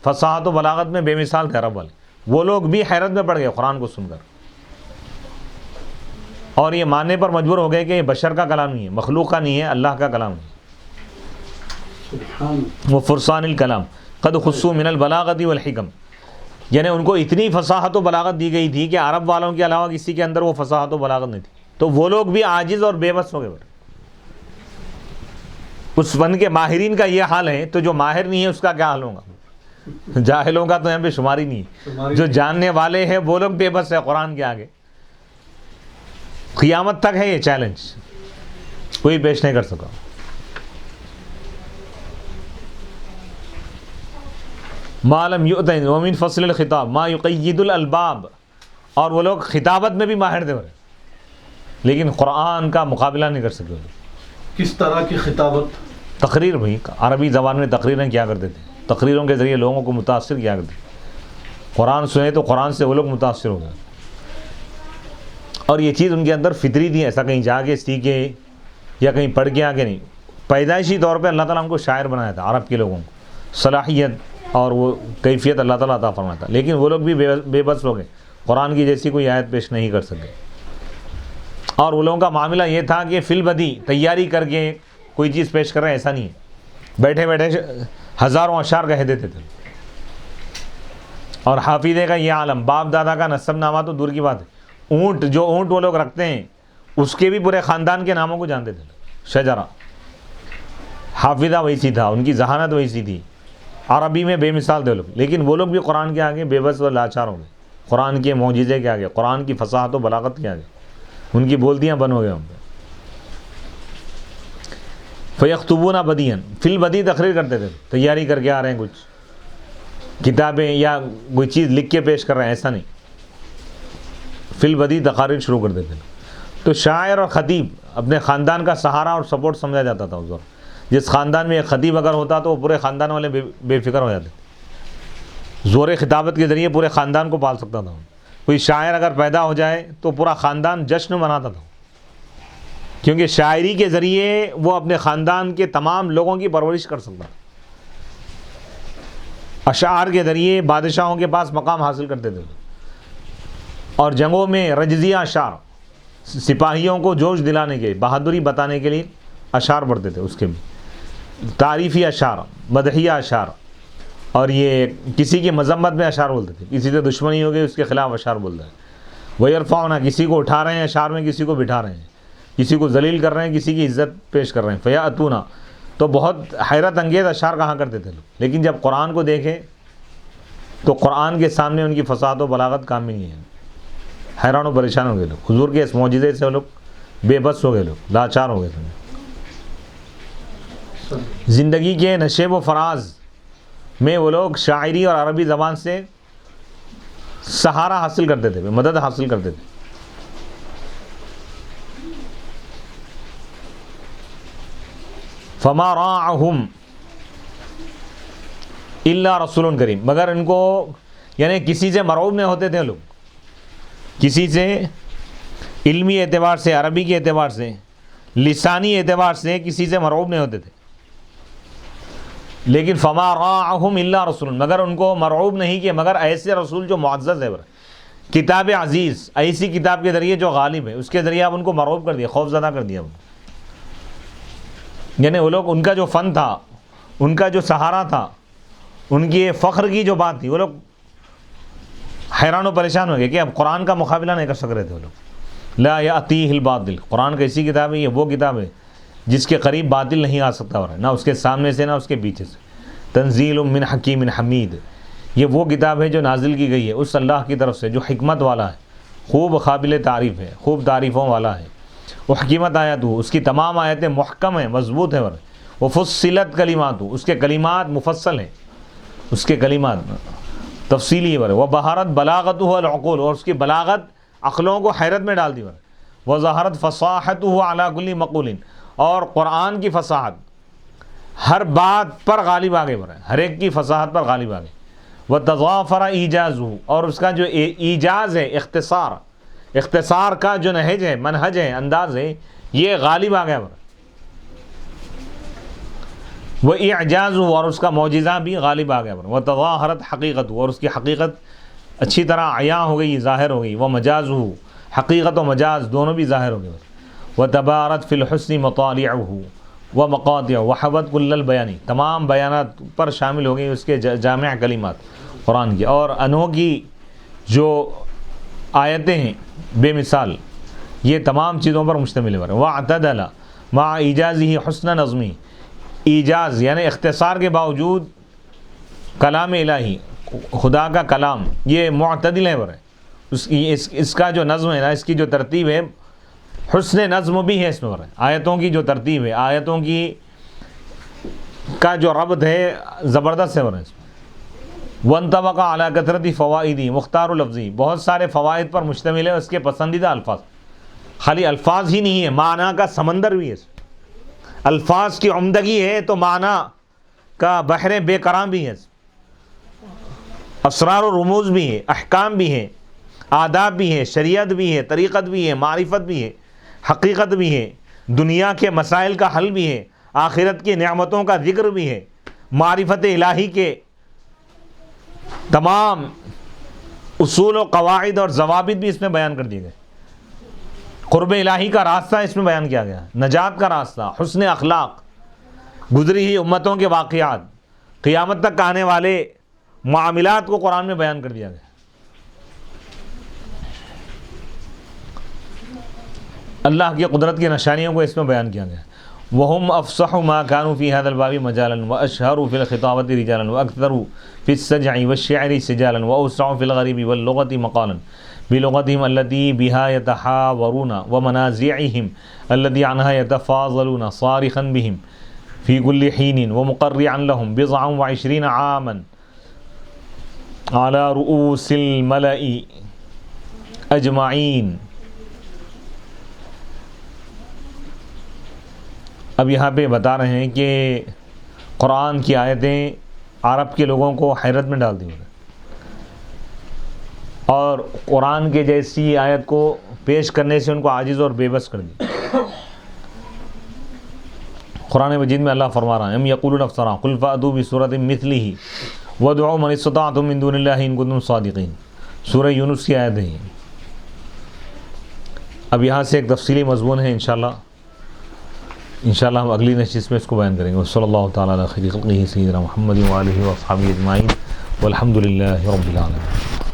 فصاحت و بلاغت میں بے مثال تھے عرب والے. وہ لوگ بھی حیرت میں پڑ گئے قرآن کو سن کر، اور یہ ماننے پر مجبور ہو گئے کہ یہ بشر کا کلام نہیں ہے، مخلوق کا نہیں ہے، اللہ کا کلام ہے. وہ فرسان الکلام قد خصوا من البلاغت والحکم، یعنی ان کو اتنی فصاحت و بلاغت دی گئی تھی کہ عرب والوں کے علاوہ کسی کے اندر وہ فصاحت و بلاغت نہیں تھی. تو وہ لوگ بھی عاجز اور بے بس ہو گئے. اس فن کے ماہرین کا یہ حال ہے تو جو ماہر نہیں ہے اس کا کیا حال ہوگا؟ جاہلوں کا تو یہاں پہ شمار ہی نہیں ہے. جو جاننے والے ہیں وہ لوگ بے بس ہے قرآن کے آگے. قیامت تک ہے یہ چیلنج، کوئی پیش نہیں کر سکا. ما لم یؤتن ومن فصل الخطاب ما یقید الالباب، اور وہ لوگ خطابت میں بھی ماہر تھے لیکن قرآن کا مقابلہ نہیں کر سکے. کس طرح کی خطابت؟ تقریر. بھائی عربی زبان میں تقریریں کیا کرتے تھے، تقریروں کے ذریعے لوگوں کو متاثر کیا کرتے تھے. قرآن سنے تو قرآن سے وہ لوگ متاثر ہو گئے، اور یہ چیز ان کے اندر فطری تھی. ایسا کہیں جا کے سیکھے یا کہیں پڑھ کے آگے نہیں. پیدائشی طور پہ اللہ تعالیٰ ان کو شاعر بنایا تھا، عرب کے لوگوں کو صلاحیت اور وہ کیفیت اللہ تعالیٰ عطا فرمایا تھا. لیکن وہ لوگ بھی بے بس ہو گئے، قرآن کی جیسی کوئی آیت پیش نہیں کر سکے. اور وہ لوگوں کا معاملہ یہ تھا کہ فی البدی تیاری کر کے کوئی چیز پیش کر رہے ہیں، ایسا نہیں ہے. بیٹھے بیٹھے ہزاروں اشعار کہہ دیتے تھے. اور حافظے کا یہ عالم، باپ دادا کا نسب نامہ تو دور کی بات ہے. اونٹ، جو اونٹ وہ لوگ رکھتے ہیں، اس کے بھی پورے خاندان کے ناموں کو جانتے تھے. شجرہ، حافظہ ویسی تھا، ان کی ذہانت ویسی تھی عربی میں بے مثال تھے لوگ، لیکن وہ لوگ بھی قرآن کے آگے بے بس و لاچار ہو گئے، قرآن کے معجزے کے آگے، قرآن کی فصاحت و بلاغت کے آگے ان کی بولتیاں بند ہو گئے ہم پہ۔ فَيَخْتُبُونَ بَدِيًا، فی البدی تقریر کرتے تھے، تیاری کر کے آ رہے ہیں کچھ کتابیں یا کوئی چیز لکھ کے پیش کر رہے ہیں، ایسا نہیں، فی البدی تقاریر شروع کر دیتے تھے۔ تو شاعر اور خطیب اپنے خاندان کا سہارا اور سپورٹ سمجھا جاتا تھا اس وقت۔ جس خاندان میں ایک خطیب اگر ہوتا تو وہ پورے خاندان والے بے فکر ہو جاتے، زور خطابت کے ذریعے پورے خاندان کو پال سکتا تھا۔ کوئی شاعر اگر پیدا ہو جائے تو پورا خاندان جشن مناتا تھا، کیونکہ شاعری کے ذریعے وہ اپنے خاندان کے تمام لوگوں کی پرورش کر سکتا، اشعار کے ذریعے بادشاہوں کے پاس مقام حاصل کرتے تھے، اور جنگوں میں رجزیہ اشعار، سپاہیوں کو جوش دلانے کے، بہادری بتانے کے لیے اشعار پڑھتے تھے، اس کے بھی تعریفی اشعار، مدحیہ اشعار، اور یہ کسی کی مذمت میں اشعار بولتے تھے، کسی سے دشمنی ہو گئی اس کے خلاف اشعار بولتا ہے۔ وَيَرْفَعُونَ، کسی کو اٹھا رہے ہیں اشعار میں، کسی کو بٹھا رہے ہیں، کسی کو ذلیل کر رہے ہیں، کسی کی عزت پیش کر رہے ہیں۔ فَيَأْتُونَ، تو بہت حیرت انگیز اشعار کہا کرتے تھے لوگ، لیکن جب قرآن کو دیکھے تو قرآن کے سامنے ان کی فصاحت و بلاغت کام میں نہیں ہے، حیران و پریشان ہو گئے لوگ، حضور کے اس معجزے سے وہ لوگ بے بس ہو گئے، لوگ لاچار ہو گئے تھے۔ زندگی کے نشیب و فراز میں وہ لوگ شاعری اور عربی زبان سے سہارا حاصل کرتے تھے، مدد حاصل کرتے تھے۔ فما راعهم الا رسول کریم، مگر ان کو یعنی کسی سے مرعوب نہیں ہوتے تھے لوگ، کسی سے علمی اعتبار سے، عربی کے اعتبار سے، لسانی اعتبار سے کسی سے مرعوب نہیں ہوتے تھے، لیکن فما راعهم الا رسول، مگر ان کو مرعوب نہیں کہ مگر ایسے رسول جو معزز ہے، کتاب عزیز، ایسی کتاب کے ذریعے جو غالب ہے، اس کے ذریعے آپ ان کو مرعوب کر دیا، خوف زدہ کر دیا۔ یعنی وہ لوگ، ان کا جو فن تھا، ان کا جو سہارا تھا، ان کی فخر کی جو بات تھی، وہ لوگ حیران و پریشان ہو گئے کہ اب قرآن کا مقابلہ نہیں کر سک رہے تھے وہ لوگ۔ لا یأتیہ الباطل، قرآن کیسی کتاب ہے؟ یہ وہ کتاب ہے جس کے قریب باطل نہیں آ سکتا، اور نہ اس کے سامنے سے نہ اس کے پیچھے سے۔ تنزیل من حکیم حمید، یہ وہ کتاب ہے جو نازل کی گئی ہے اس اللہ کی طرف سے جو حکمت والا ہے، خوب قابل تعریف ہے، خوب تعریفوں والا ہے۔ وہ حکیمت آیات ہو، اس کی تمام آیتیں محکم ہیں، مضبوط ہیں، وہ فصلت کلمات ہو، اس کے کلمات مفصل ہیں، اس کے کلمات تفصیلی ہے، وہ بہارت بلاغت ہو العقول، اور اس کی بلاغت عقلوں کو حیرت میں ڈال دی، وہ ظہرت فصاحت ہو علی کل مقول، اور قرآن کی فصاحت ہر بات پر غالب آگے بڑھے، ہر ایک کی فصاحت پر غالب آگے۔ وہ تضافر ایجاز ہو، اور اس کا جو ایجاز ہے، اختصار کا جو نہج ہے، منہج ہے، انداز ہے، یہ غالب آ گیا۔ وہ اعجاز ہو، اور اس کا معجزہ بھی غالب آ گیا۔ وہ تظاہرت حقیقت ہو، اور اس کی حقیقت اچھی طرح عیاں ہو گئی، ظاہر ہو گئی۔ وہ مجاز ہو، حقیقت و مجاز دونوں بھی ظاہر ہو گئے۔ وہ تبارت فی الحسن مطالعہ ہو، وہ مقاطع وحبت کل البیانی، تمام بیانات پر شامل ہو گئی اس کے جامع کلمات قرآن کی، اور انوکھی جو آیتیں ہیں بے مثال، یہ تمام چیزوں پر مشتمل ہے۔ وَاعْتَدَلَ مع ایجازہ حسن نظمی، ایجاز یعنی اختصار کے باوجود کلام الہی، خدا کا کلام، یہ معتدل ہے، اس کا جو نظم ہے نا، اس کی جو ترتیب ہے، حسن نظم بھی ہے اس میں، آیتوں کی جو ترتیب ہے، آیتوں کی کا جو ربط ہے زبردست ہے۔ وَانْطَبَقَ عَلَى كَثْرَةِ فَوَائِدِ مختار لفظی، بہت سارے فوائد پر مشتمل ہے اس کے پسندیدہ الفاظ، خالی الفاظ ہی نہیں ہے، معنی کا سمندر بھی ہے، الفاظ کی عمدگی ہے تو معنی کا بحر بے کرام بھی ہے، اسرار و رموز بھی ہے، احکام بھی ہے، آداب بھی ہے، شریعت بھی ہے، طریقت بھی ہے، معرفت بھی ہے، حقیقت بھی ہے، دنیا کے مسائل کا حل بھی ہے، آخرت کی نعمتوں کا ذکر بھی ہے، معرفت الہی کے تمام اصول و قواعد اور ضوابط بھی اس میں بیان کر دیے گئے، قرب الہی کا راستہ اس میں بیان کیا گیا، نجات کا راستہ، حسن اخلاق، گزری ہوئی امتوں کے واقعات، قیامت تک آنے والے معاملات کو قرآن میں بیان کر دیا گیا۔ اللہ کی قدرت کی نشانیوں کو اس میں بیان کیا گیا۔ وهم افصح ما كانوا في هذا الباب مجالا واشهر في الخطابة رجالا واكثر في السجع والشعر سجالا واوسع في الغريب واللغة مقالا بلغتهم التي بها يتحاورون ومنازعهم التي عنها يتفاضلون صارخا بهم في كل حين ومقرعا لهم 29 عاما على رؤوس الملأ اجمعین. اب یہاں پہ بتا رہے ہیں کہ قرآن کی آیتیں عرب کے لوگوں کو حیرت میں ڈال دی انہوں نے، اور قرآن کے جیسی آیت کو پیش کرنے سے ان کو عاجز اور بے بس کر دی. قرآن مجید میں اللہ فرما رہا ہے ام یقولون افطرا قل فأتوا بسورۃ مثلہ وادعوا من استطعتم من دون اللہ ان کنتم صادقین. سورہ یونس کی آیت ہے. اب یہاں سے ایک تفصیلی مضمون ہے انشاءاللہ ہم اگلی نشست میں اس کو بیان کریں گے. صلی اللہ تعالیٰ علی خیر خلقہ سیدنا محمد وآلہ وصحبہ اجمعین والحمد للہ رب العالمین.